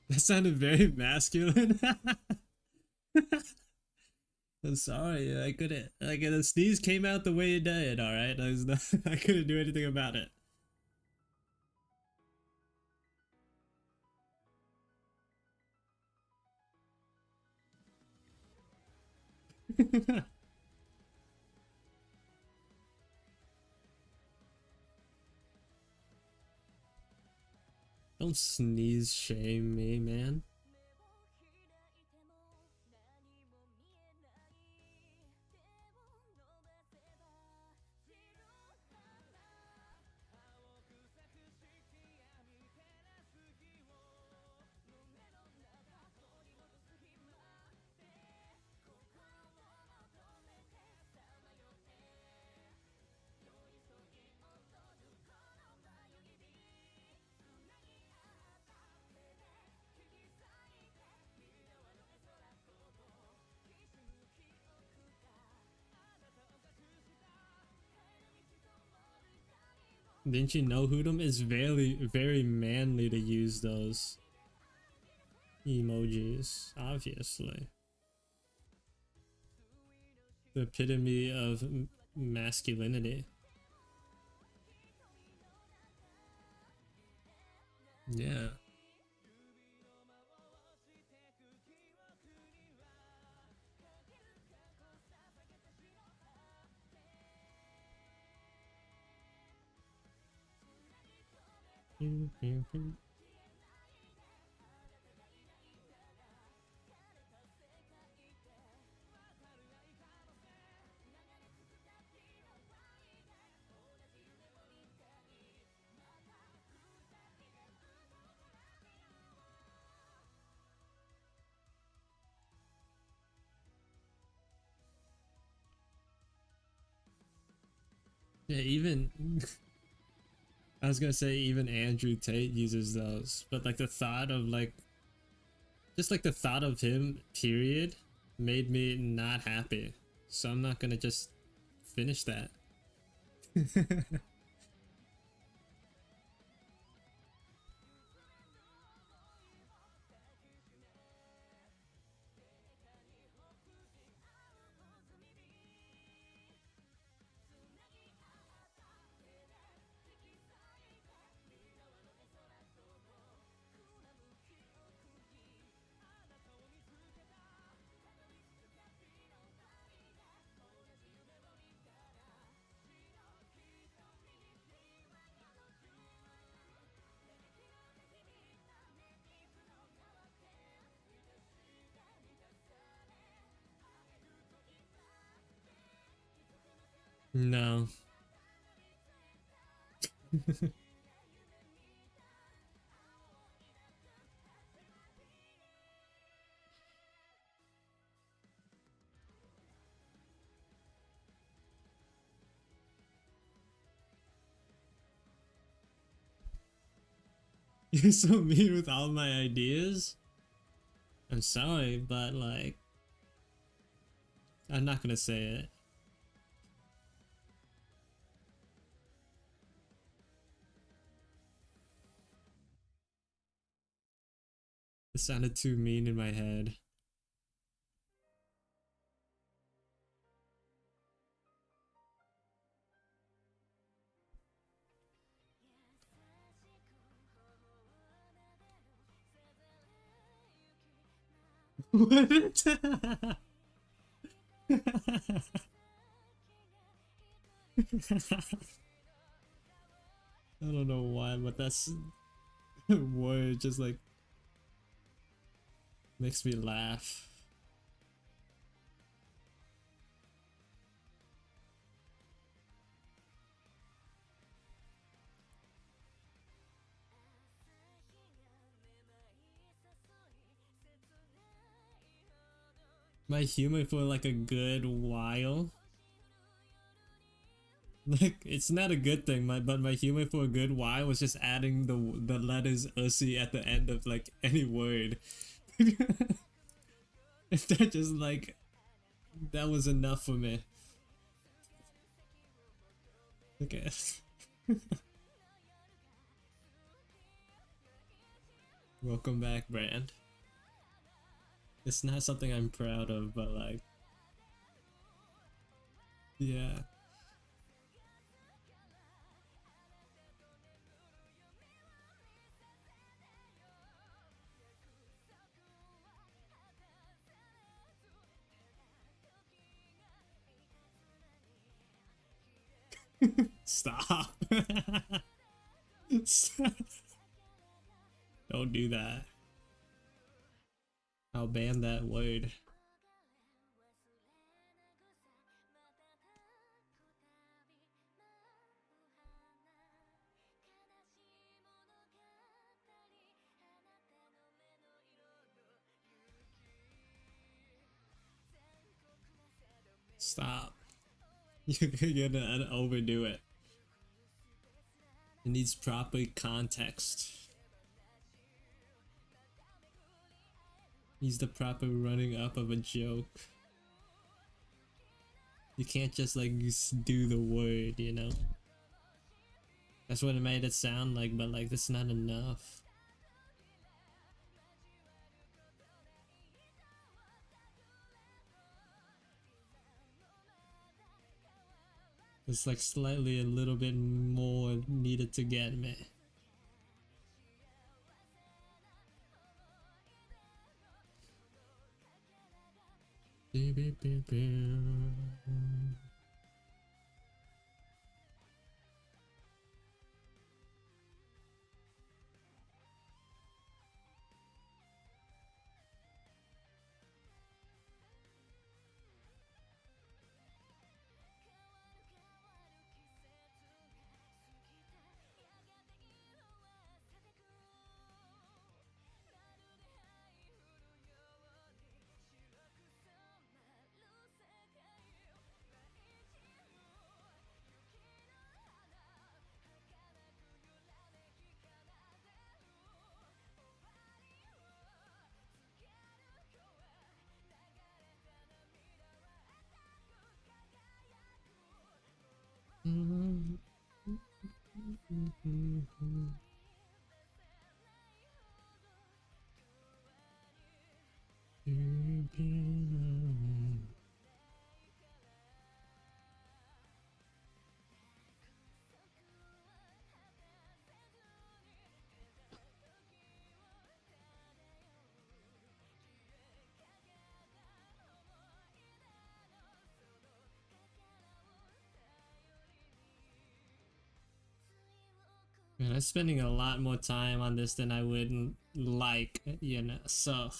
That sounded very masculine. I'm sorry, I couldn't. Like the sneeze came out the way it did. All right, I couldn't do anything about it. Don't sneeze shame me, man. Didn't you know Hoodum is very manly to use those emojis, obviously. The epitome of masculinity. Yeah. Yeah, even I was gonna say even Andrew Tate uses those, but like the thought of like just like the thought of him, period, made me not happy. So I'm not gonna just finish that. No. You're so mean with all my ideas. I'm sorry, but like, I'm not gonna say it. It sounded too mean in my head. What? I don't know why, but that's word just like makes me laugh. My humor for like a good while. Like it's not a good thing, but my humor for a good while was just adding the letters ussy at the end of like any word. If that just like that was enough for me. Okay. Welcome back, Brand. It's not something I'm proud of, but like, yeah. Stop. Stop. Don't do that. I'll ban that word. Stop. You're gonna overdo it. It needs proper context. Needs the proper running up of a joke. You can't just like do the word, you know? That's what it made it sound like, but like that's not enough. It's like slightly a little bit more needed to get me. Man, I'm spending a lot more time on this than I would like, you know, so.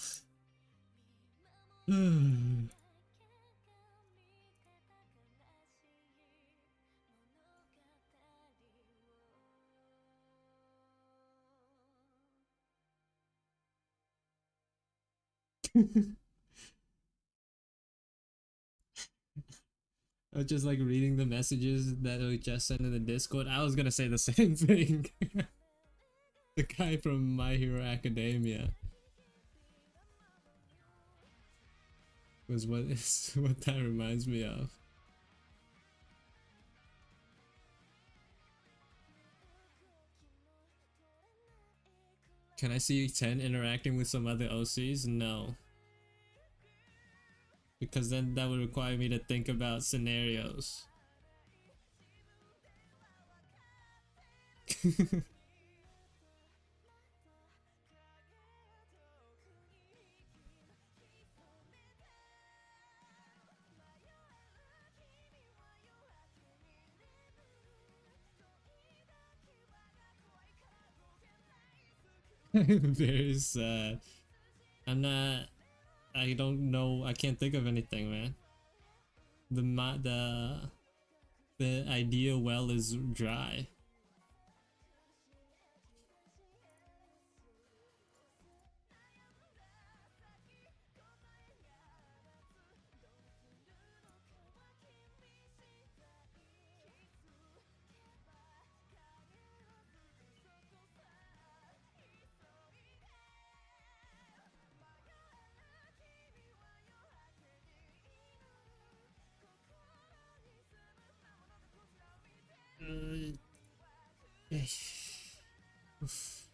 I was just like reading the messages that we just sent in the Discord. I was gonna say the same thing. The guy from My Hero Academia was what is what that reminds me of. Can I see 10 interacting with some other OCs? No. Because then that would require me to think about scenarios. Very sad. I'm not. I don't know. I can't think of anything, man. The ideal well is dry. Oof.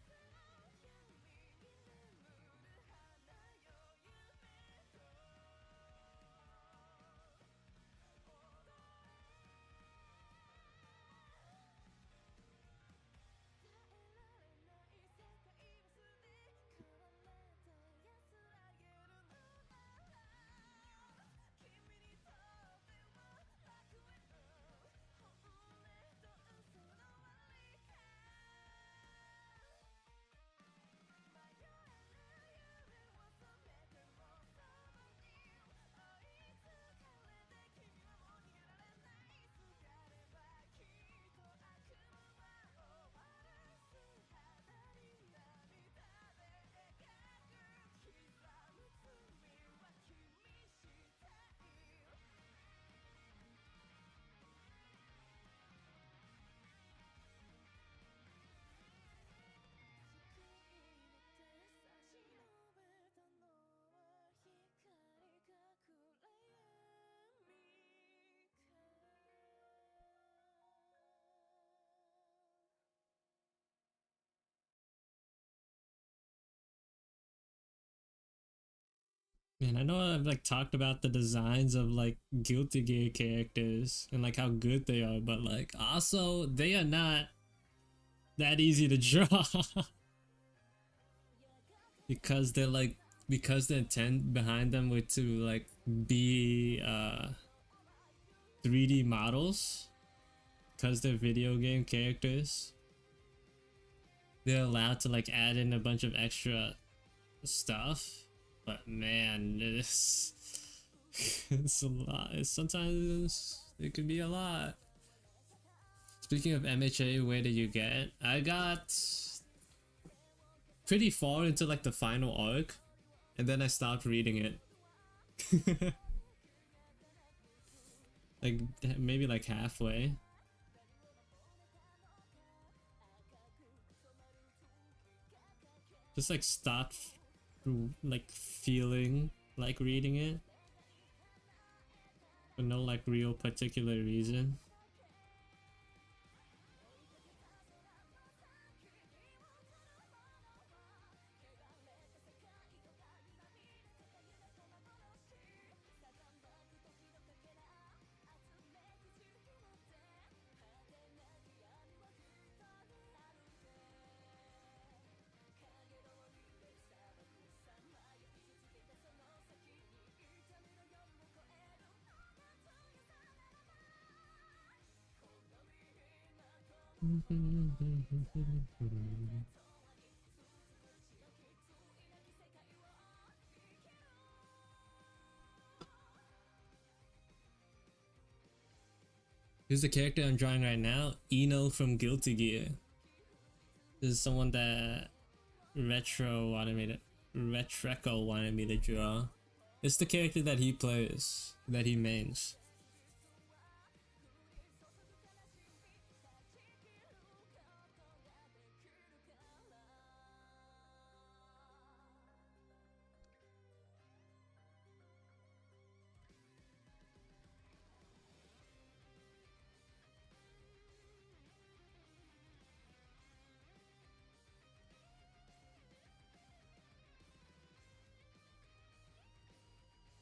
Man, I know I've like talked about the designs of like Guilty Gear characters and like how good they are, but like also they are not that easy to draw. Because they're like because the intent behind them were to like be 3D models, because they're video game characters, they're allowed to like add in a bunch of extra stuff. But man, it's a lot. Sometimes it could be a lot. Speaking of MHA, where did you get? I got pretty far into like the final arc, and then I stopped reading it. Like maybe like halfway. Just like stopped like feeling like reading it for no like real particular reason. Who's the character I'm drawing right now? Eno from Guilty Gear. This is someone that Retreco wanted me to draw. It's the character that he plays, that he mains.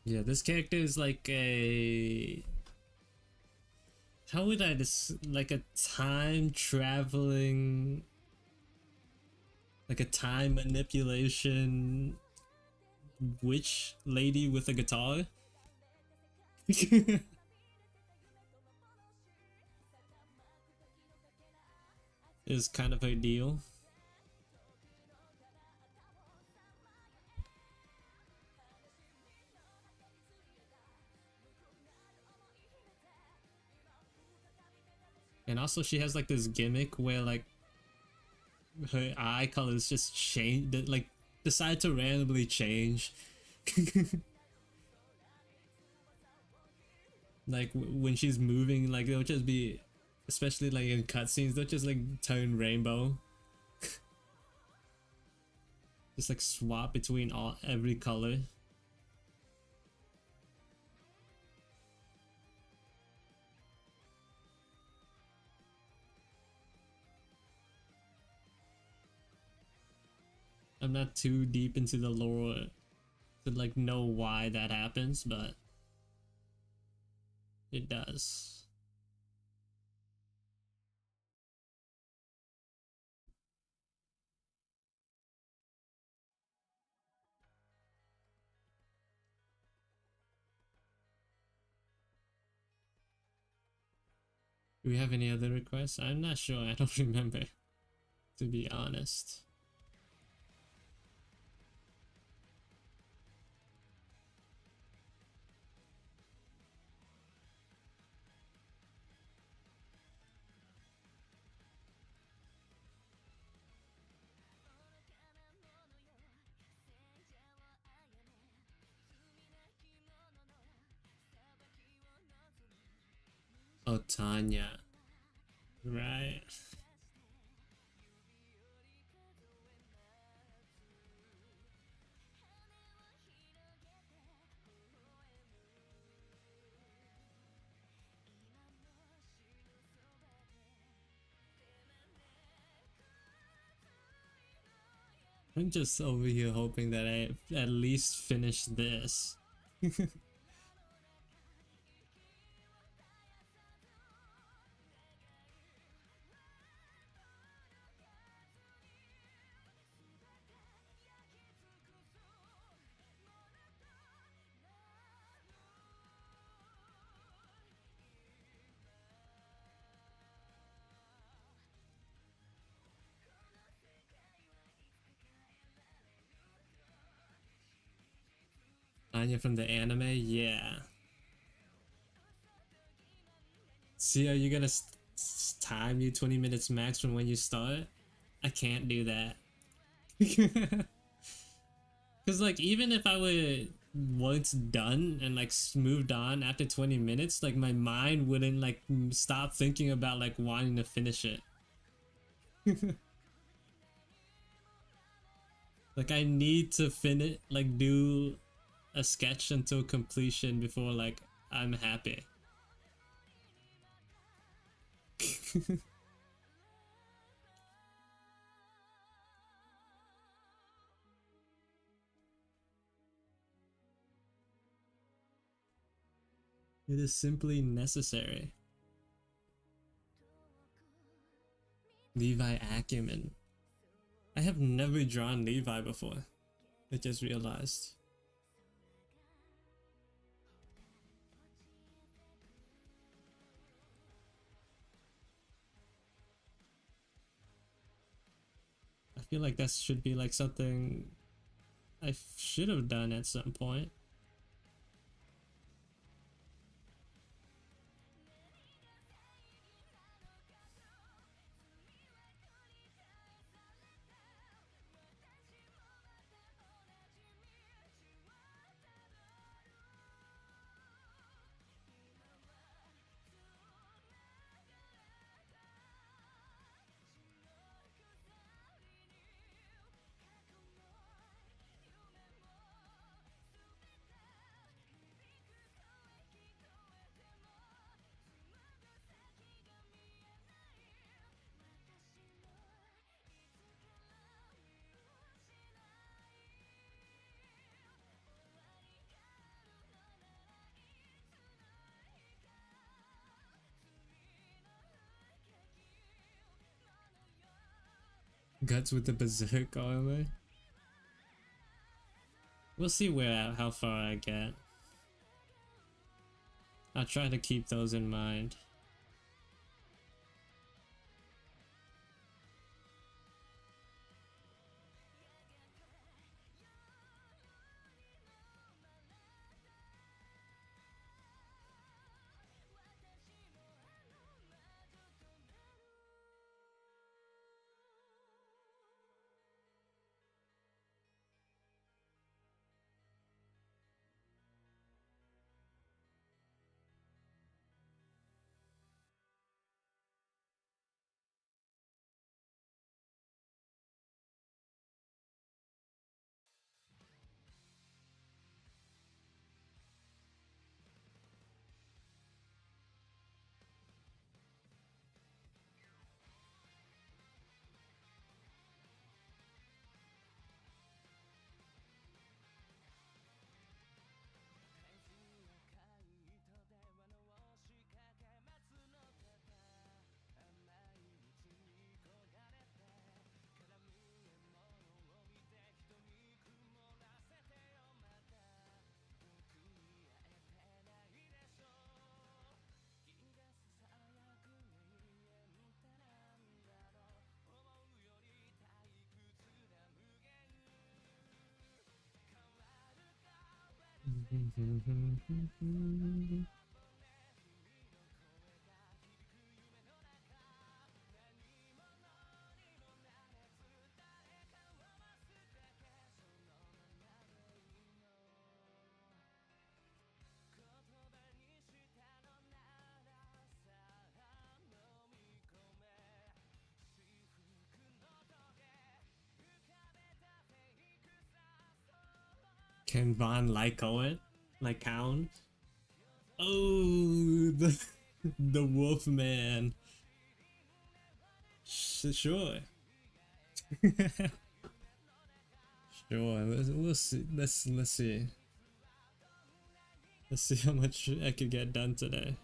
Yeah, this character is like a... How would I like a time traveling... Like a time manipulation... witch lady with a guitar? Is kind of her deal. And also she has like this gimmick where like her eye colors just change, like decide to randomly change. Like when she's moving, like it'll just be, especially like in cutscenes, they'll just like turn rainbow. Just like swap between every color. I'm not too deep into the lore to like know why that happens, but it does. Do we have any other requests? I'm not sure. I don't remember, to be honest. Oh, Tanya. Right. I'm just over here hoping that I at least finish this. Anya from the anime? Yeah. See how you gotta time you 20 minutes max from when you start? I can't do that. Because like even if I were once done and like moved on after 20 minutes, like my mind wouldn't like stop thinking about like wanting to finish it. Like I need to finish, like do a sketch until completion before like I'm happy. It is simply necessary. Levi Acumen. I have never drawn Levi before. I just realized. feel like that should be like something I should have done at some point. Guts with the berserk armor. We'll see how far I get. I'll try to keep those in mind. Can Von Lyco it? Like count? Oh, the wolf man. Sure. Sure. We'll see. Let's see. Let's see how much I could get done today.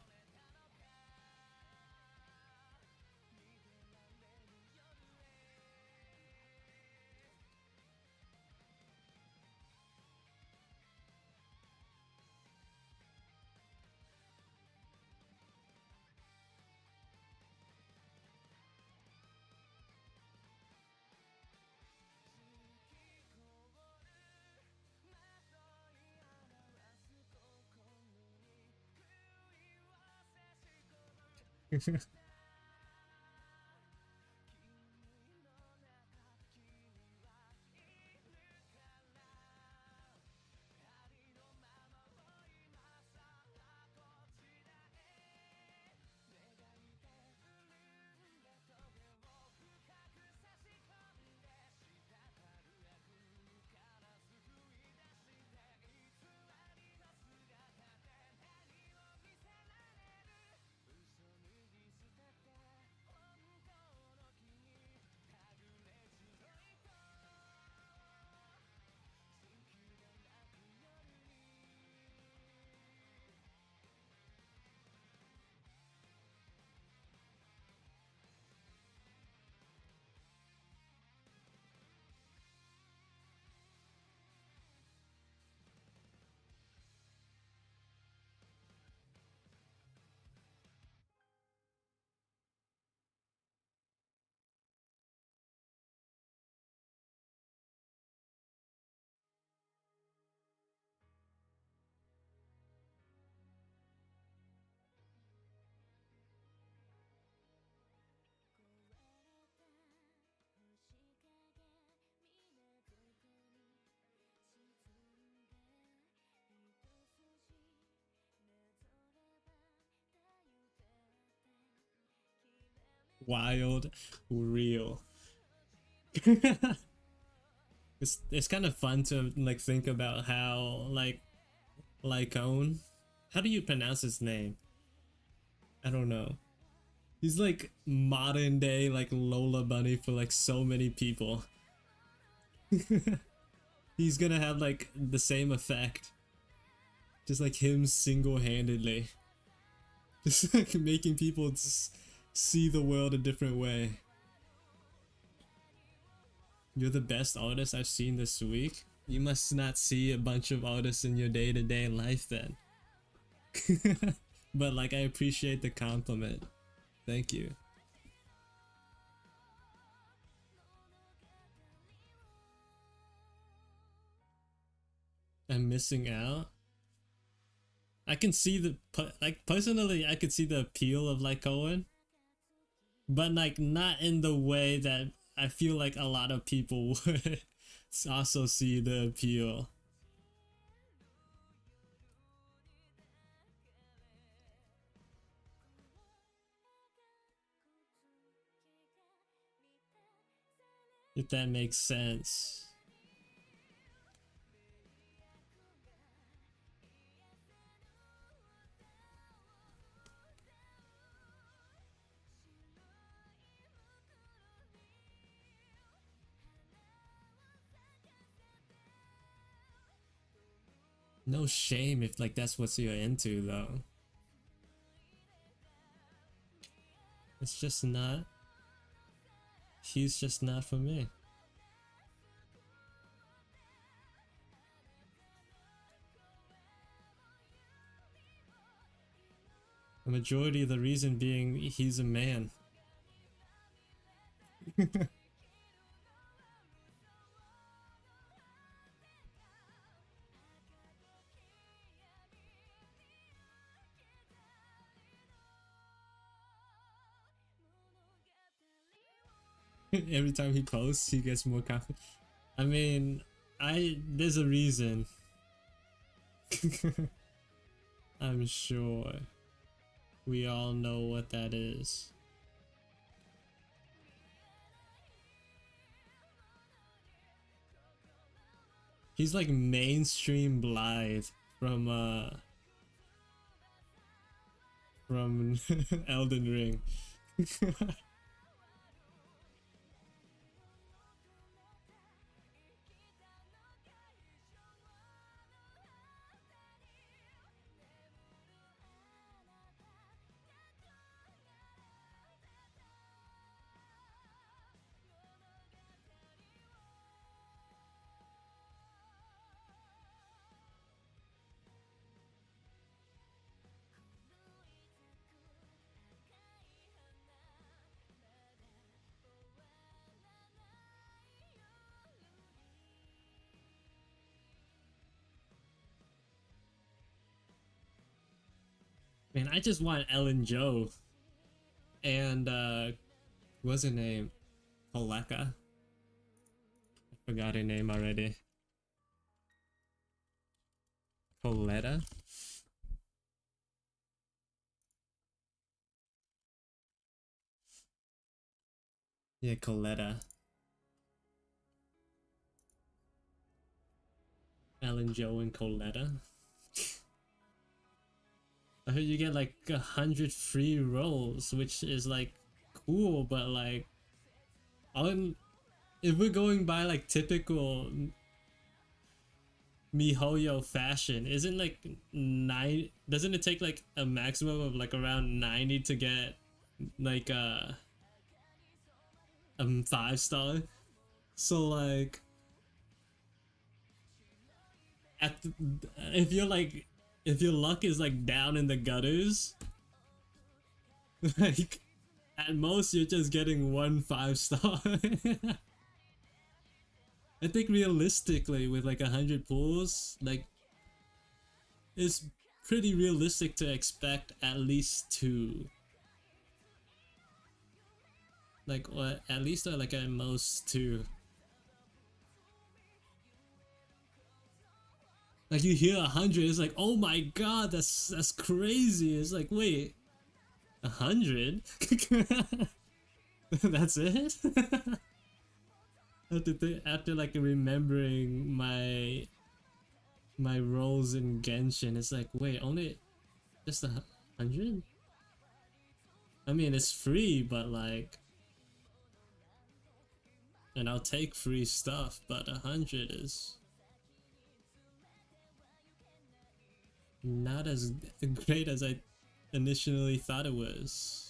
Wild real. It's kind of fun to like think about how like Lycone. How do you pronounce his name? I don't know. He's like modern day like Lola Bunny for like so many people. He's gonna have like the same effect. Just like him single-handedly. Just like making people see the world a different way. You're the best artist I've seen this week? You must not see a bunch of artists in your day-to-day life then. But like I appreciate the compliment. Thank you. I'm missing out. I can see the like personally I could see the appeal of like Cohen, but like not in the way that I feel like a lot of people would also see the appeal. If that makes sense. No shame if like that's what you're into though. It's just not. He's just not for me. The majority of the reason being he's a man. Every time he posts, he gets more confident. I mean, there's a reason. I'm sure. We all know what that is. He's like mainstream Blythe from Elden Ring. Man, I just want Ellen Joe and what's her name? Koleka? I forgot her name already. Coletta? Yeah, Coletta. Ellen Joe and Coletta. I heard you get like 100 free rolls, which is like cool, but like if we're going by like typical MiHoYo fashion, isn't like doesn't it take like a maximum of like around 90 to get like a 5-star? So like if you're like if your luck is like down in the gutters, like at most you're just getting 1 5-star. I think realistically with like 100 pulls, like it's pretty realistic to expect at least 2. Like or at least or like at most 2. Like you hear 100, it's like, oh my god, that's crazy. It's like, wait, 100? That's it. After like remembering my roles in Genshin, it's like, wait, only just 100? I mean, it's free, but like, and I'll take free stuff, but 100 is not as great as I initially thought it was.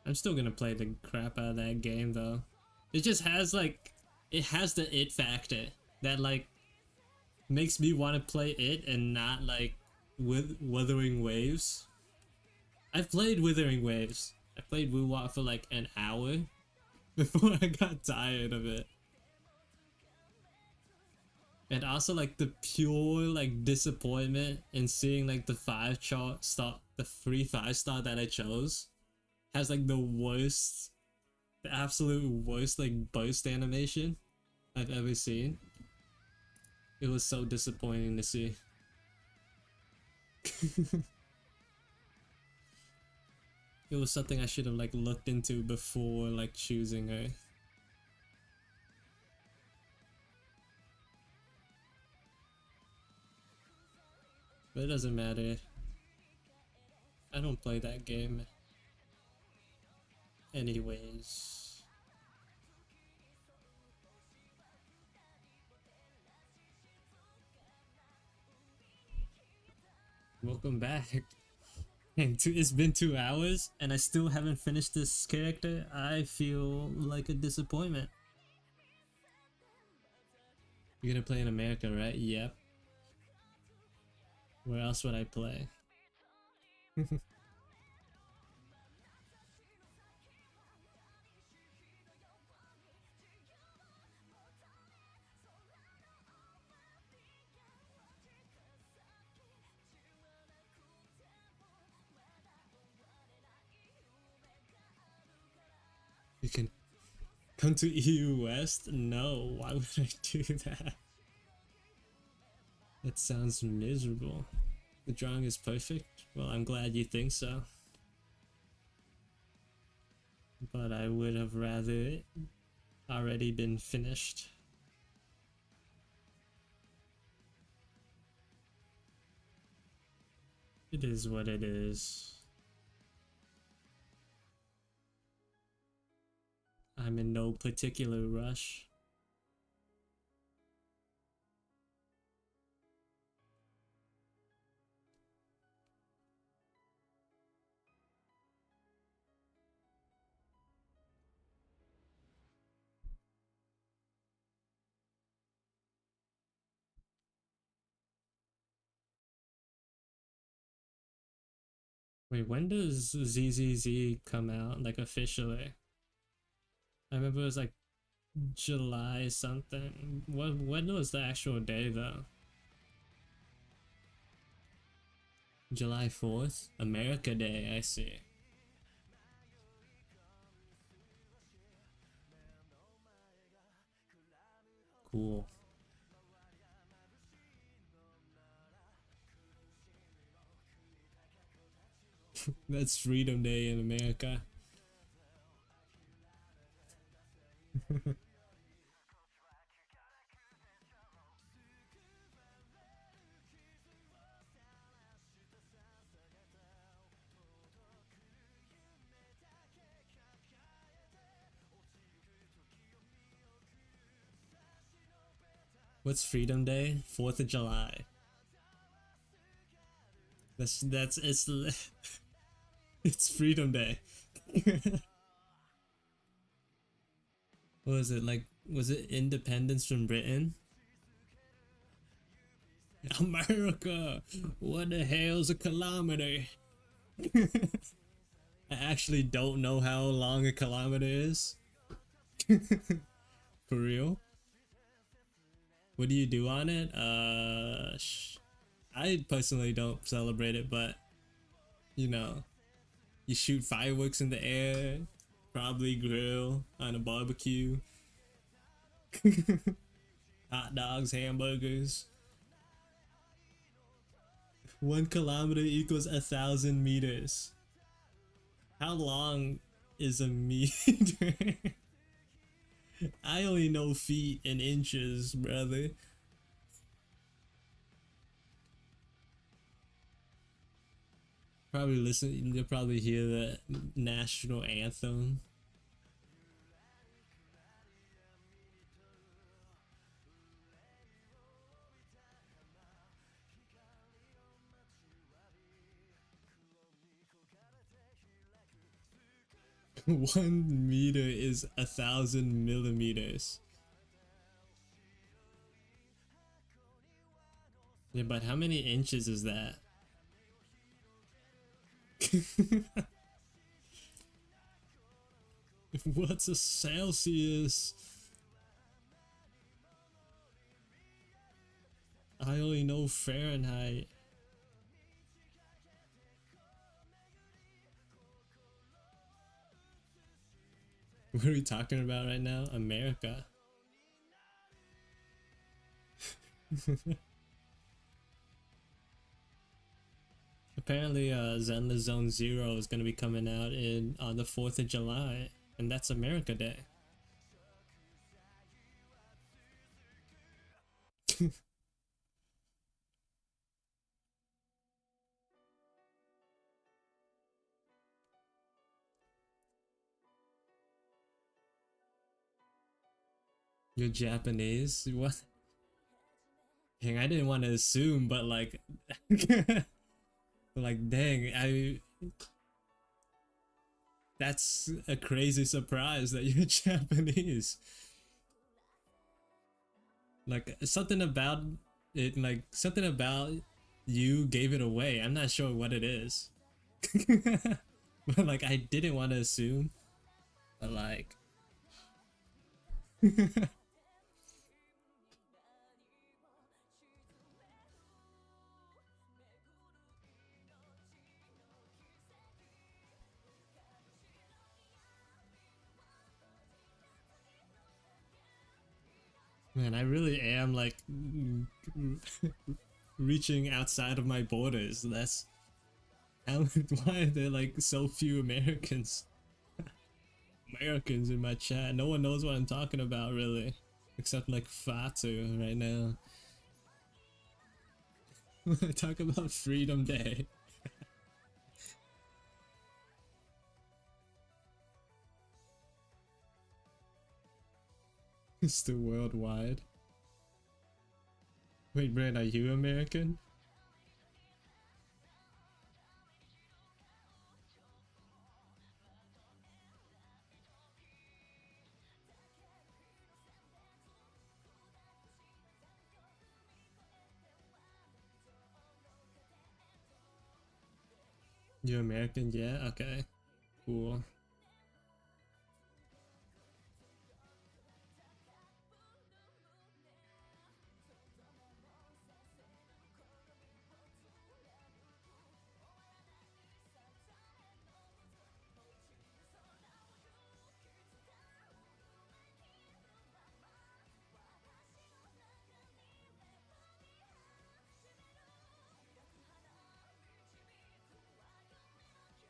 I'm still gonna play the crap out of that game though. It just has like, it has the it factor that like makes me want to play it and not like with Wuthering Waves. I've played Wuthering Waves. I played Woo-Wop for like an hour before I got tired of it. And also like the pure like disappointment in seeing like the 5-star, the free 5-star that I chose has like the worst, the absolute worst like burst animation I've ever seen. It was so disappointing to see. It was something I should have like looked into before like choosing her. But it doesn't matter. I don't play that game anyways. Welcome back. And it's been 2 hours and I still haven't finished this character. I feel like a disappointment. You're gonna play in America, right? Yep. Where else would I play? You can come to EU West? No, why would I do that? That sounds miserable. The drawing is perfect? Well, I'm glad you think so. But I would have rather it already been finished. It is what it is. I'm in no particular rush. Wait, when does ZZZ come out, like officially? I remember it was like July something. When was the actual day though? July 4th? America Day, I see. Cool. That's Freedom Day in America. What's Freedom Day? 4th of July. That's it's it's Freedom Day. What was it like? Was it independence from Britain? America! What the hell's a kilometer? I actually don't know how long a kilometer is. For real? What do you do on it? I personally don't celebrate it, but you know, you shoot fireworks in the air, probably grill on a barbecue, hot dogs, hamburgers. 1 kilometer equals 1,000 meters. How long is a meter? I only know feet and inches, brother. Probably listen. You'll probably hear the national anthem. One meter is 1,000 millimeters. Yeah, but how many inches is that? What's a Celsius? I only know Fahrenheit. What are we talking about right now? America. Apparently, Zenless Zone Zero is gonna be coming out in on the 4th of July, and that's America Day. You're Japanese? What? Dang, I didn't want to assume, but like, like, dang, that's a crazy surprise that you're Japanese. Like, something about it, like, something about you gave it away. I'm not sure what it is. But, like, I didn't want to assume, but, like, man, I really am, like, reaching outside of my borders. That's how, why are there, like, so few Americans in my chat? No one knows what I'm talking about, really. Except, like, Fatu right now. I talk about Freedom Day. It's still worldwide. Wait, Brand, are you American? You American? Yeah? Okay. Cool.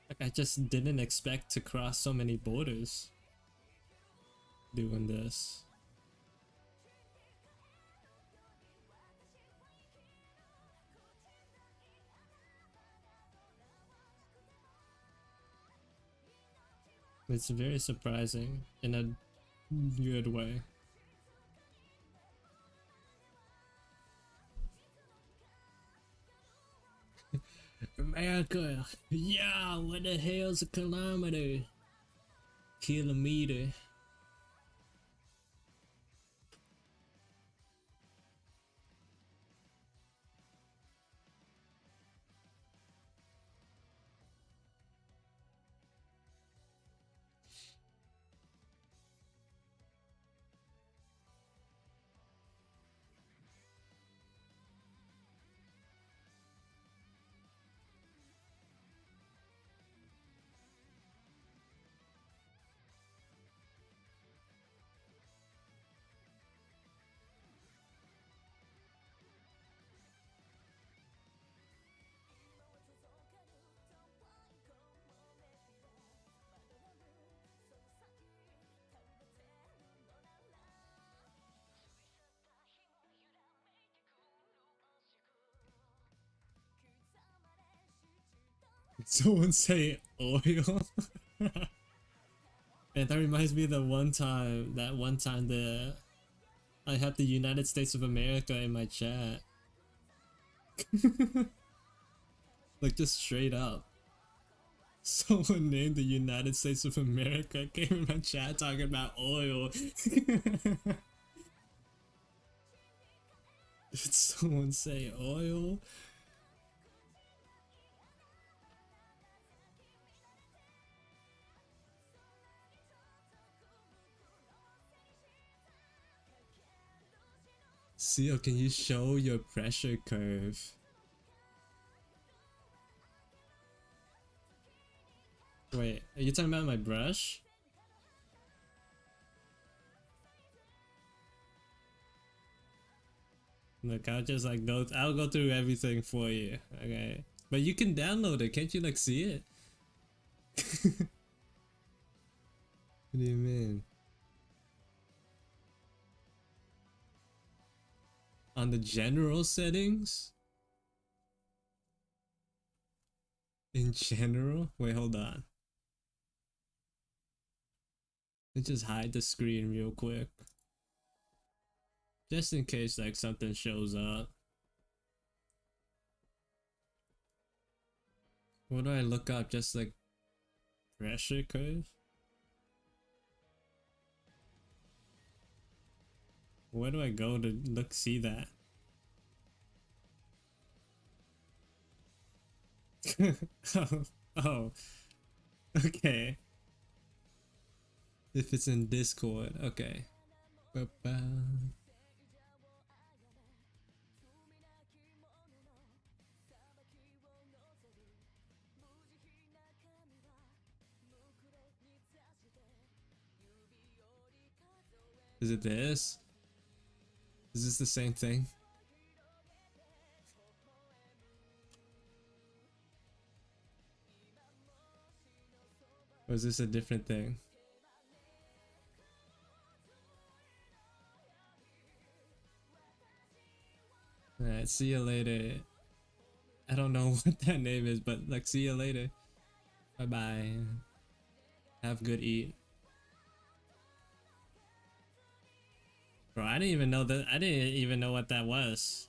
Like, I just didn't expect to cross so many borders doing this. It's very surprising in a good way. America! Yeah, what the hell's a kilometer? Kilometer. Someone say oil. And that reminds me of the one time, I had the United States of America in my chat. Like just straight up. Someone named the United States of America came in my chat talking about oil. Did someone say oil? Seal, can you show your pressure curve? Wait, are you talking about my brush? Look, I'll just like I'll go through everything for you, okay? But you can download it, can't you like see it? What do you mean? On the general settings? In general? Wait, hold on. Let's just hide the screen real quick. Just in case like something shows up. What do I look up? Just like pressure curve? Where do I go to look see that? oh, okay. If it's in Discord, okay. Ba-ba. Is it this? Is this the same thing? Or is this a different thing? Alright, see you later. I don't know what that name is, but like see you later. Bye bye. Have good eat. Bro, I didn't even know that. I didn't even know what that was.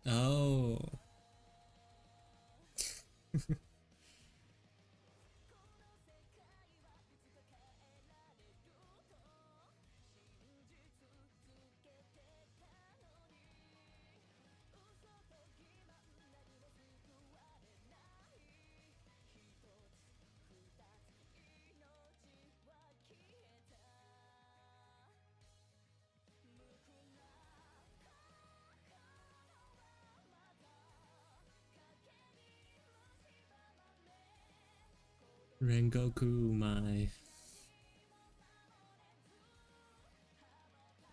Oh. Rengoku, my.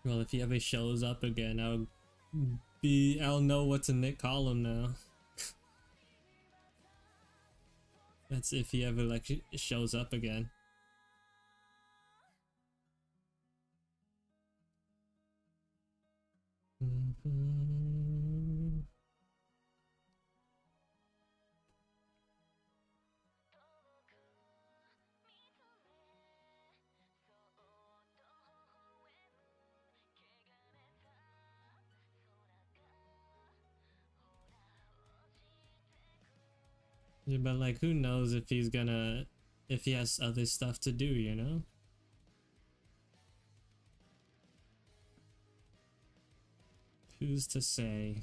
Well, if he ever shows up again, I'll know what to call him now. That's if he ever like shows up again. Yeah, but like, who knows if if he has other stuff to do, you know? Who's to say?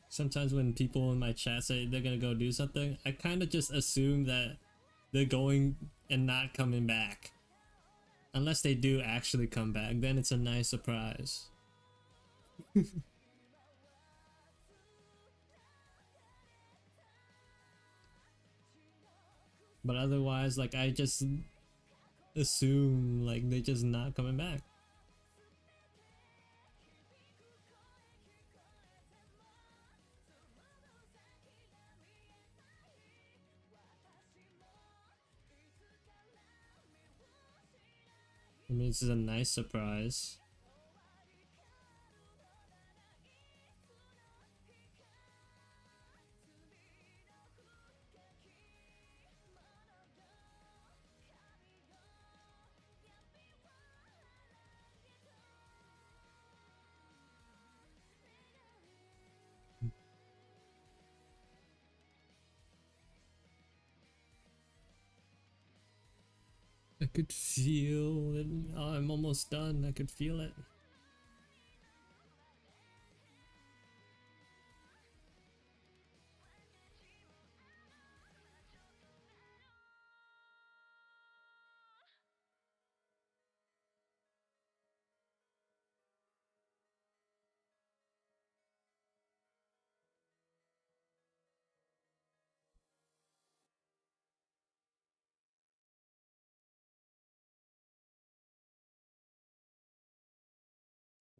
Sometimes when people in my chat say they're gonna go do something, I kind of just assume that they're going and not coming back. Unless they do actually come back, then it's a nice surprise. But otherwise, like, I just assume like they're just not coming back. I mean, this is a nice surprise. I could feel it. Oh, I'm almost done. I could feel it.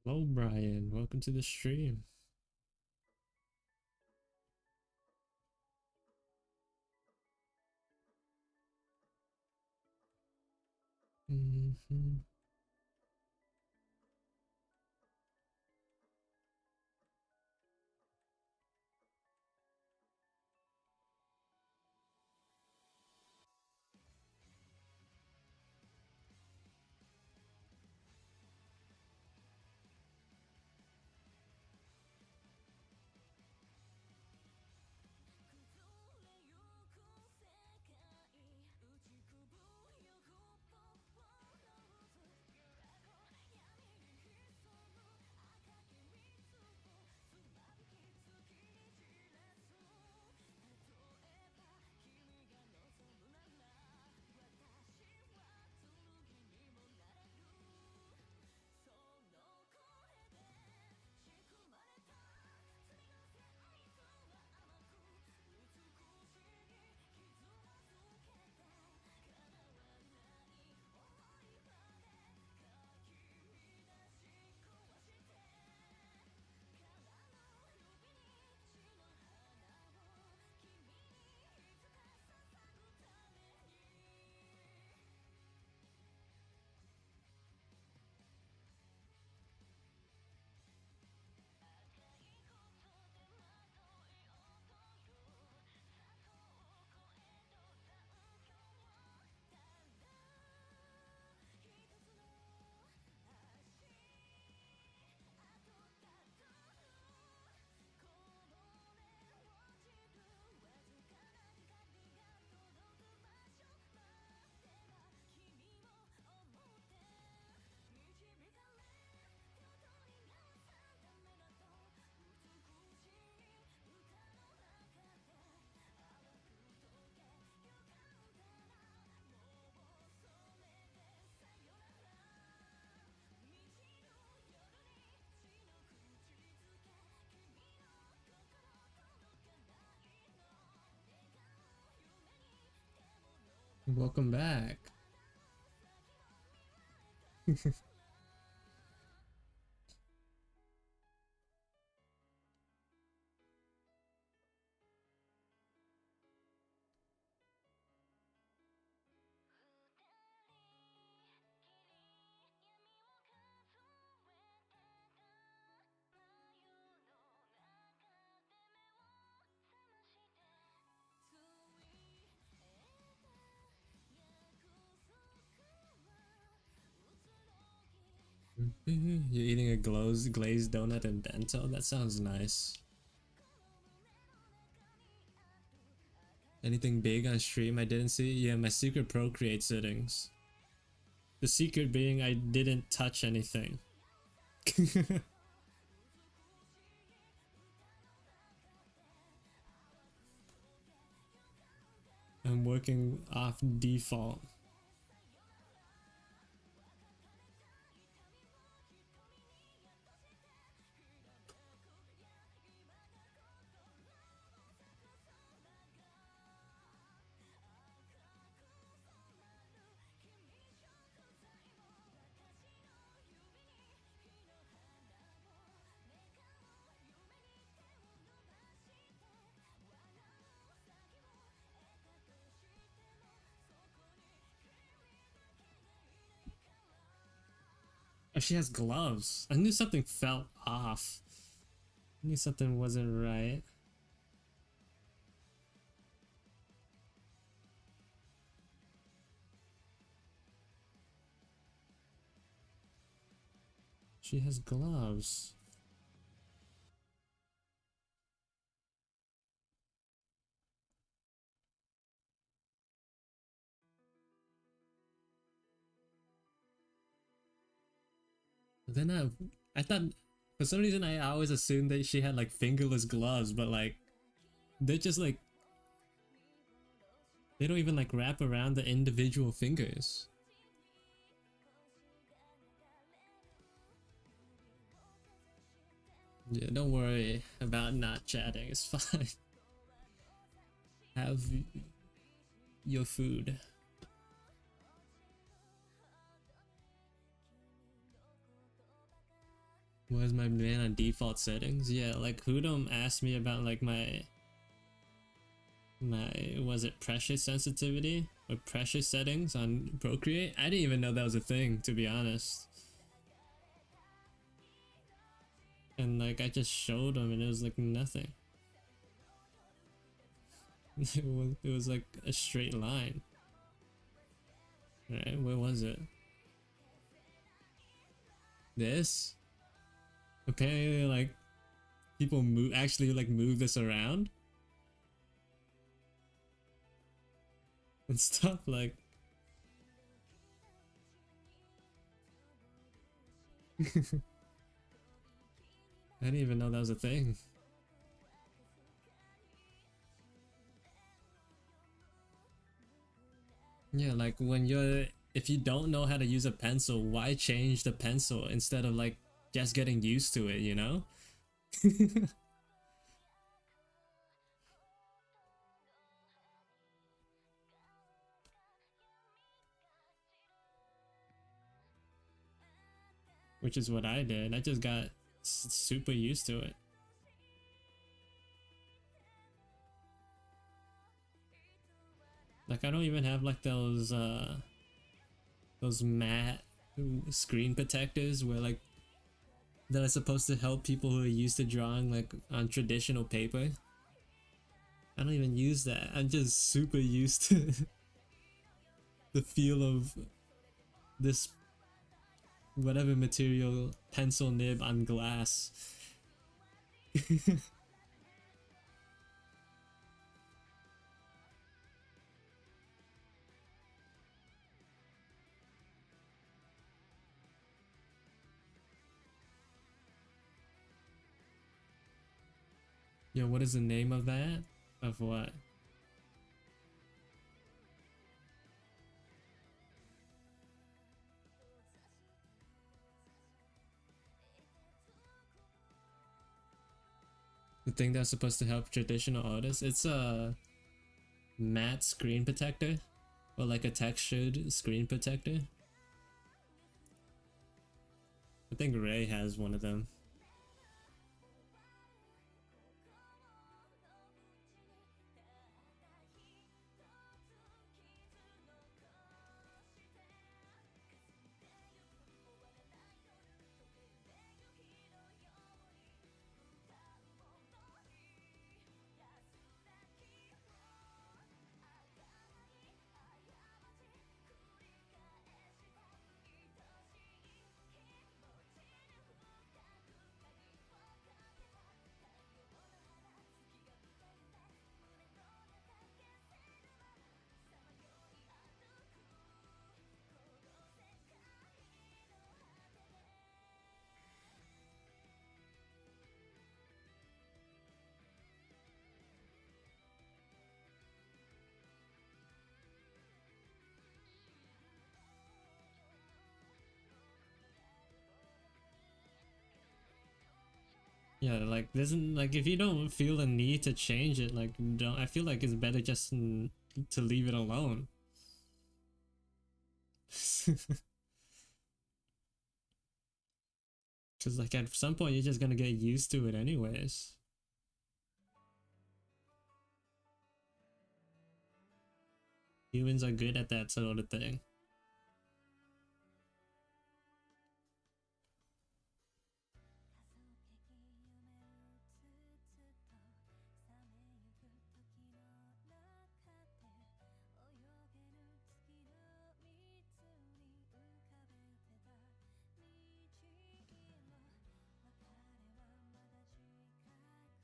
Hello, Brian. Welcome to the stream. Mm-hmm. Welcome back. You're eating a glazed donut and bento? That sounds nice. Anything big on stream I didn't see? Yeah, my secret Procreate settings. The secret being I didn't touch anything. I'm working off default. Oh, she has gloves. I knew something felt off. I knew something wasn't right. She has gloves. Then I thought for some reason I always assumed that she had like fingerless gloves, but like they're just like they don't even like wrap around the individual fingers. Yeah, don't worry about not chatting. It's fine. Have your food. Was my man on default settings? Yeah, like Hoodum asked me about like my was it pressure sensitivity or pressure settings on Procreate? I didn't even know that was a thing, to be honest. And like I just showed him and it was like nothing. It was like a straight line. Right, where was it? This? Apparently like people actually like move this around and stuff like I didn't even know that was a thing. Yeah, like when you're if you don't know how to use a pencil, why change the pencil instead of like just getting used to it, you know? Which is what I did. I just got super used to it. Like I don't even have like those matte screen protectors where like that are supposed to help people who are used to drawing like on traditional paper. I don't even use that. I'm just super used to the feel of this whatever material pencil nib on glass. Yo, what is the name of that? Of what? The thing that's supposed to help traditional artists? It's a matte screen protector or like a textured screen protector. I think Ray has one of them. Yeah, like doesn't like if you don't feel the need to change it, like don't I feel like it's better just to leave it alone. Cause like at some point you're just gonna get used to it anyways. Humans are good at that sort of thing.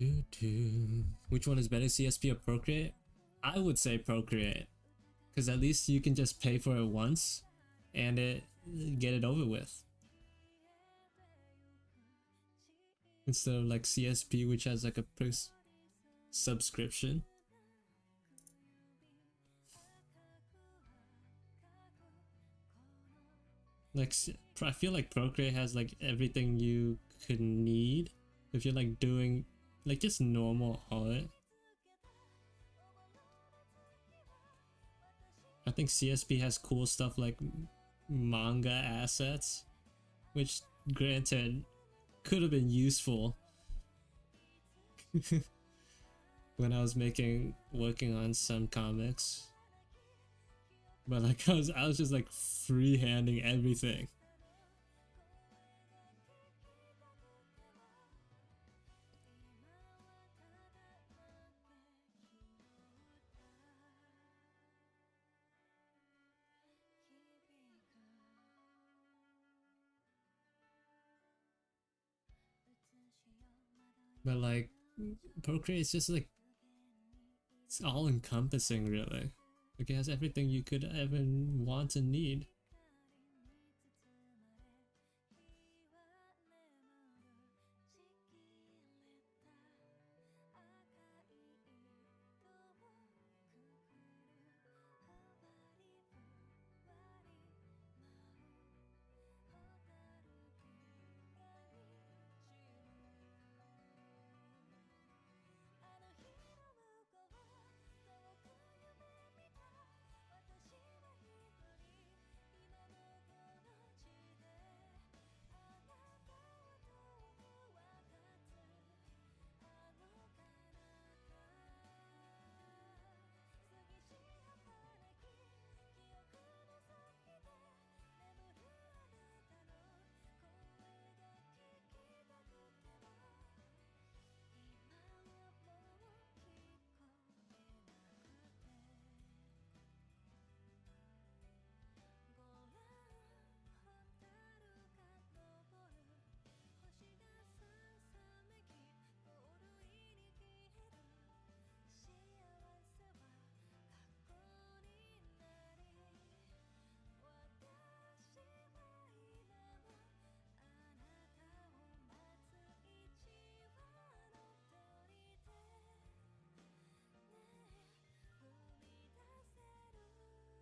Which one is better, CSP or Procreate? I would say Procreate, because at least you can just pay for it once and get it over with. Instead of like CSP, which has like a subscription. Like, I feel like Procreate has like everything you could need if you're like doing like just normal art. I think CSP has cool stuff like manga assets, which granted could have been useful when I was working on some comics. But like I was just like freehanding everything. But like Procreate is just like it's all encompassing really. Like it has everything you could ever want and need.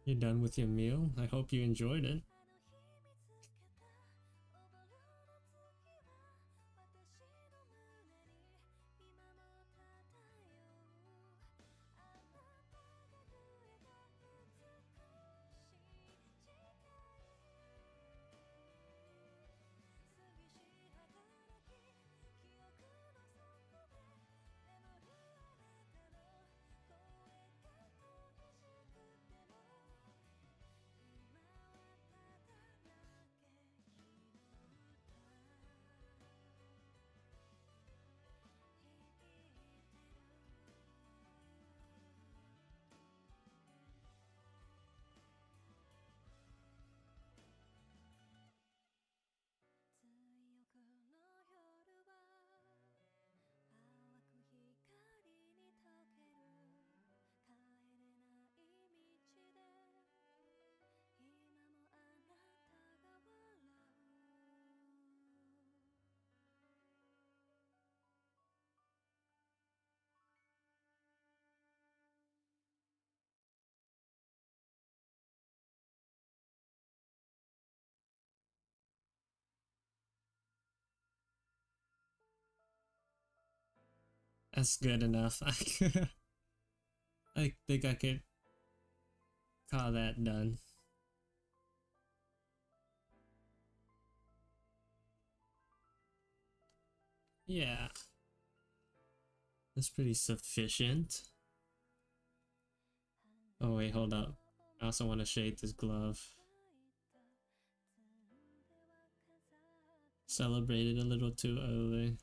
You're done with your meal? I hope you enjoyed it. That's good enough. I think I could call that done. Yeah. That's pretty sufficient. Oh wait, hold up. I also want to shade this glove. Celebrated a little too early.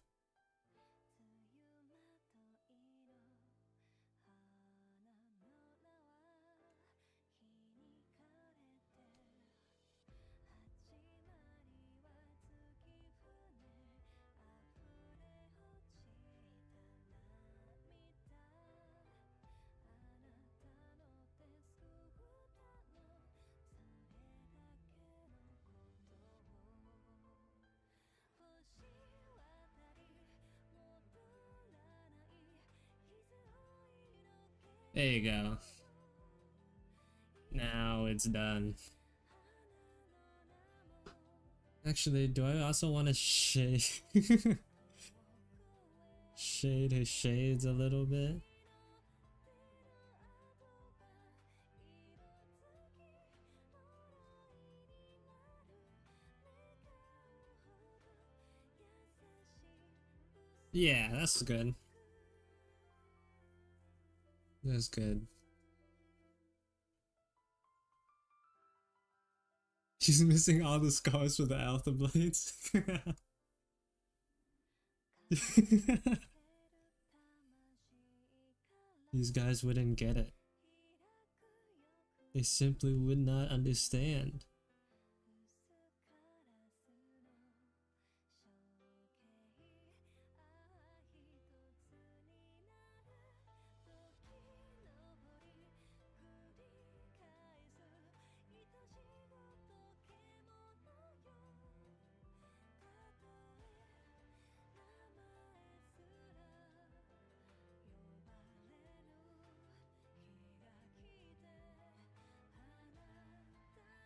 There you go. Now it's done. Actually, do I also want to shade shade his shades a little bit? Yeah, that's good. That's good. She's missing all the scars for the alpha blades. These guys wouldn't get it. They simply would not understand.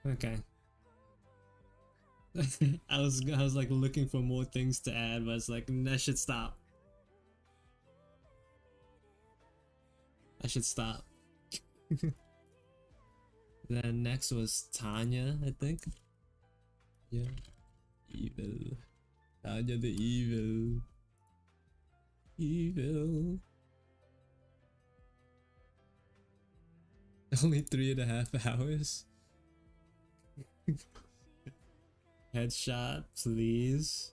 Okay. I was like looking for more things to add, but it's like that should stop. I should stop. Then next was Tanya, I think. Yeah. Evil. Tanya the evil. Evil. Only 3.5 hours. Headshot, please.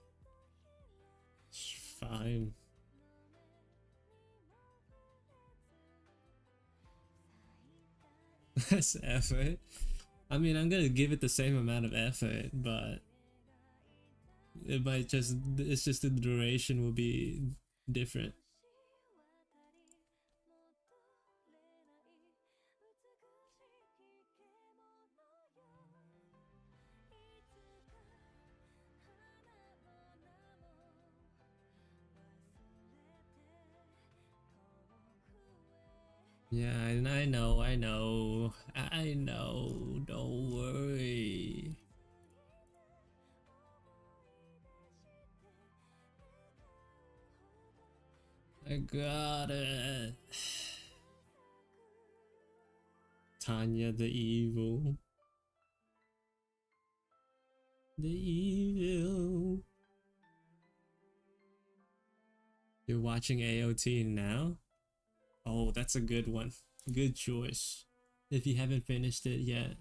Fine. That's effort. I mean, I'm gonna give it the same amount of effort, but it might just, it's just the duration will be different. Yeah, I know, I know, I know, don't worry. I got it. Tanya the evil. The evil. You're watching AOT now? Oh, that's a good one. Good choice. If you haven't finished it yet,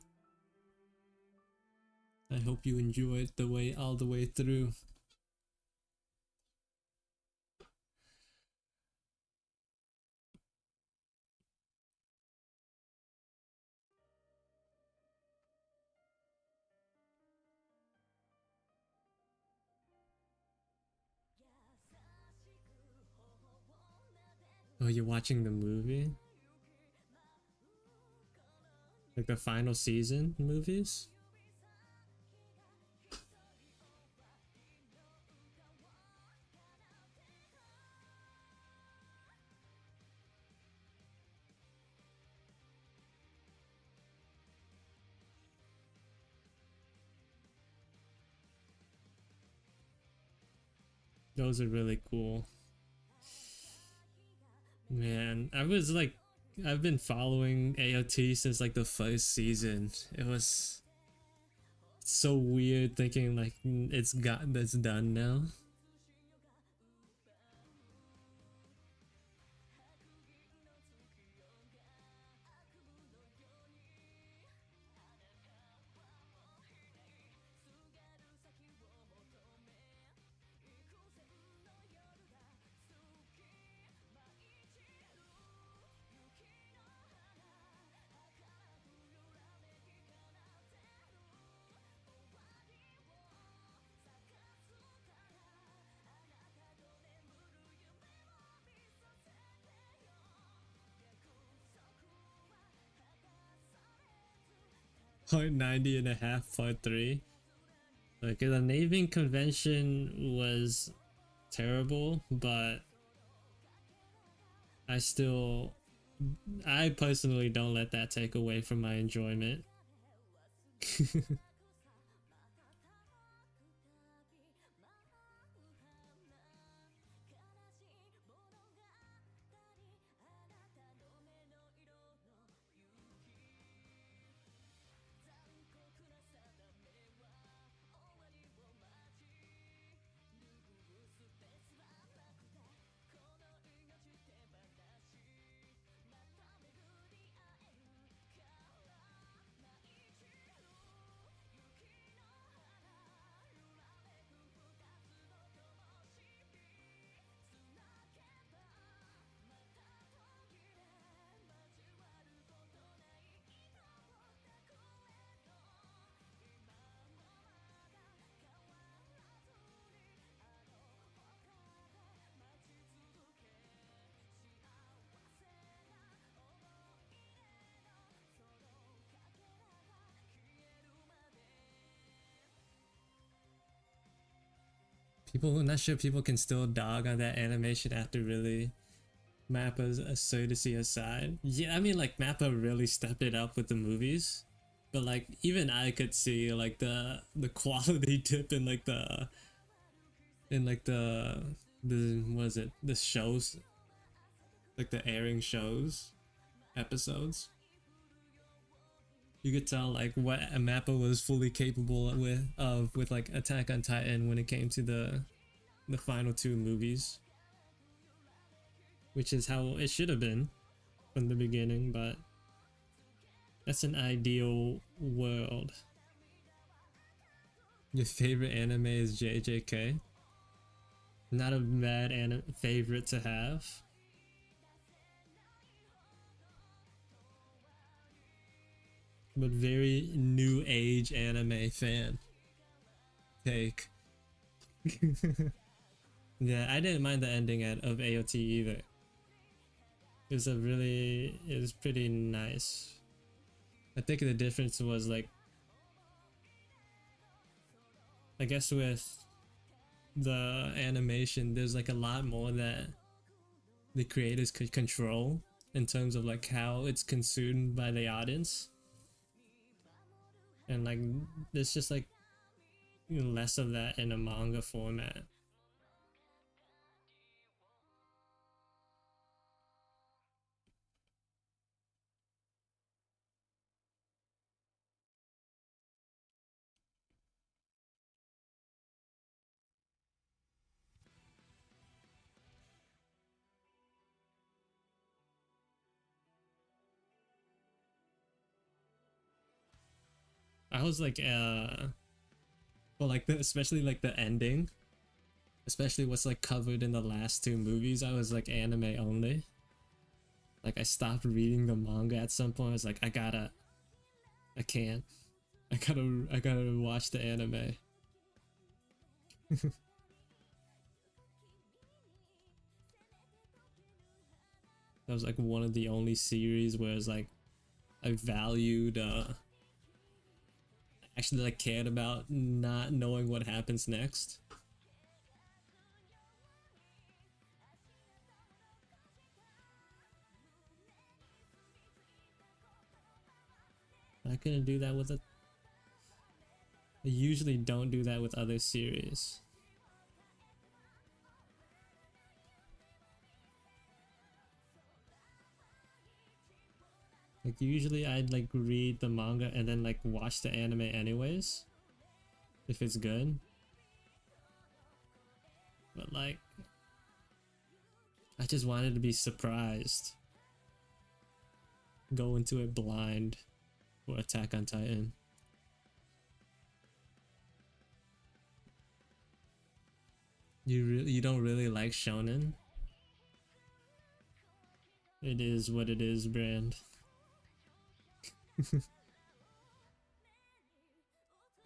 I hope you enjoy it the way all the way through. Oh, you're watching the movie? Like the final season movies? Those are really cool. Man, I was like, I've been following AOT since like the first season. It was so weird thinking like that's done now. Part 90.5, part 3. Like the naming convention was terrible, but I still I personally don't let that take away from my enjoyment. People, I'm not sure people can still dog on that animation after really Mappa's absurdity aside. Yeah, I mean, like, Mappa really stepped it up with the movies, but like even I could see like the quality dip in like the what is it, the shows, like the airing shows episodes. You could tell like what Mappa was fully capable with like Attack on Titan when it came to the final two movies, which is how it should have been from the beginning, but that's an ideal world. Your favorite anime is JJK? Not a bad favorite to have. But very new age anime fan take. Yeah, I didn't mind the ending of AOT either. It was pretty nice. I think the difference was like, I guess with the animation, there's like a lot more that the creators could control in terms of like how it's consumed by the audience. And like, there's just like less of that in a manga format. I was like, well, like especially like the ending, especially what's like covered in the last two movies, I was like anime only. Like I stopped reading the manga at some point. I was like, I can't, I gotta watch the anime. That was like one of the only series where it's like I valued, actually like cared about not knowing what happens next. I couldn't do that with it. I usually don't do that with other series. Like usually I'd like read the manga and then like watch the anime anyways, if it's good. But like, I just wanted to be surprised. Go into it blind for Attack on Titan. You don't really like shonen? It is what it is, Brand.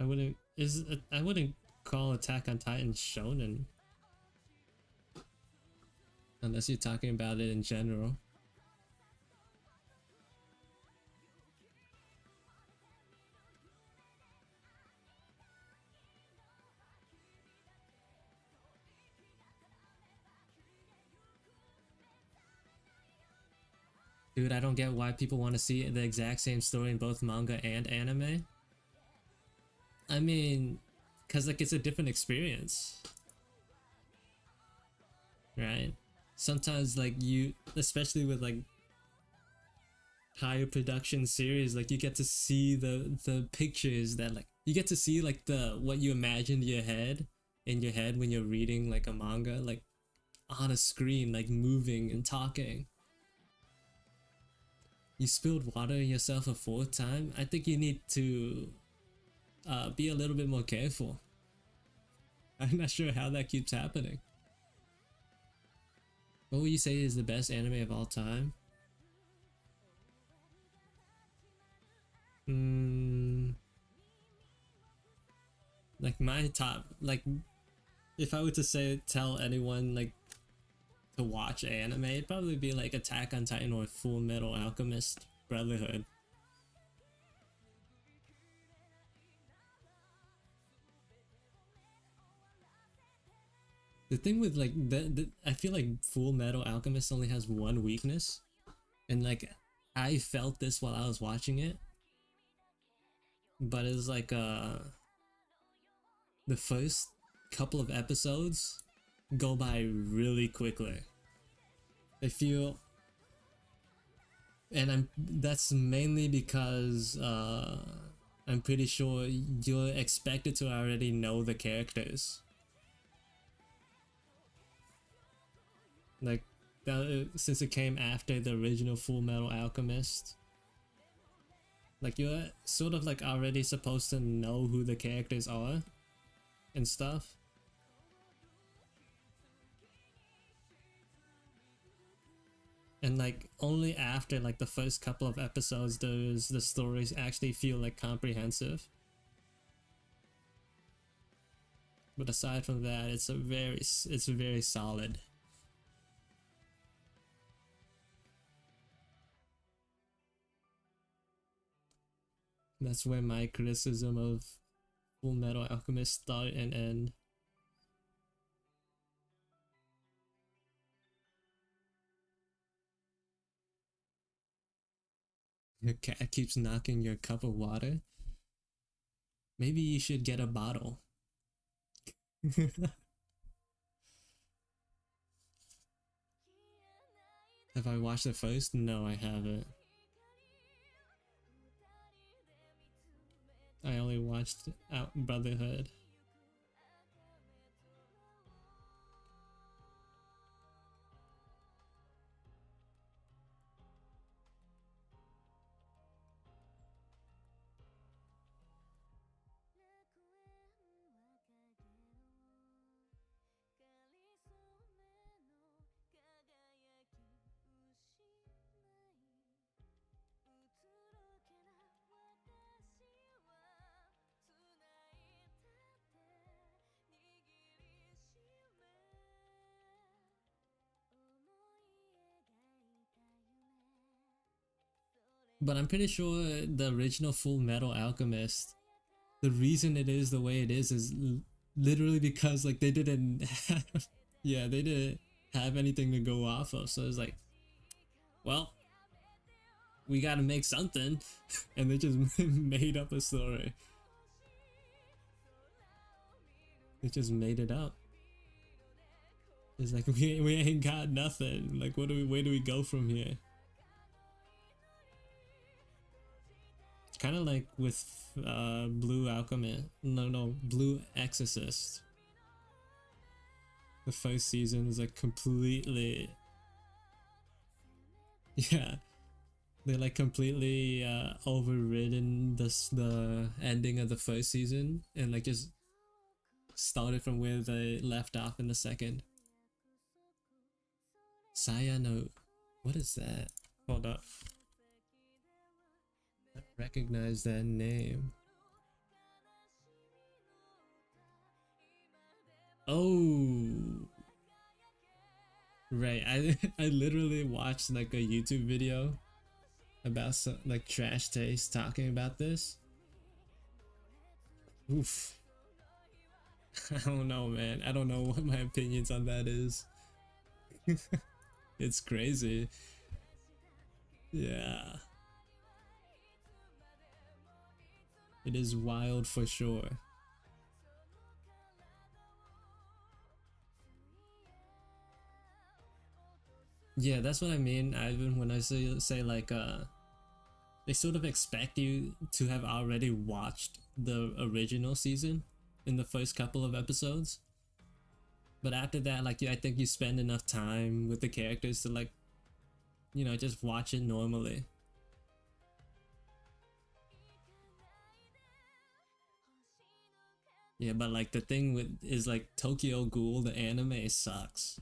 I wouldn't call Attack on Titan shonen unless you're talking about it in general. Dude, I don't get why people want to see the exact same story in both manga and anime. I mean, cause like it's a different experience, right? Sometimes like you, especially with like higher production series, like you get to see the pictures that like you get to see like the what you imagined in your head when you're reading like a manga, like on a screen, like moving and talking. You spilled water on yourself a fourth time. I think you need to be a little bit more careful. I'm not sure how that keeps happening. What would you say is the best anime of all time? Like my top, like if I were to say tell anyone like to watch anime, it'd probably be like Attack on Titan or Full Metal Alchemist Brotherhood. The thing with like I feel like Full Metal Alchemist only has one weakness, and like I felt this while I was watching it, but it's like the first couple of episodes go by really quickly. I feel, and that's mainly because I'm pretty sure you're expected to already know the characters. Like since it came after the original Full Metal Alchemist, like you're sort of like already supposed to know who the characters are and stuff. And like only after like the first couple of episodes does the stories actually feel like comprehensive. But aside from that, it's very solid. That's where my criticism of Full Metal Alchemist start and end. Your cat keeps knocking your cup of water. Maybe you should get a bottle. Have I watched it first? No, I haven't. I only watched Out Brotherhood. But I'm pretty sure the original Full Metal Alchemist, the reason it is the way it is literally because like they didn't have, yeah, they didn't have anything to go off of. So it's like, well, we gotta make something. And they just made up a story. They just made it up. It's like, we ain't got nothing. Like, where do we go from here? Kind of like with Blue Alchemist. No, Blue Exorcist. The first season is like completely, yeah, they like completely overridden the ending of the first season and like just started from where they left off in the second. Saya no, what is that? Hold up. I recognize that name. Oh, right. I literally watched like a YouTube video about some like Trash Taste talking about this. Oof. I don't know, man. I don't know what my opinions on that is. It's crazy. Yeah. It is wild for sure. Yeah, that's what I mean. Even when I say like they sort of expect you to have already watched the original season in the first couple of episodes. But after that, like I think you spend enough time with the characters to like, you know, just watch it normally. Yeah, but like the thing with is like Tokyo Ghoul, the anime sucks.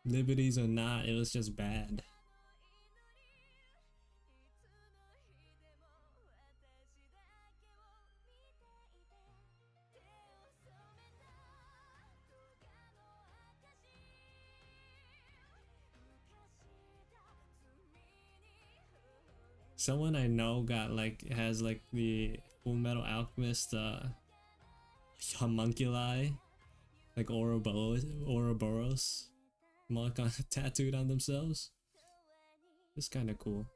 Liberties or not, it was just bad. Someone I know got like has like the Full Metal Alchemist homunculi, like Ouroboros mark on tattooed on themselves. It's kind of cool.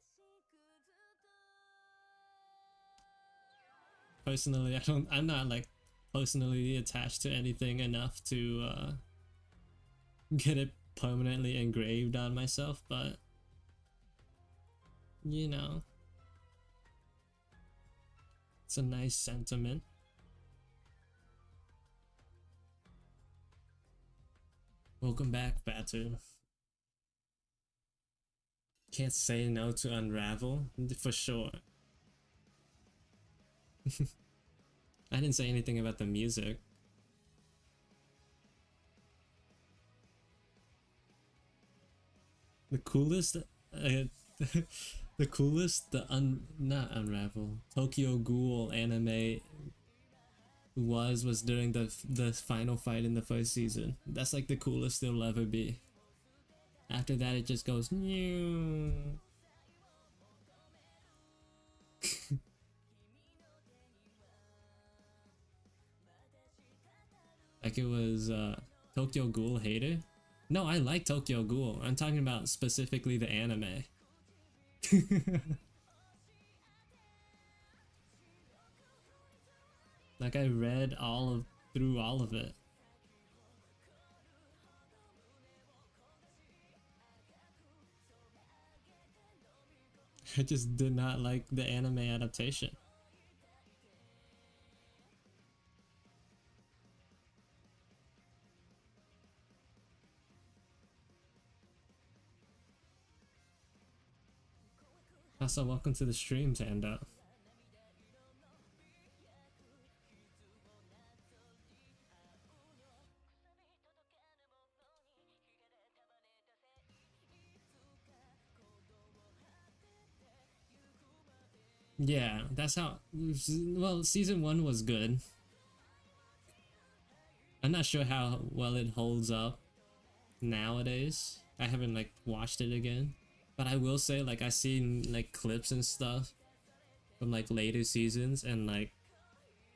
Personally, I'm not like personally attached to anything enough to get it permanently engraved on myself, but you know, it's a nice sentiment. Welcome back, Batu. Can't say no to Unravel, for sure. I didn't say anything about the music. The coolest, the coolest, not Unravel, Tokyo Ghoul anime was during the final fight in the first season. That's like the coolest it'll ever be. After that, it just goes new. Like it was Tokyo Ghoul hater. No, I like Tokyo Ghoul. I'm talking about specifically the anime. Like I read through all of it. I just did not like the anime adaptation. Also, welcome to the stream, Tando. Yeah, that's how. Well, season 1 was good. I'm not sure how well it holds up nowadays. I haven't like watched it again, but I will say like I've seen like clips and stuff from like later seasons, and like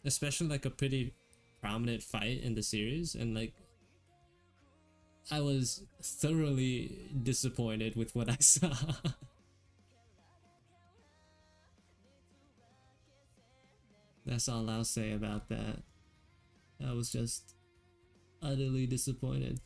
especially like a pretty prominent fight in the series, and like I was thoroughly disappointed with what I saw. That's all I'll say about that. I was just utterly disappointed.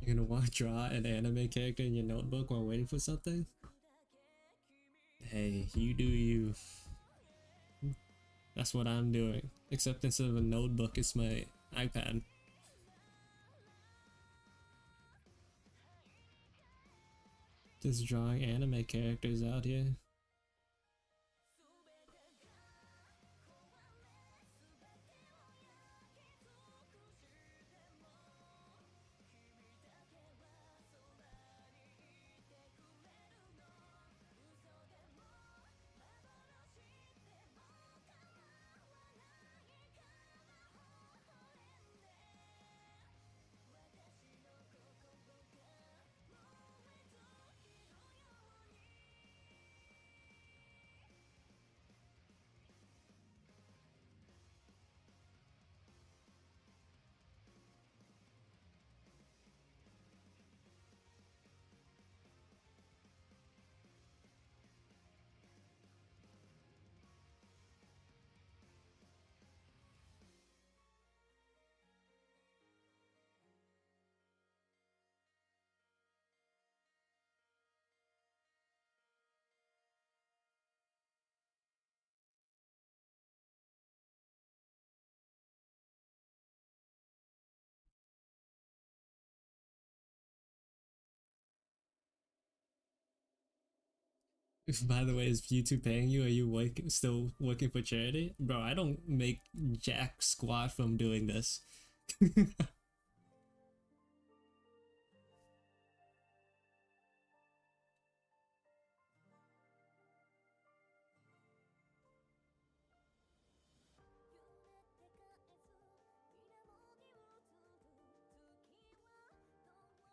You're gonna draw an anime character in your notebook while waiting for something? Hey, you do you. That's what I'm doing. Except instead of a notebook, it's my iPad. Just drawing anime characters out here. By the way, is YouTube paying you? Are you still working for charity? Bro, I don't make jack squat from doing this.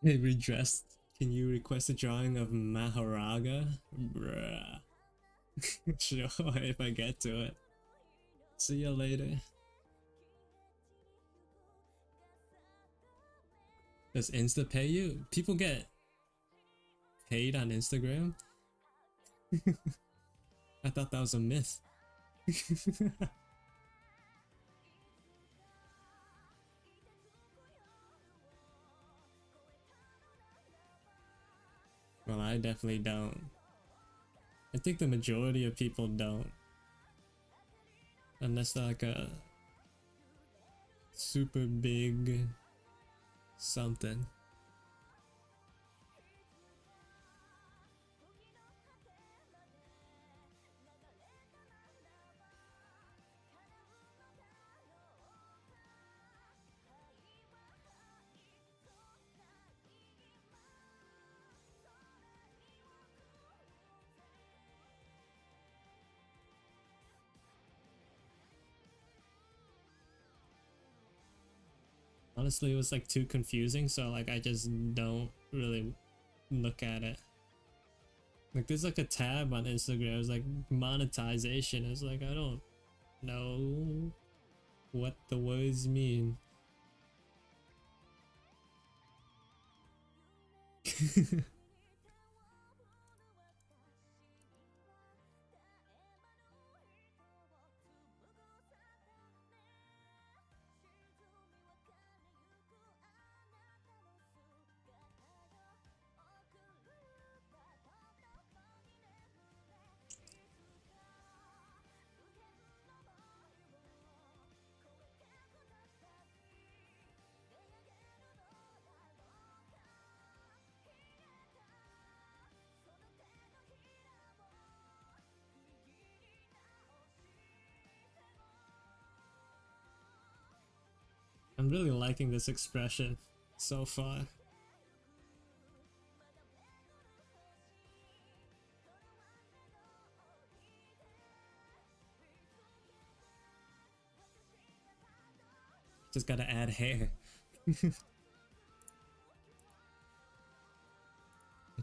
Hey, redressed. Can you request a drawing of Maharaga? Bruh. Sure, if I get to it. See ya later. Does Insta pay you? People get paid on Instagram? I thought that was a myth. Well, I definitely don't. I think the majority of people don't. Unless they're like a super big something. Honestly, it was like too confusing, so like I just don't really look at it. Like there's like a tab on Instagram, it's like monetization. It's like I don't know what the words mean. I'm really liking this expression so far. Just gotta add hair. I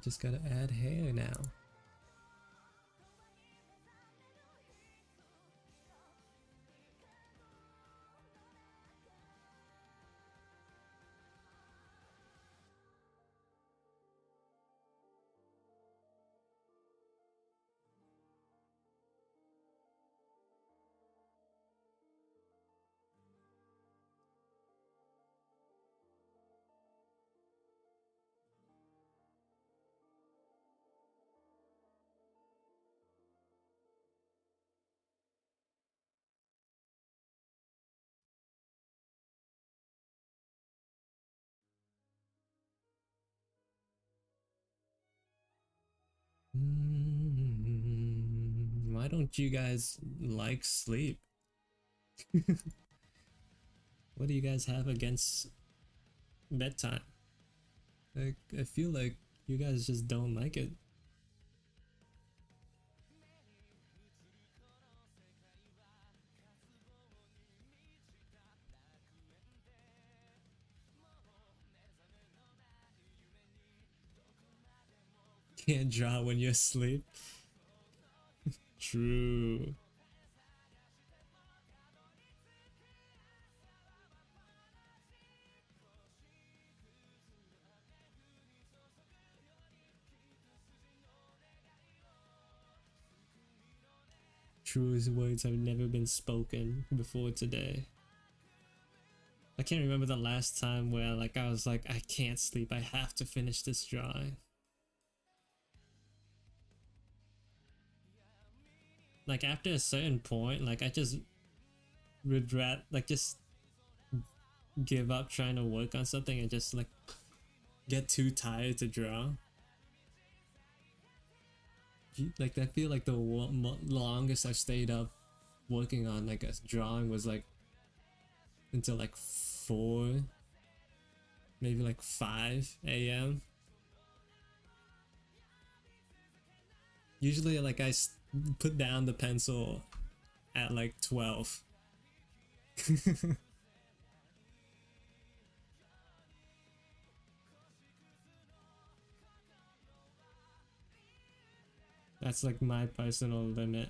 just gotta add hair now. Why don't you guys like sleep? What do you guys have against bedtime? Like, I feel like you guys just don't like it. Can't draw when you're asleep. True. Truest words have never been spoken before today. I can't remember the last time where like I was like, I can't sleep, I have to finish this drawing. Like after a certain point, like I just regret, like just give up trying to work on something and just like get too tired to draw. Like I feel like the longest I stayed up working on like a drawing was like until like 4, maybe like 5 a.m. Usually like put down the pencil at like 12. That's like my personal limit.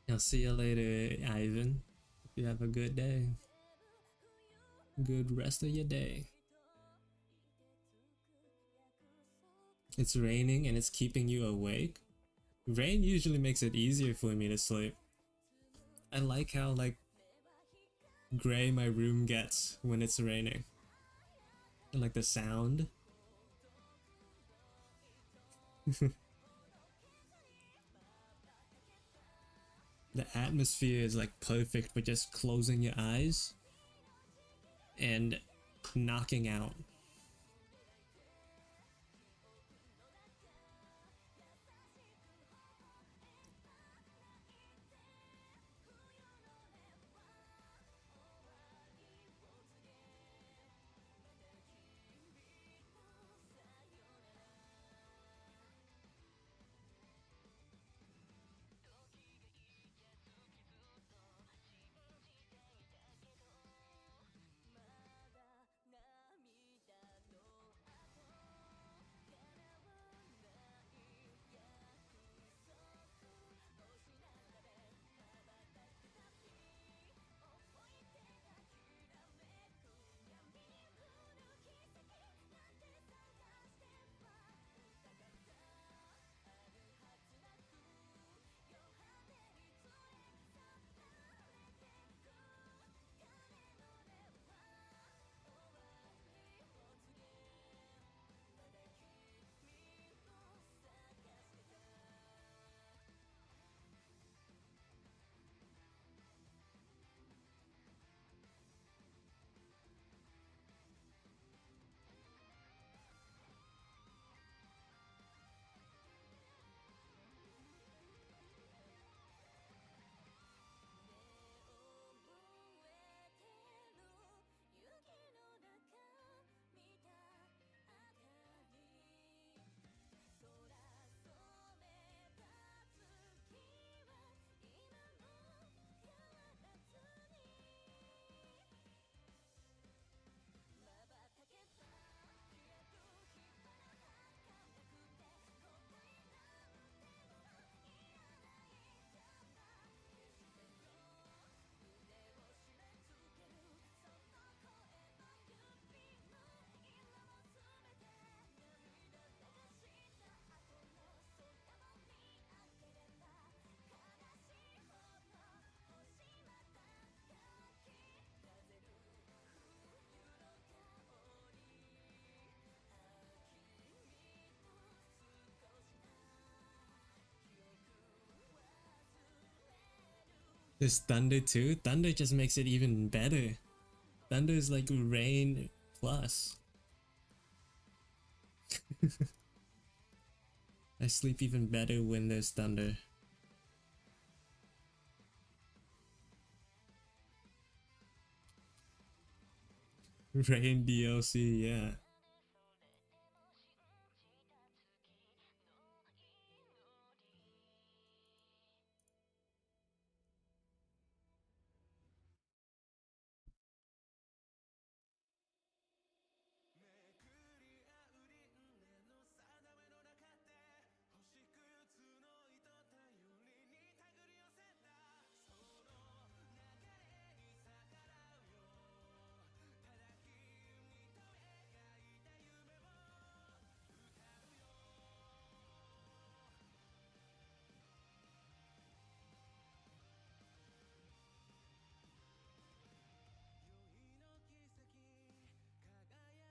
I'll see you later, Ivan. Hope you have a good day. Good rest of your day. It's raining and it's keeping you awake. Rain usually makes it easier for me to sleep. I like how like gray my room gets when it's raining. And like the sound. The atmosphere is like perfect for just closing your eyes and knocking out. There's thunder too. Thunder just makes it even better. Thunder is like rain plus. I sleep even better when there's thunder. Rain DLC, yeah.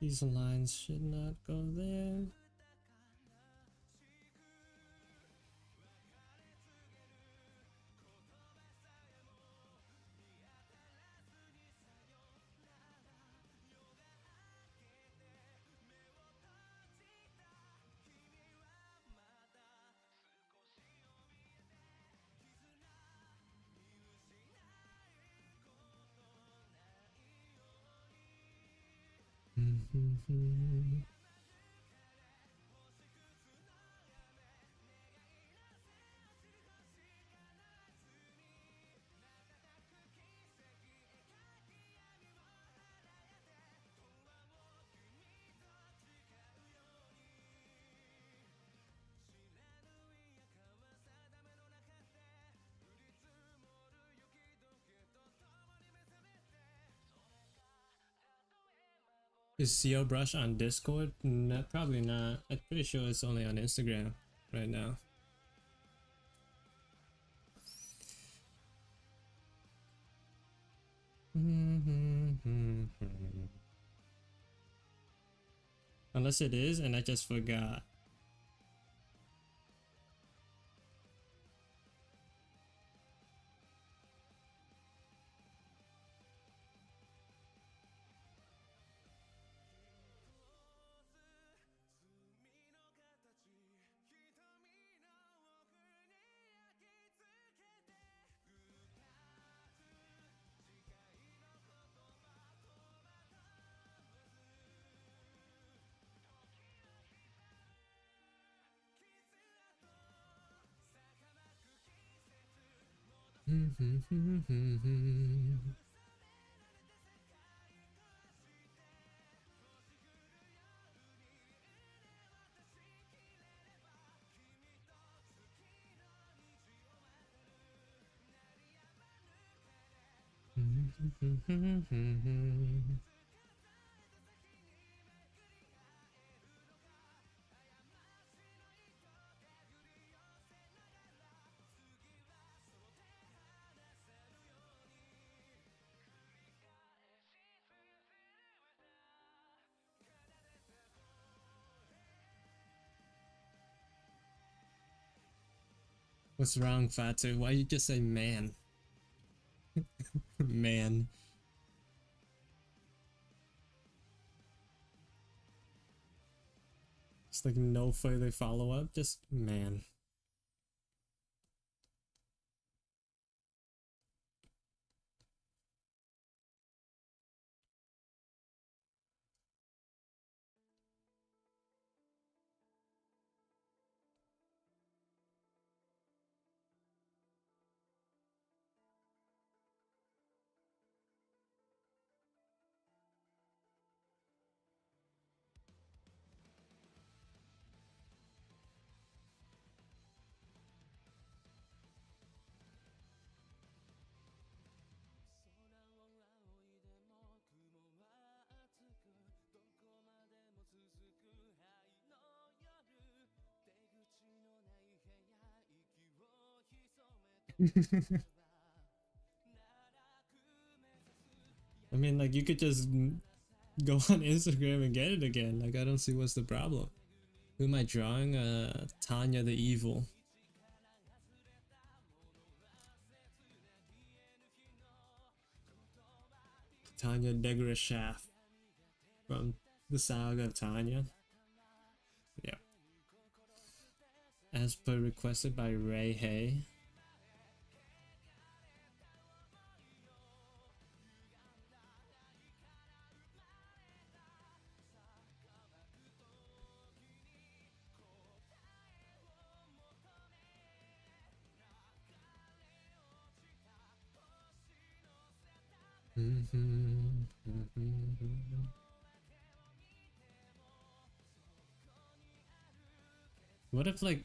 These lines should not go there. Is CO Brush on Discord? No, probably not. I'm pretty sure it's only on Instagram right now. Unless it is and I just forgot. What's wrong, Fatu? Why you just say man? Man. It's like no further follow-up, just man. I mean, like, you could just go on Instagram and get it again. Like, I don't see what's the problem. Who am I drawing? Tanya the Evil. Tanya Degrashaff from the Saga of Tanya. Yeah. As per requested by Ray Hay. What if like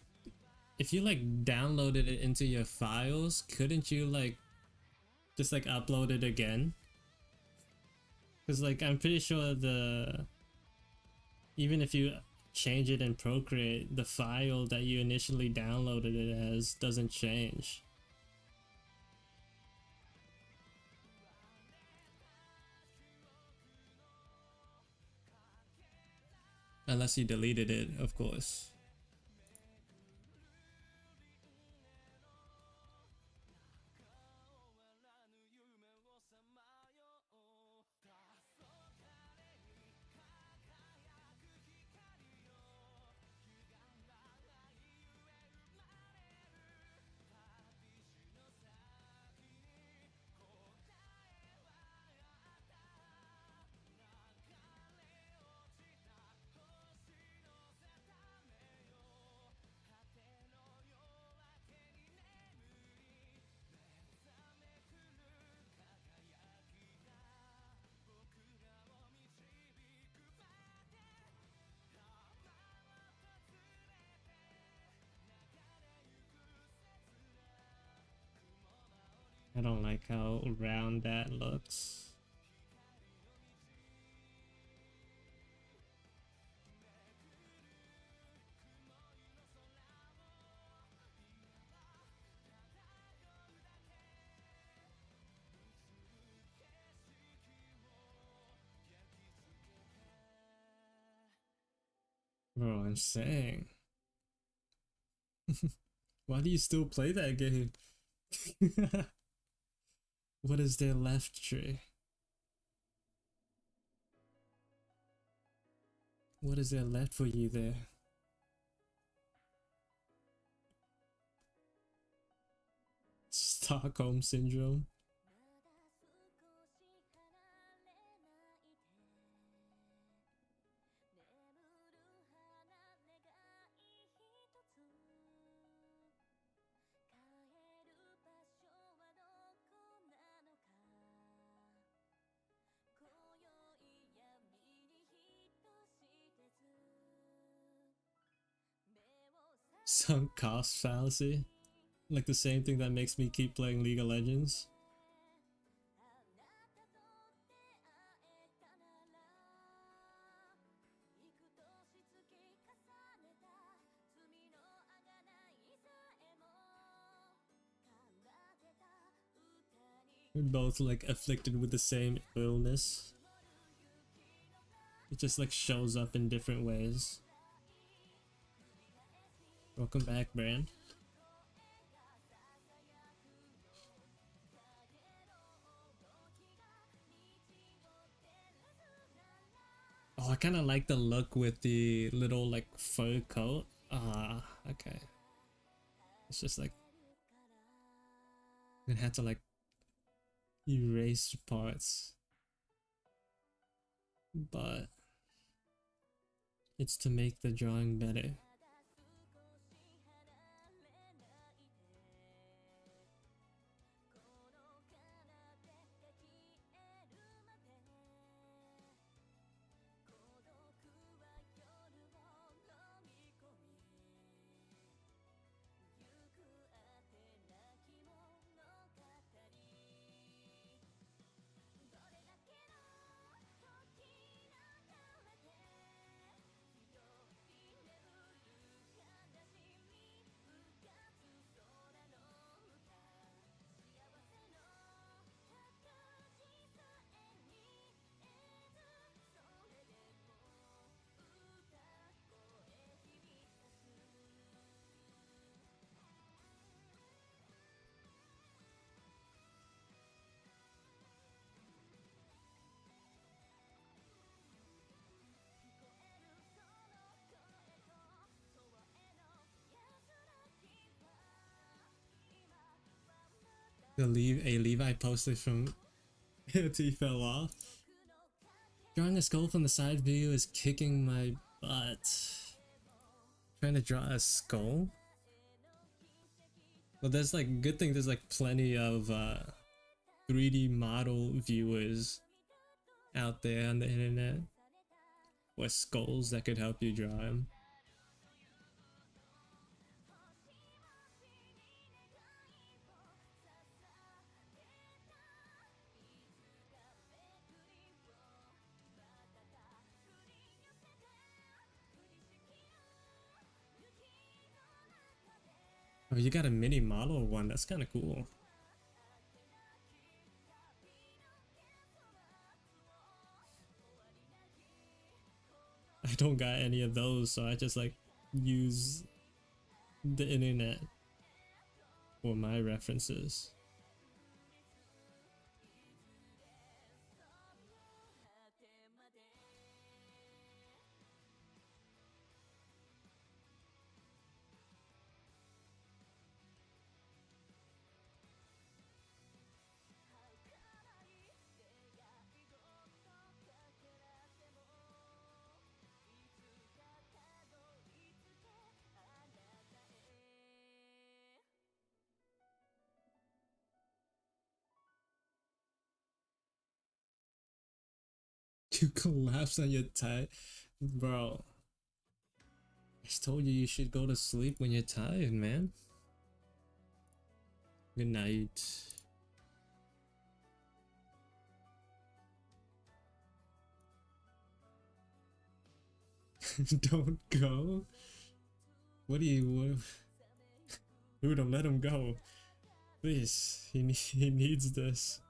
if you like downloaded it into your files, couldn't you like just like upload it again? Because like I'm pretty sure the even if you change it in Procreate, the file that you initially downloaded it as doesn't change. Unless you deleted it, of course. I don't like how round that looks. Bro, I'm saying. Why do you still play that game? What is there left, Trey? What is there left for you there? Stockholm Syndrome? Sunk cost fallacy? Like the same thing that makes me keep playing League of Legends? We're both like afflicted with the same illness. It just like shows up in different ways. Welcome back, Bran. Oh, I kind of like the look with the little like fur coat. Ah, okay. It's just like it had to like erase parts, but it's to make the drawing better. A Levi posted from he fell off. Drawing a skull from the side view is kicking my butt. Trying to draw a skull? Well, there's like, good thing there's like plenty of 3D model viewers out there on the internet with skulls that could help you draw them. Oh, you got a mini model one. That's kind of cool. I don't got any of those, so I just like use the internet for my references. You collapse on your tie, bro. I just told you should go to sleep when you're tired, man. Good night. Don't go. What do you? Who don't let him go? Please, he needs this.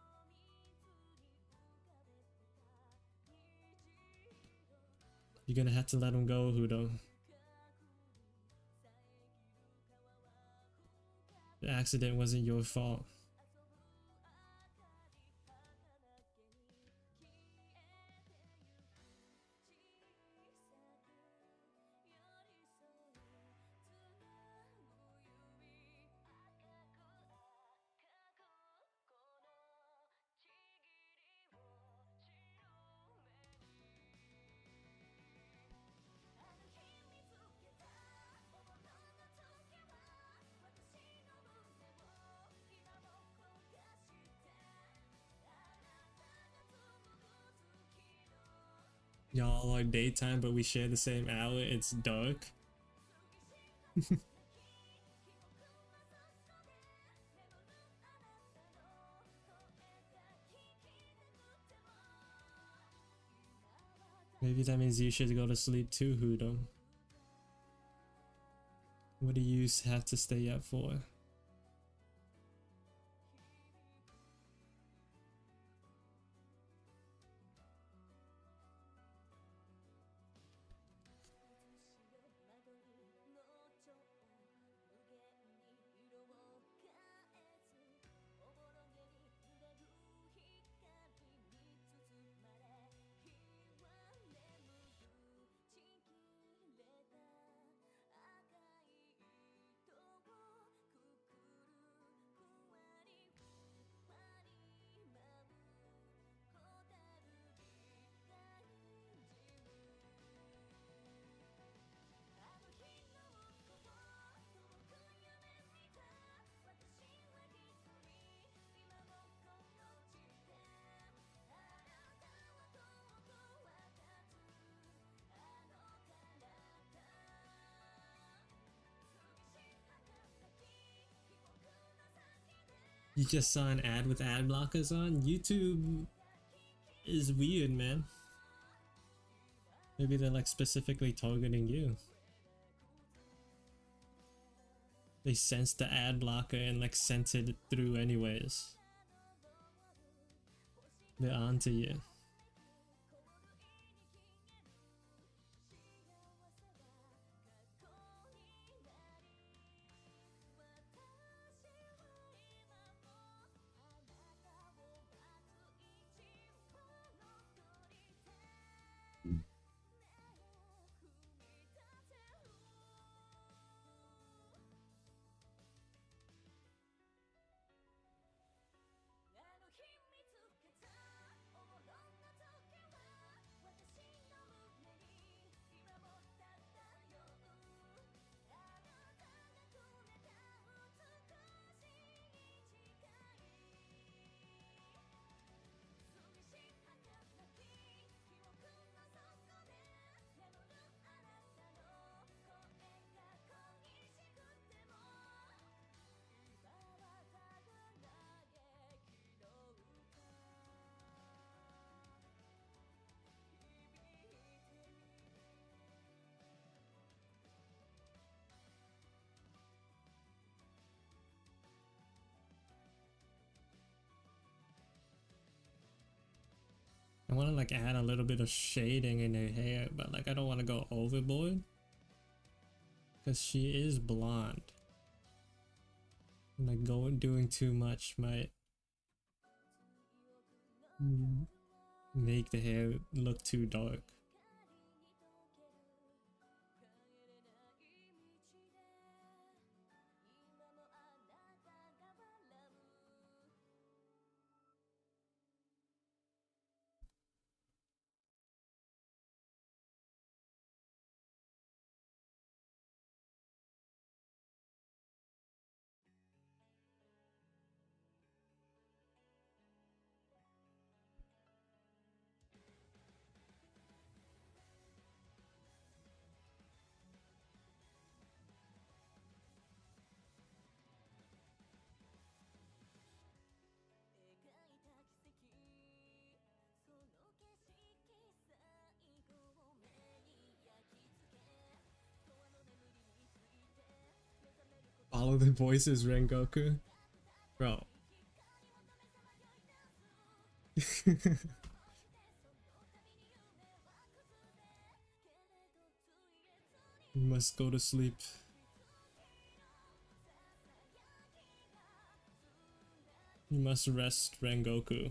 You're gonna have to let him go, Hudo. The accident wasn't your fault. Y'all are daytime, but we share the same hour. It's dark. Maybe that means you should go to sleep too, Hudo. What do you have to stay up for? You just saw an ad with ad blockers on? YouTube is weird, man. Maybe they're like specifically targeting you. They sensed the ad blocker and like sent it through anyways. They're onto you. I want to like add a little bit of shading in her hair, but like I don't want to go overboard because she is blonde. And like doing too much might make the hair look too dark. Follow the voices, Rengoku. Bro. You must go to sleep. You must rest, Rengoku.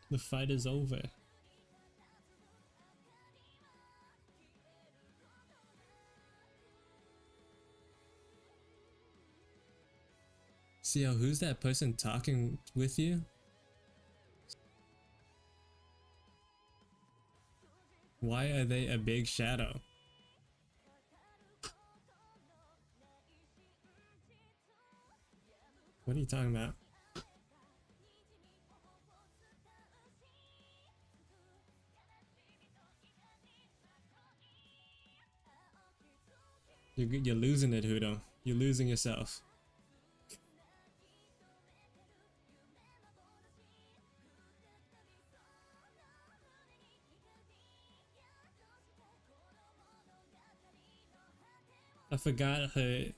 The fight is over. Xiao, who's that person talking with you? Why are they a big shadow? What are you talking about? You're losing it, Hudo. You're losing yourself. I forgot her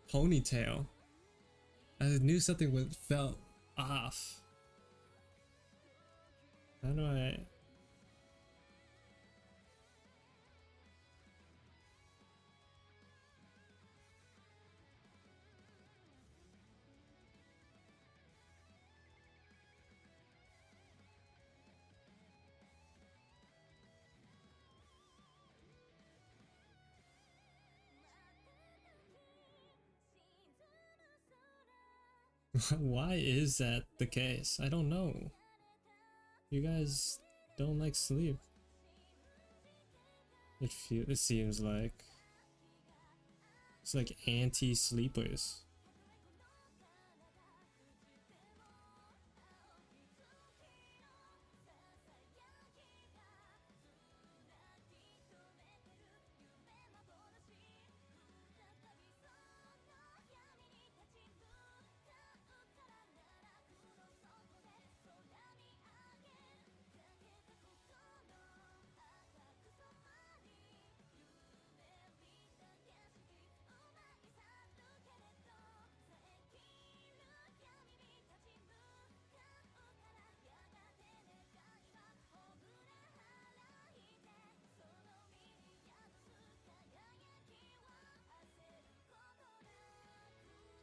ponytail. I knew something felt off. How do I? Why is that the case? I don't know. You guys don't like sleep. It seems like it's like anti-sleepers.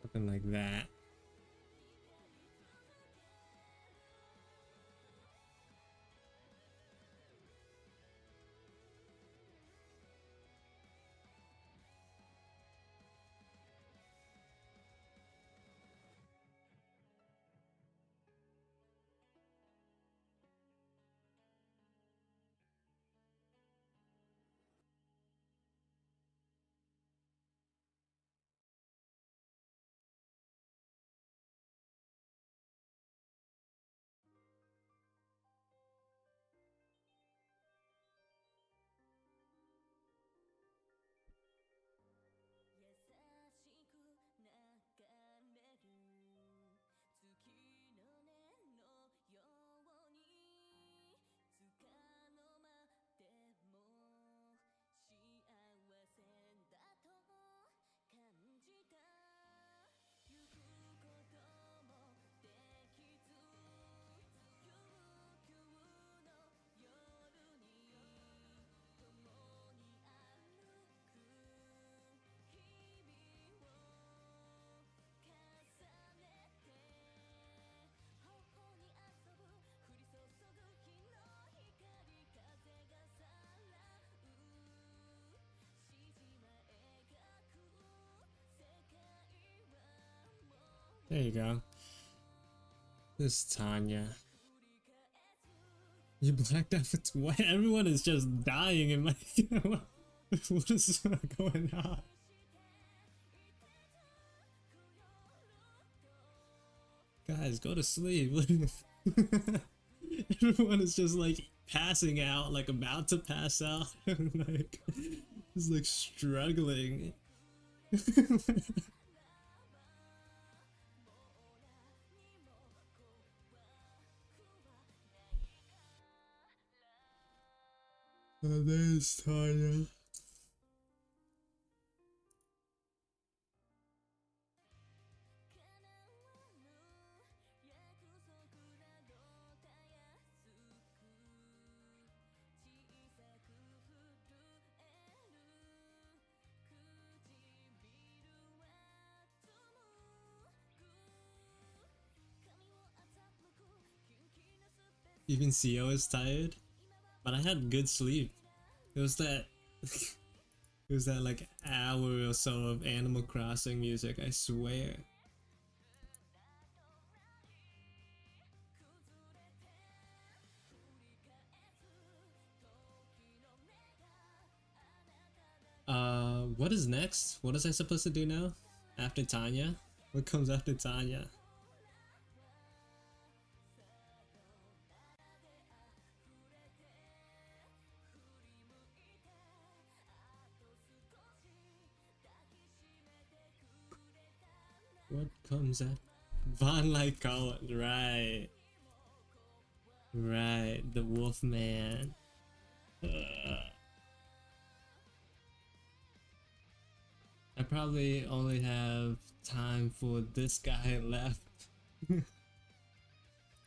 Something like that. There you go. This is Tanya. You blacked out for what? Everyone is just dying in my. What is going on? Guys, go to sleep. Everyone is just like passing out, like about to pass out, like just like struggling. Oh, there's Tanya. Even CO is tired, but I had good sleep. It was that it was that like hour or so of Animal Crossing music, I swear. What is next? What is I supposed to do now? After Tanya? What comes after Tanya? What comes at Von like Colin? Right. Right. The Wolfman. I probably only have time for this guy left.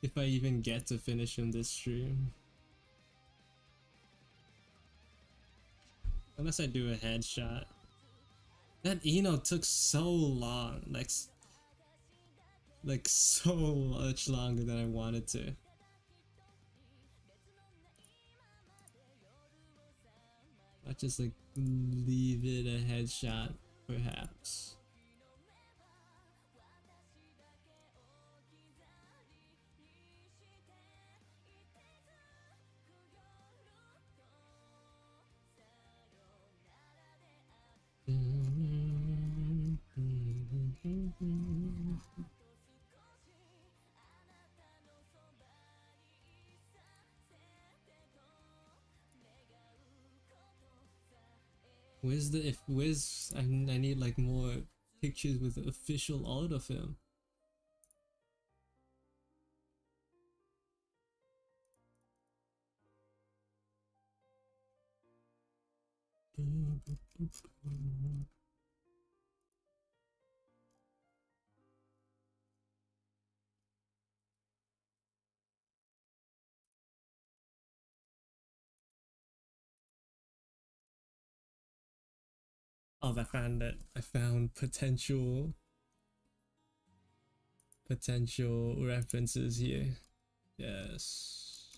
If I even get to finish in this stream. Unless I do a headshot. That Eno took so long. Like so much longer than I wanted to. I just like leave it a headshot, perhaps. Where's I need like more pictures with official art of him. Oh, I found it. I found potential references here. Yes.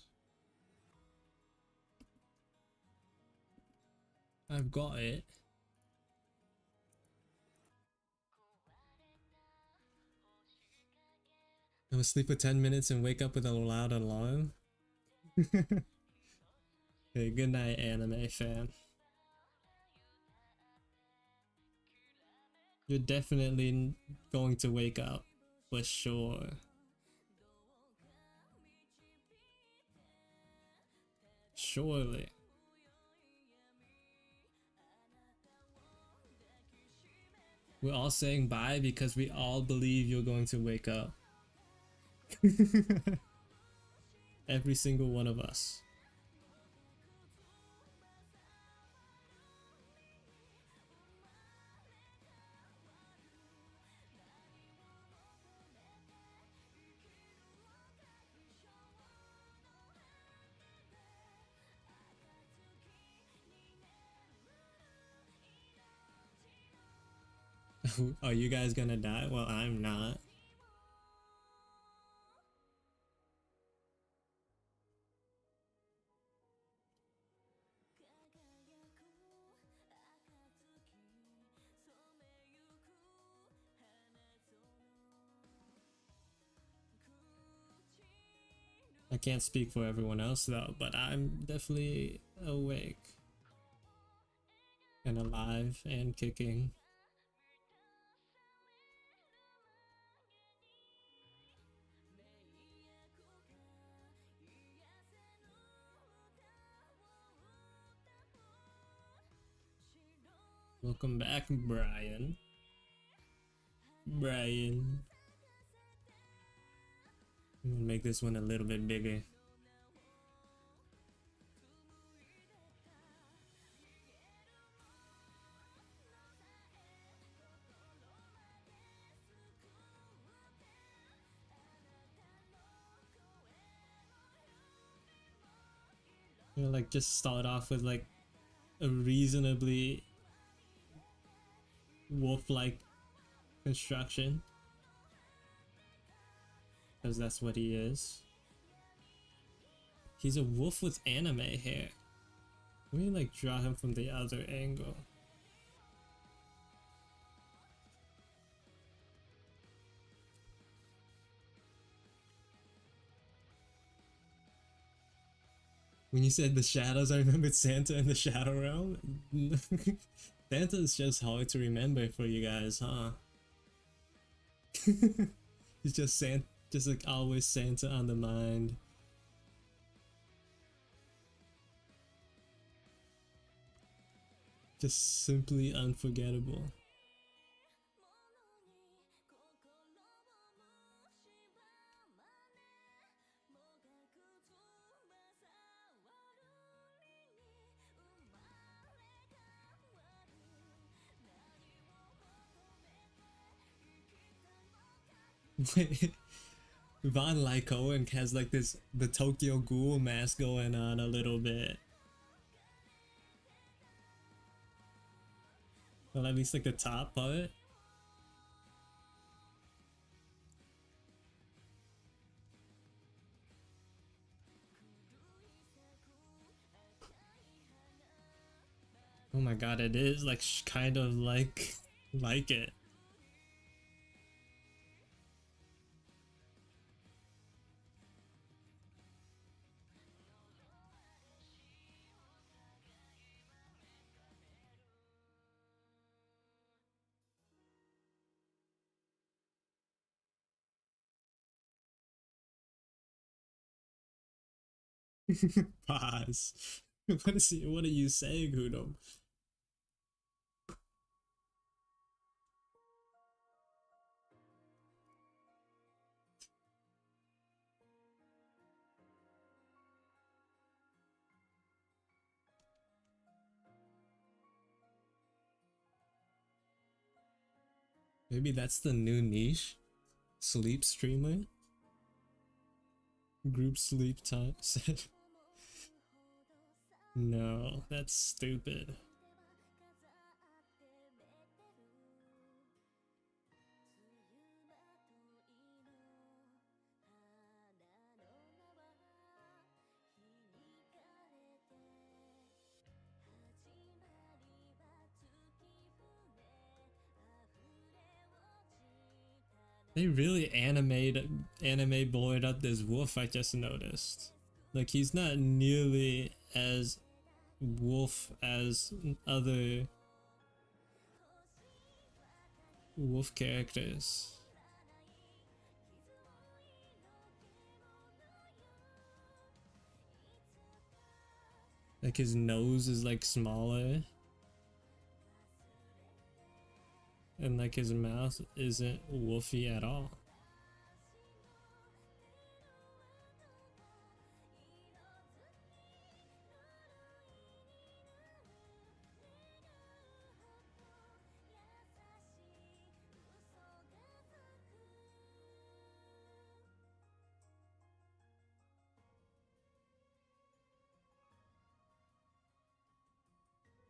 I've got it. I will sleep for 10 minutes and wake up with a loud alarm. Hey, good night, anime fan. You're definitely going to wake up, for sure. Surely. We're all saying bye because we all believe you're going to wake up. Every single one of us. Are you guys gonna die? Well, I'm not. I can't speak for everyone else though, but I'm definitely awake and alive and kicking. Welcome back, Brian. Brian. I'm gonna make this one a little bit bigger. You know, like just start off with like a reasonably wolf-like construction, because that's what he is. He's a wolf with anime hair. Let me like draw him from the other angle. When you said the shadows, I remembered Santa in the Shadow Realm. Santa is just hard to remember for you guys, huh? He's just just like always Santa on the mind. Just simply unforgettable. Von Lycoen has like the Tokyo Ghoul mask going on a little bit. Well, at least like the top part. Oh my god, it is like kind of like it. Pause. What are you saying, Hudom? Maybe that's the new niche? Sleep streamer? Group sleep time set. No, that's stupid. They really anime boyed up this wolf, I just noticed. Like he's not nearly as wolf as other wolf characters. Like his nose is like smaller. And like his mouth isn't wolfy at all.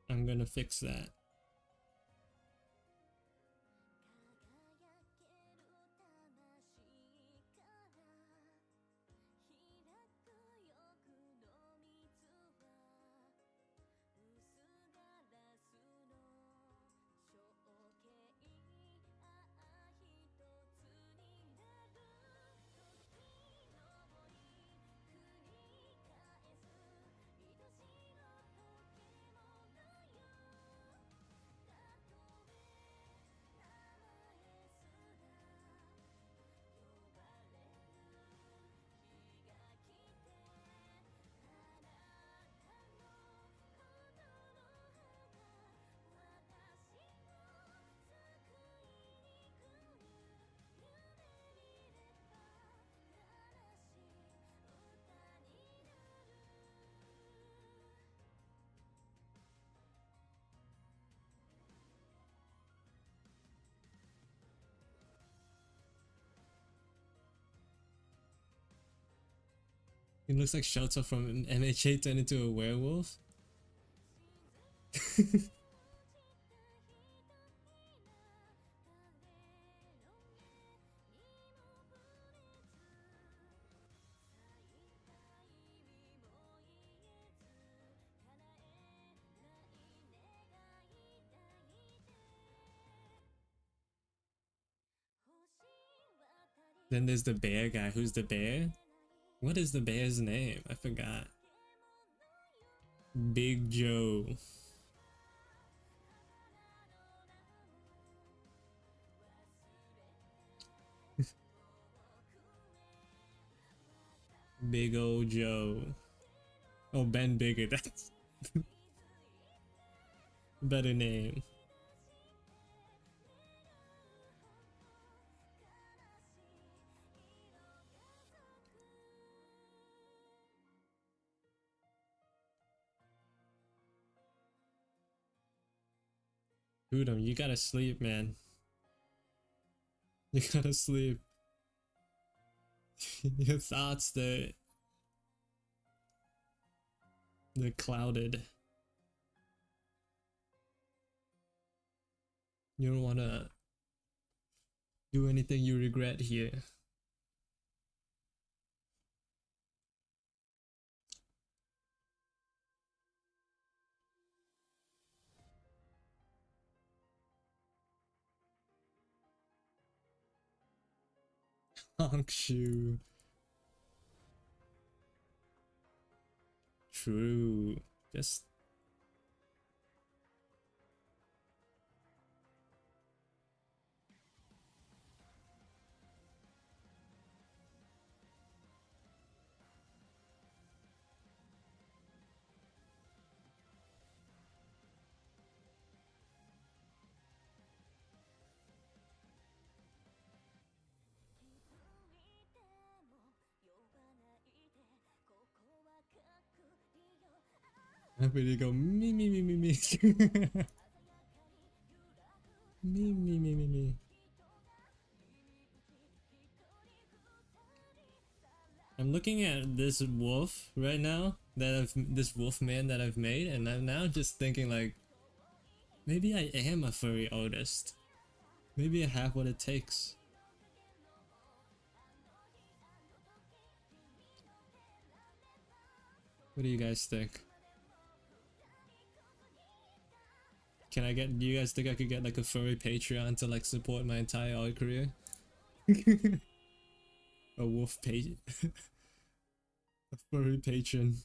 I'm gonna fix that. He looks like Shelter from MHA turned into a werewolf. Then there's the bear guy. Who's the bear? What is the bear's name? I forgot. Big Joe. Big old Joe. Oh, Ben Bigger. That's better name. Hoodum, you gotta sleep, man. You gotta sleep. Your thoughts, they're clouded. You don't wanna do anything you regret here. Honk shoe. True. Just everybody go me me me me me. Me me me me me. I'm looking at this wolf right now this wolf man that I've made, and I'm now just thinking like maybe I am a furry artist. Maybe I have what it takes. What do you guys think? Do you guys think I could get like a furry Patreon to like support my entire art career? A wolf page. A furry patron.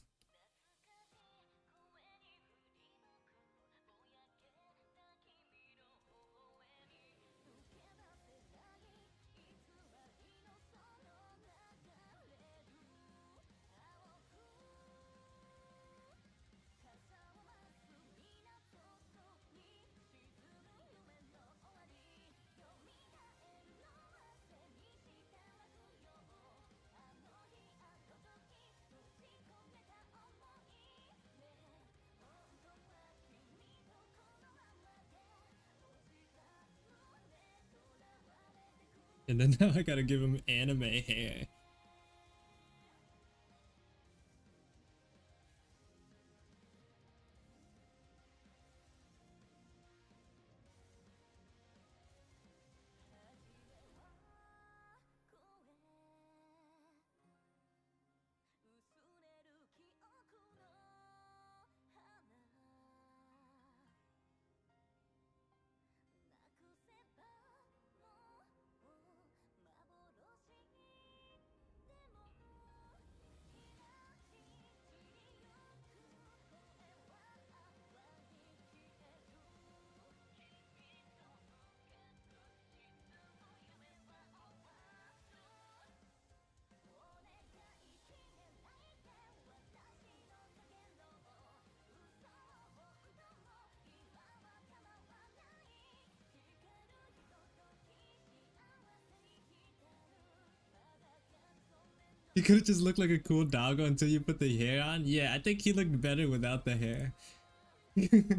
And then now I gotta give him anime hair. He could have just looked like a cool doggo until you put the hair on. Yeah, I think he looked better without the hair.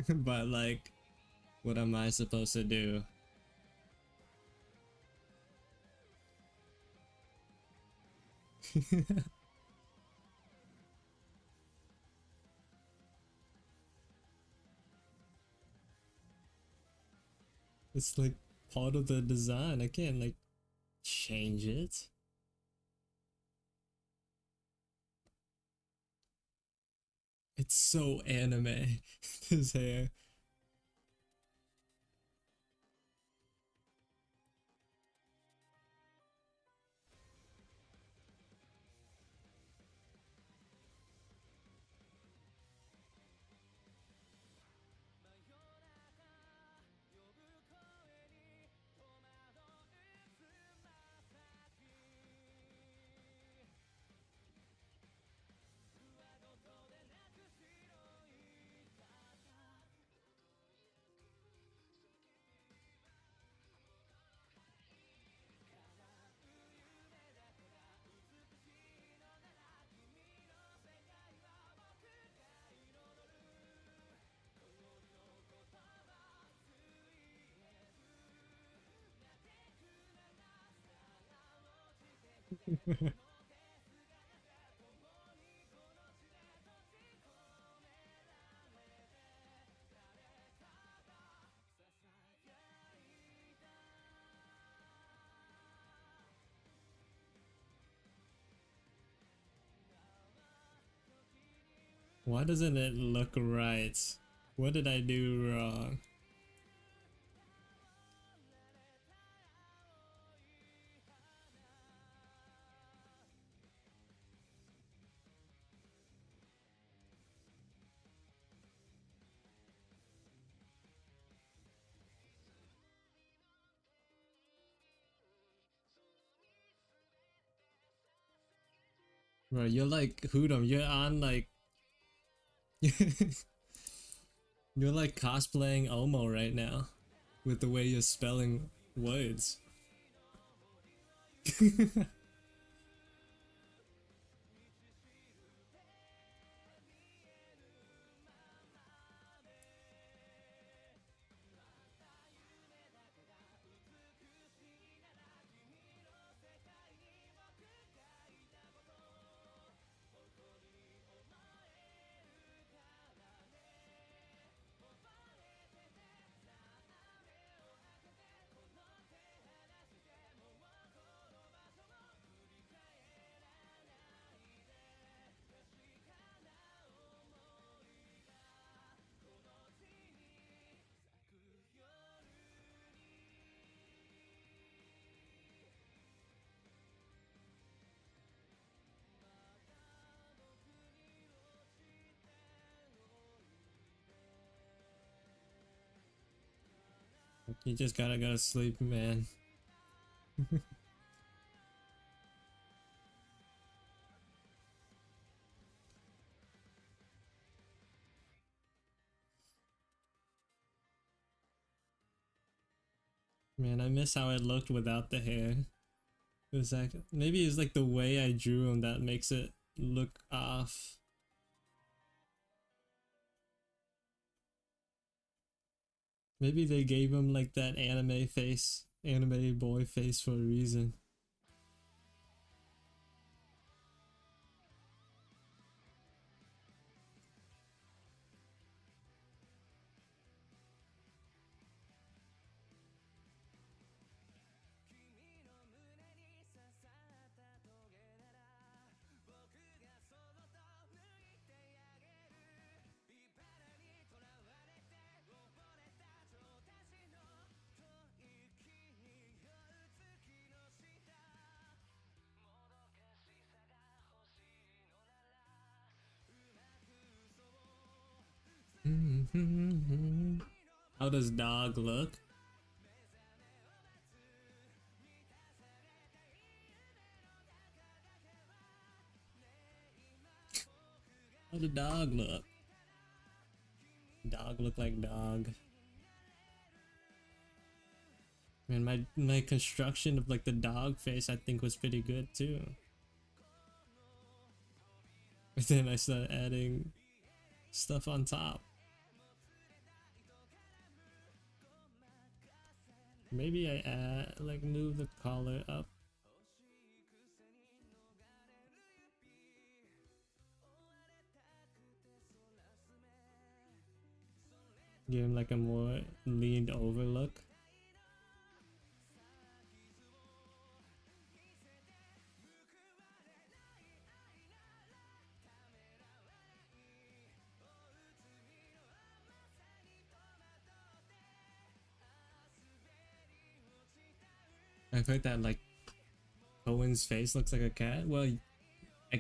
But like, what am I supposed to do? It's like part of the design. I can't like change it. It's so anime. His hair. Why doesn't it look right? What did I do wrong? Bro, you're like Hoodum, you're on like you're like cosplaying Omo right now with the way you're spelling words. You just gotta go to sleep, man. Man, I miss how it looked without the hair. It was like maybe it's like the way I drew him that makes it look off. Maybe they gave him like that anime face, anime boy face for a reason. How does dog look? How the dog look? Dog look like dog. Man, my construction of like the dog face I think was pretty good too. But then I started adding stuff on top. Maybe I add like move the collar up. Give him like a more leaned over look. I've heard that like Cohen's face looks like a cat. Well,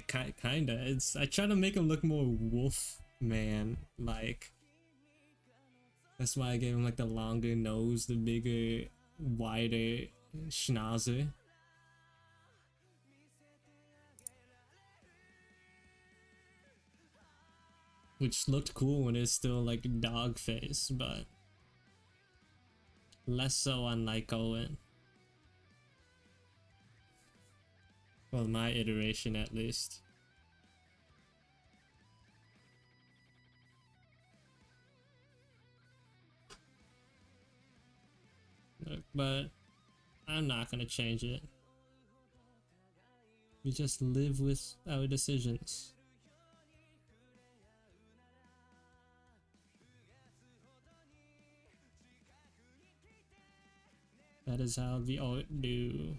kinda. I try to make him look more wolf man like. That's why I gave him like the longer nose, the bigger, wider schnauzer. Which looked cool when it's still like dog face, but less so on like Owen. Well, my iteration at least. But I'm not gonna change it. We just live with our decisions. That is how we all do.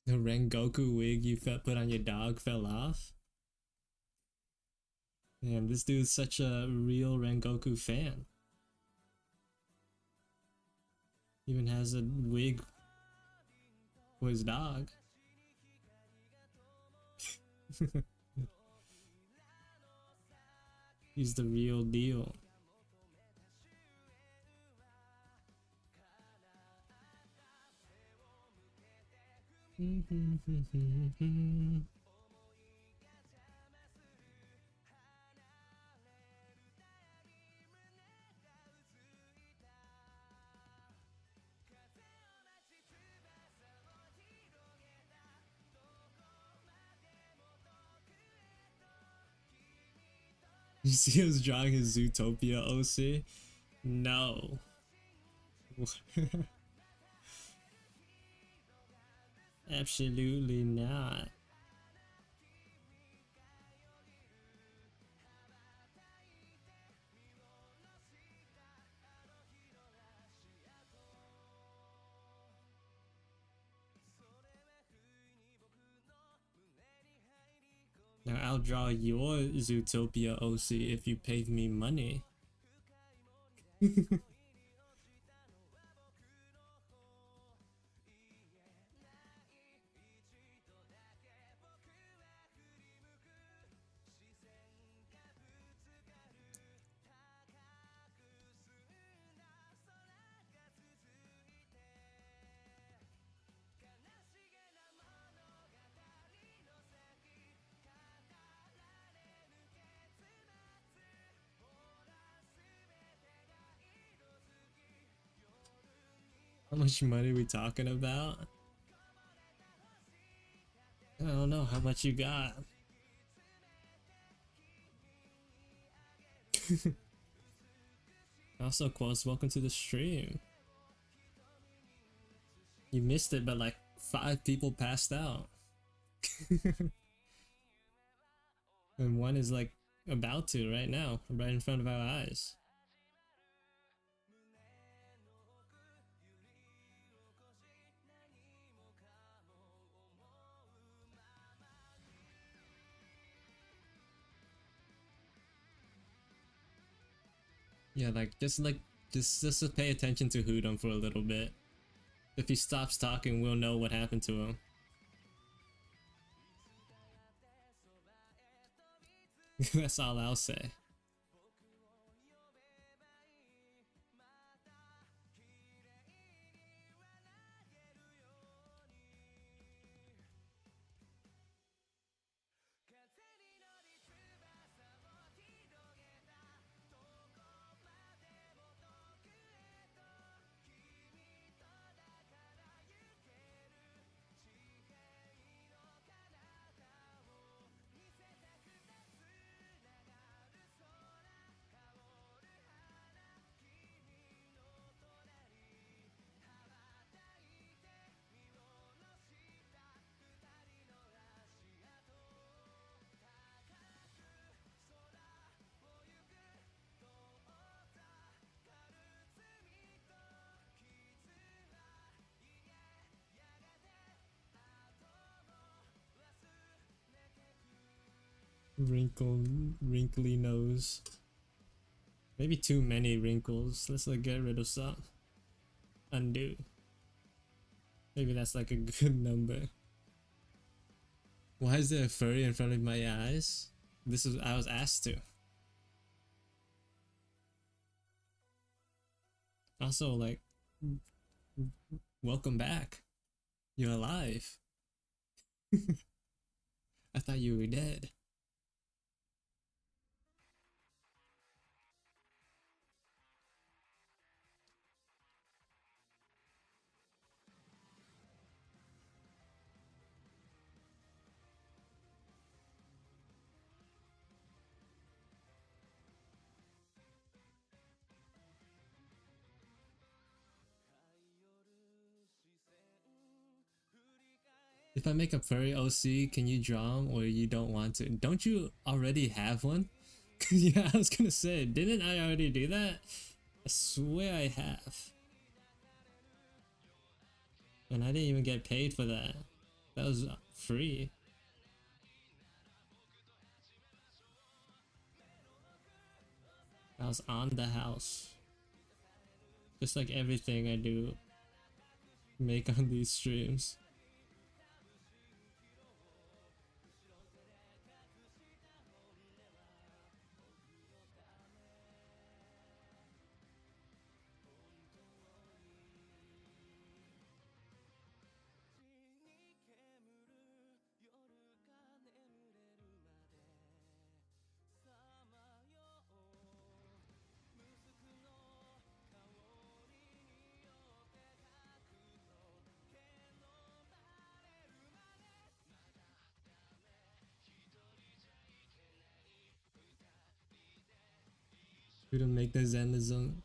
The Rengoku wig you put on your dog fell off? Damn, this dude's such a real Rengoku fan. Even has a wig for his dog. He's the real deal. You see us drawing his Zootopia OC? No. Absolutely not. Now I'll draw your Zootopia OC if you paid me money. How much money are we talking about? I don't know how much you got. Also, Quotes, welcome to the stream. You missed it, but like 5 people passed out. And one is like about to right now, right in front of our eyes. Yeah, just to pay attention to Hoodum for a little bit. If he stops talking, we'll know what happened to him. That's all I'll say. Wrinkly nose. Maybe too many wrinkles. Let's like get rid of some. Undo. Maybe that's like a good number. Why is there a furry in front of my eyes? I was asked to. Also, like, welcome back. You're alive. I thought you were dead. If I make a furry OC, can you draw him or you don't want to? Don't you already have one? Yeah, I was gonna say, didn't I already do that? I swear I have. And I didn't even get paid for that. That was free. I was on the house. Just like everything I do make on these streams. We don't make the Zenizon.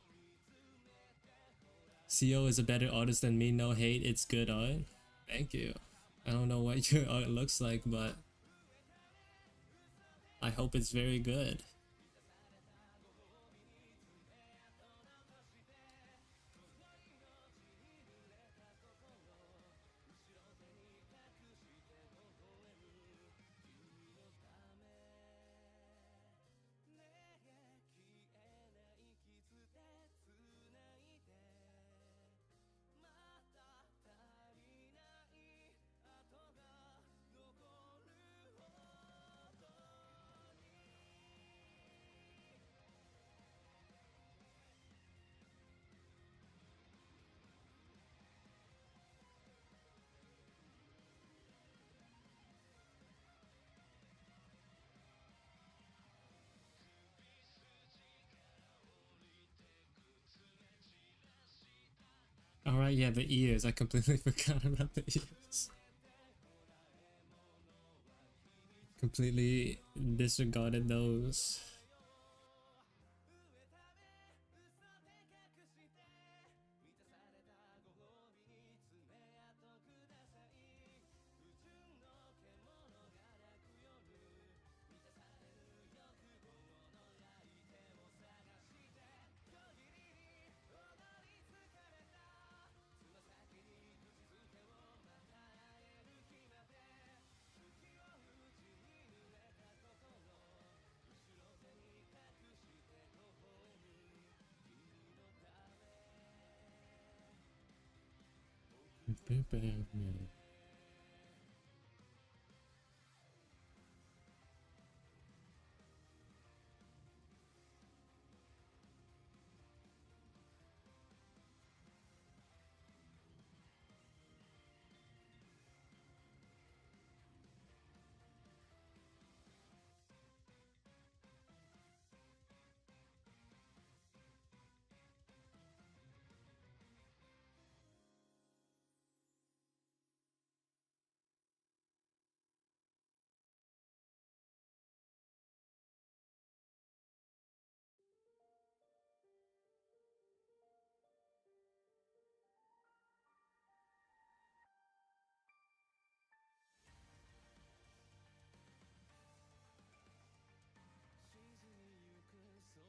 CO is a better artist than me, no hate, it's good art. Thank you. I don't know what your art looks like, but I hope it's very good. Alright, yeah, the ears. I completely forgot about the ears. Completely disregarded those.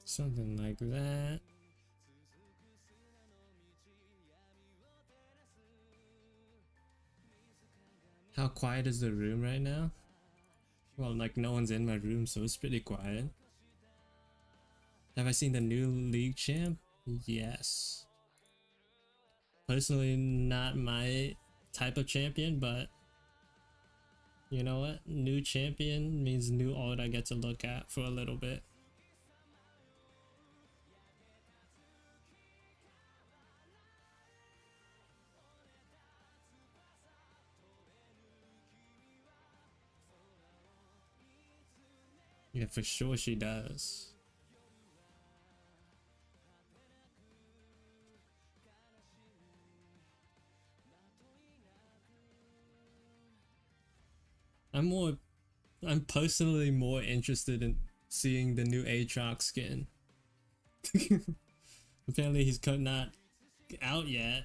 Something like that. How quiet is the room right now? Well, like no one's in my room, so it's pretty quiet. Have I seen the new league champ? Yes. Personally, not my type of champion, but you know what? New champion means new art I get to look at for a little bit. Yeah, for sure she does. I'm personally more interested in seeing the new Aatrox skin. Apparently he's not out yet,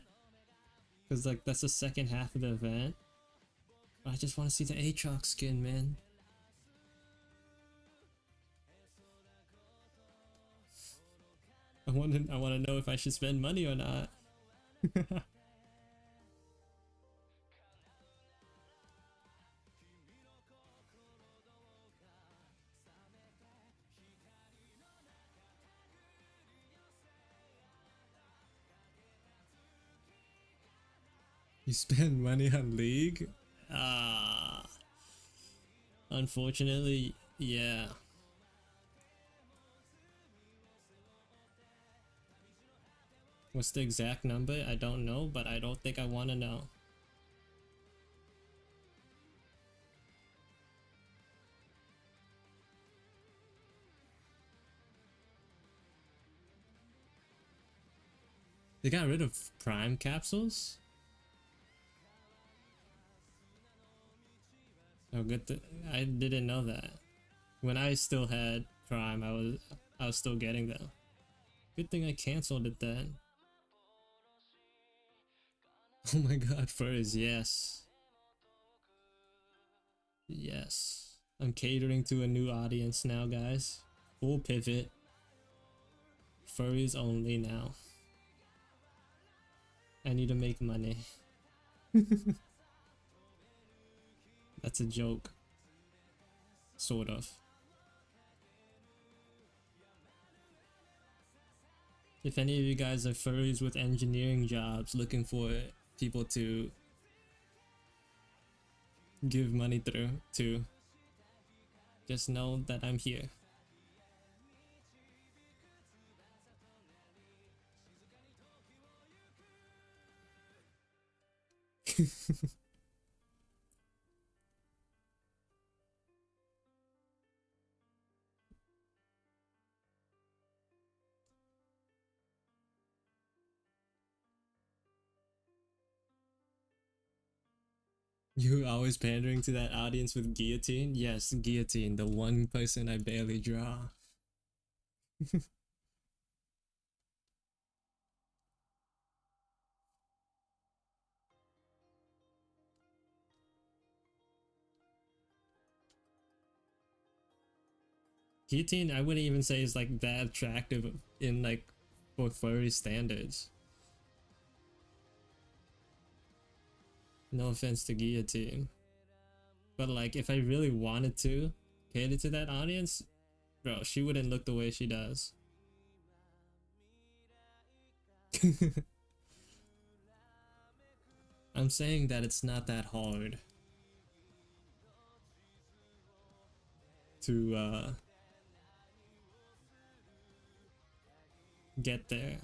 because like that's the second half of the event. I just want to see the Aatrox skin, man. I want to know if I should spend money or not. You spend money on League? Ah, unfortunately, yeah. What's the exact number? I don't know, but I don't think I want to know. They got rid of Prime capsules? Oh, good. I didn't know that. When I still had Prime, I was still getting them. Good thing I canceled it then. Oh my god, furs, yes. Yes. I'm catering to a new audience now, guys. Full pivot. Furries only now. I need to make money. That's a joke. Sort of. If any of you guys are furries with engineering jobs looking for people to give money through to, just know that I'm here. You always pandering to that audience with guillotine? Yes, guillotine, the one person I barely draw. Guillotine, I wouldn't even say is like that attractive in like for furry standards. No offense to guillotine. But like if I really wanted to cater to that audience, bro, she wouldn't look the way she does. I'm saying that it's not that hard to get there.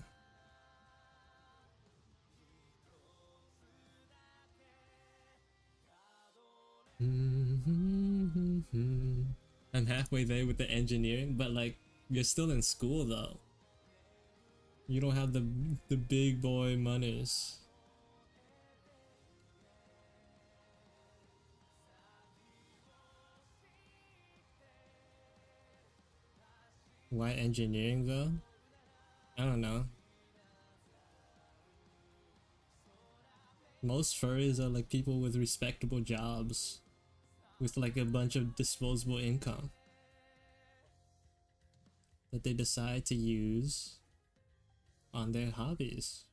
I'm halfway there with the engineering, but like you're still in school though. You don't have the big boy monies. Why engineering though? I don't know. Most furries are like people with respectable jobs with like a bunch of disposable income that they decide to use on their hobbies.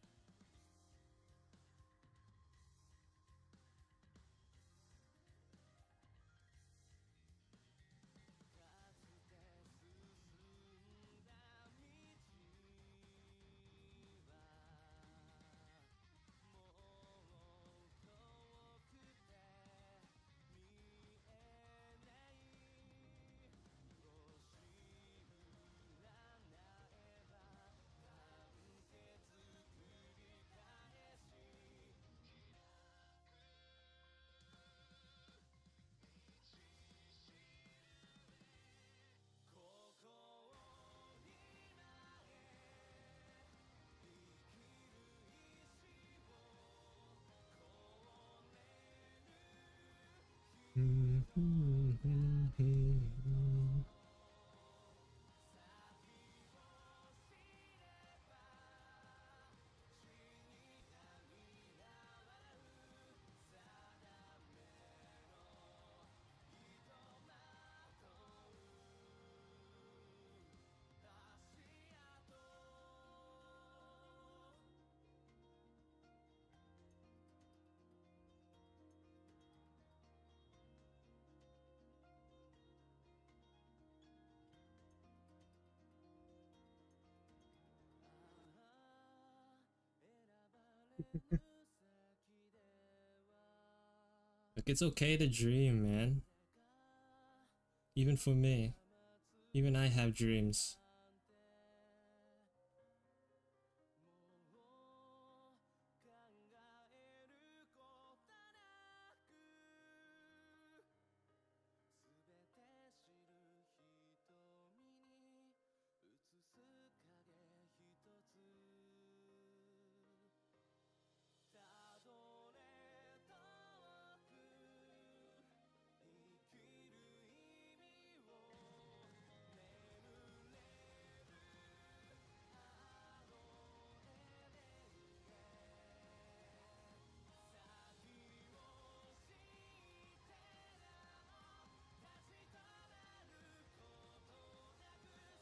Like, it's okay to dream, man. Even for me. Even I have dreams.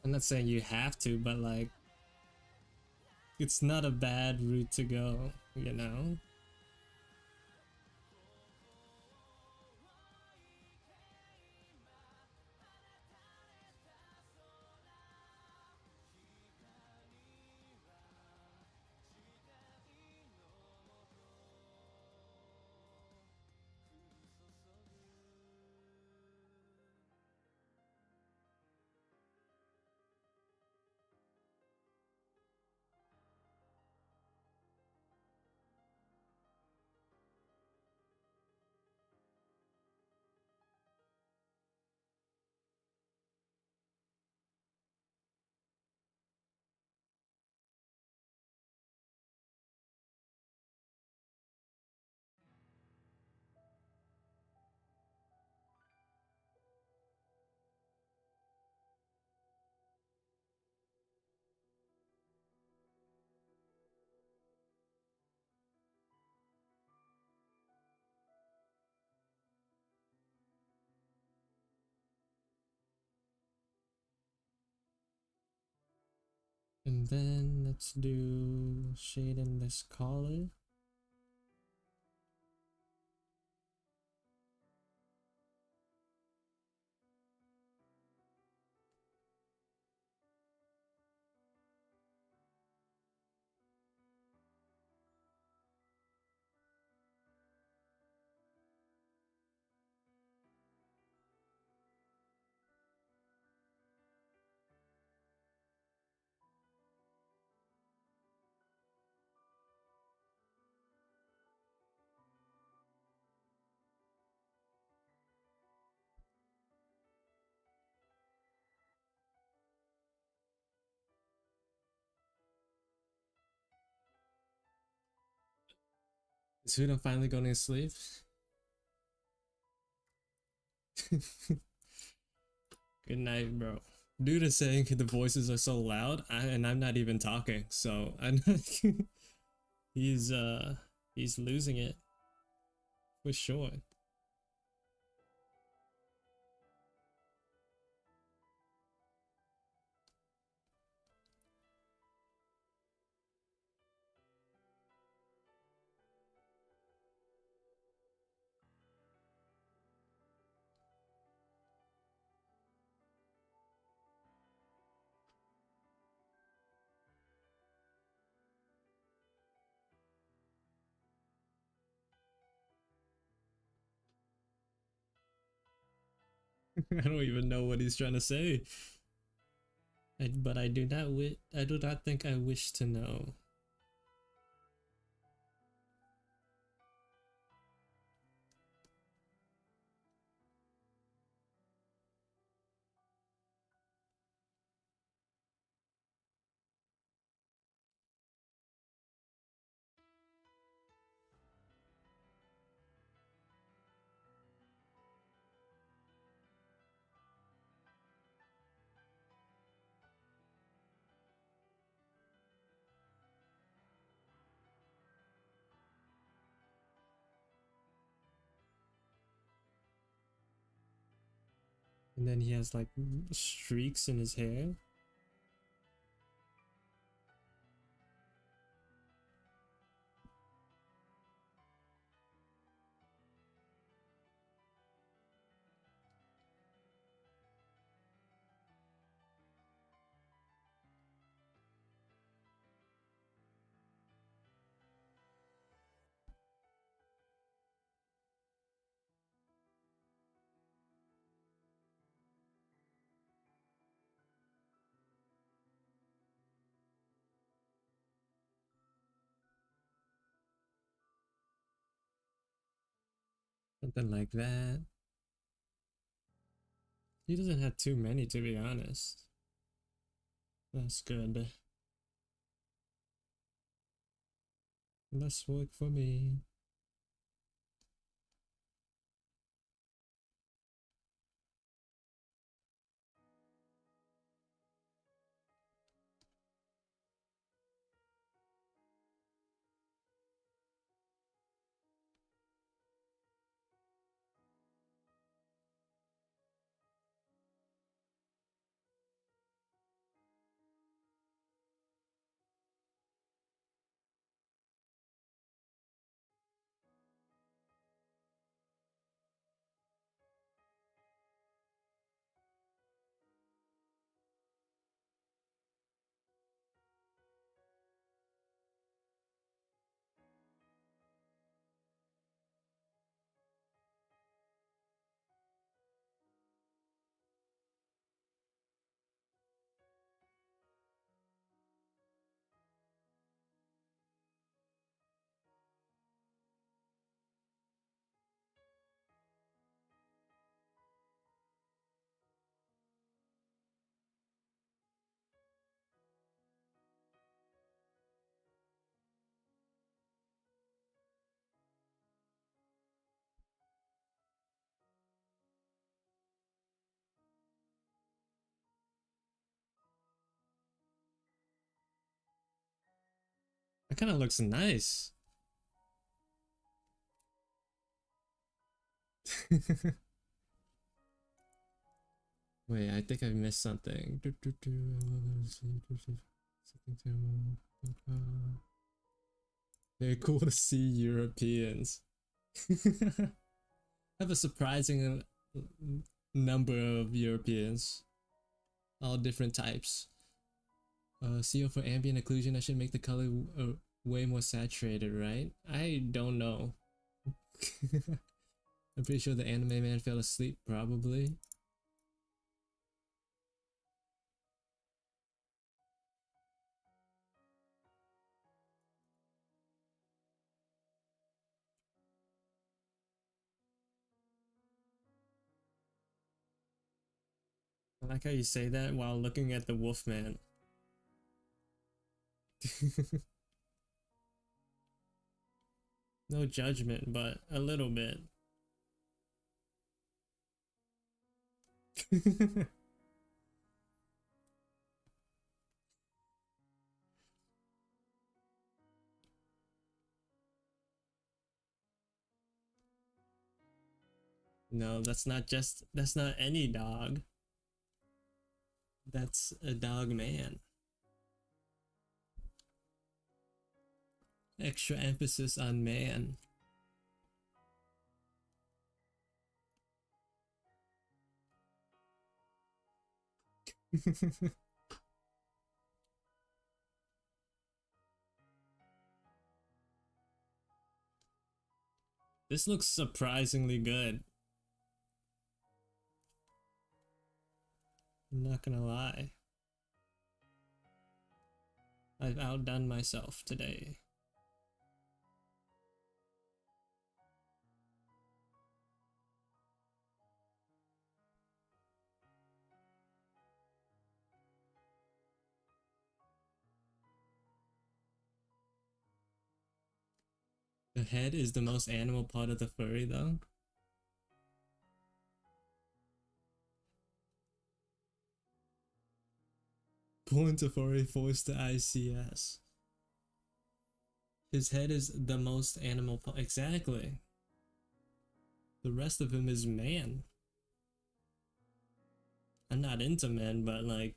I'm not saying you have to, but like, it's not a bad route to go, you know? And then let's do shade in this color. Is Huda finally going to sleep? Good night, bro. Dude is saying the voices are so loud, and I'm not even talking, so I'm he's he's losing it for sure. I don't even know what he's trying to say. But I do not I do not think I wish to know. And then he has like streaks in his hair. Something like that. He doesn't have too many, to be honest. That's good. Less work for me. That kind of looks nice. Wait, I think I missed something. Very cool to see Europeans. Have a surprising number of Europeans, all different types. CO for ambient occlusion, I should make the color way more saturated, right? I don't know. I'm pretty sure the anime man fell asleep, probably. I like how you say that while looking at the Wolfman. No judgment, but a little bit. No, that's not any dog. That's a dog man. Extra emphasis on man. This looks surprisingly good. I'm not gonna lie. I've outdone myself today. The head is the most animal part of the furry, though. Born to furry, forced to ICS. His head is the most animal part. Exactly. The rest of him is man. I'm not into men, but like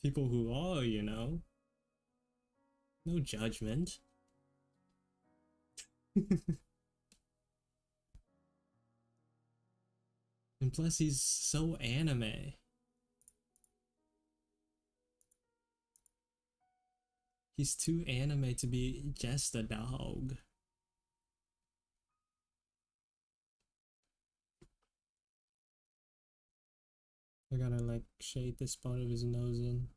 people who are, you know. No judgment. And plus, he's so anime. He's too anime to be just a dog. I gotta like shade this part of his nose in.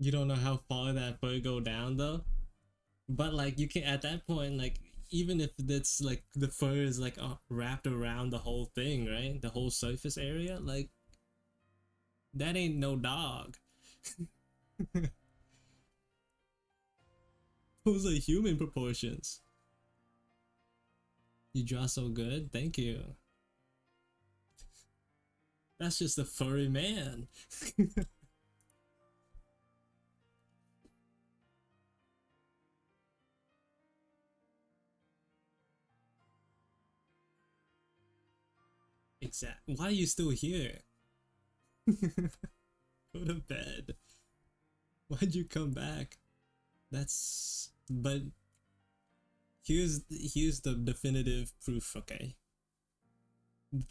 You don't know how far that fur go down though. But like you can at that point, like even if it's like the fur is like wrapped around the whole thing, right? The whole surface area, like that ain't no dog. Those are human proportions. You draw so good, thank you. That's just a furry man. Exactly. Why are you still here? Go to bed. Why'd you come back? That's but here's the definitive proof, okay?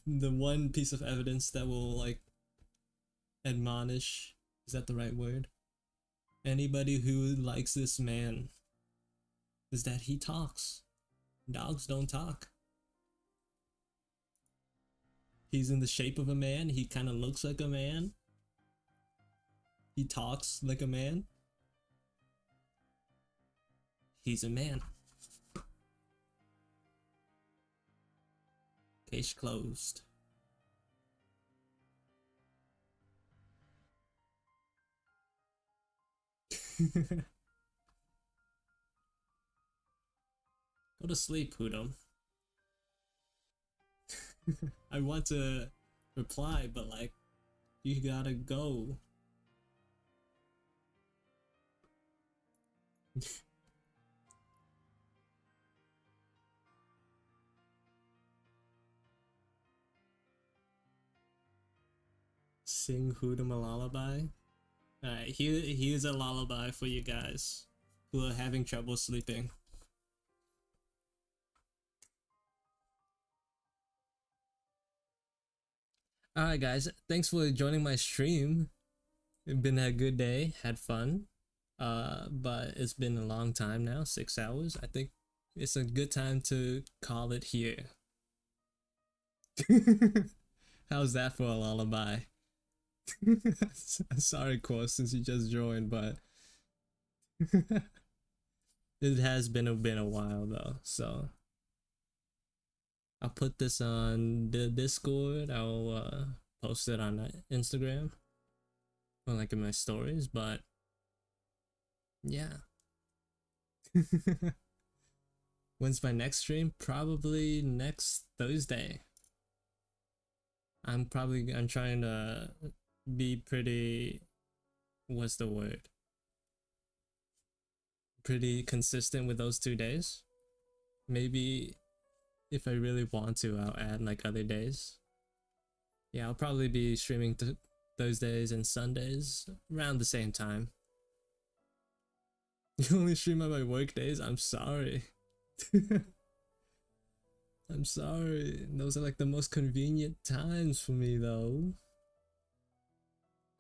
The one piece of evidence that will like admonish, is that the right word? Anybody who likes this man is that he talks. Dogs don't talk. He's in the shape of a man, he kind of looks like a man. He talks like a man. He's a man. Case closed. Go to sleep, Hudum. I want to reply, but like, you gotta go. Sing Hudum a lullaby? Alright, here's a lullaby for you guys who are having trouble sleeping. Alright guys, thanks for joining my stream. It's been a good day, had fun. But it's been a long time now, 6 hours. I think it's a good time to call it here. How's that for a lullaby? Sorry, course, since you just joined, but it has been a while though, so I'll put this on the Discord. I'll post it on Instagram or like in my stories, but yeah. When's my next stream? Probably next Thursday. I'm trying to be pretty, what's the word? Pretty consistent with those 2 days. Maybe if I really want to, I'll add like other days. Yeah, I'll probably be streaming Thursdays and Sundays around the same time. You only stream on my work days? I'm sorry. I'm sorry. Those are like the most convenient times for me though.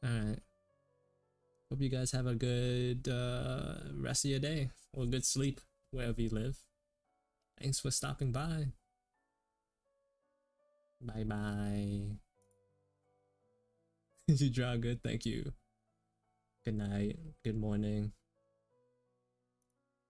Alright. Hope you guys have a good rest of your day or good sleep wherever you live. Thanks for stopping by. Bye bye. You draw good, thank you. Good night, good morning.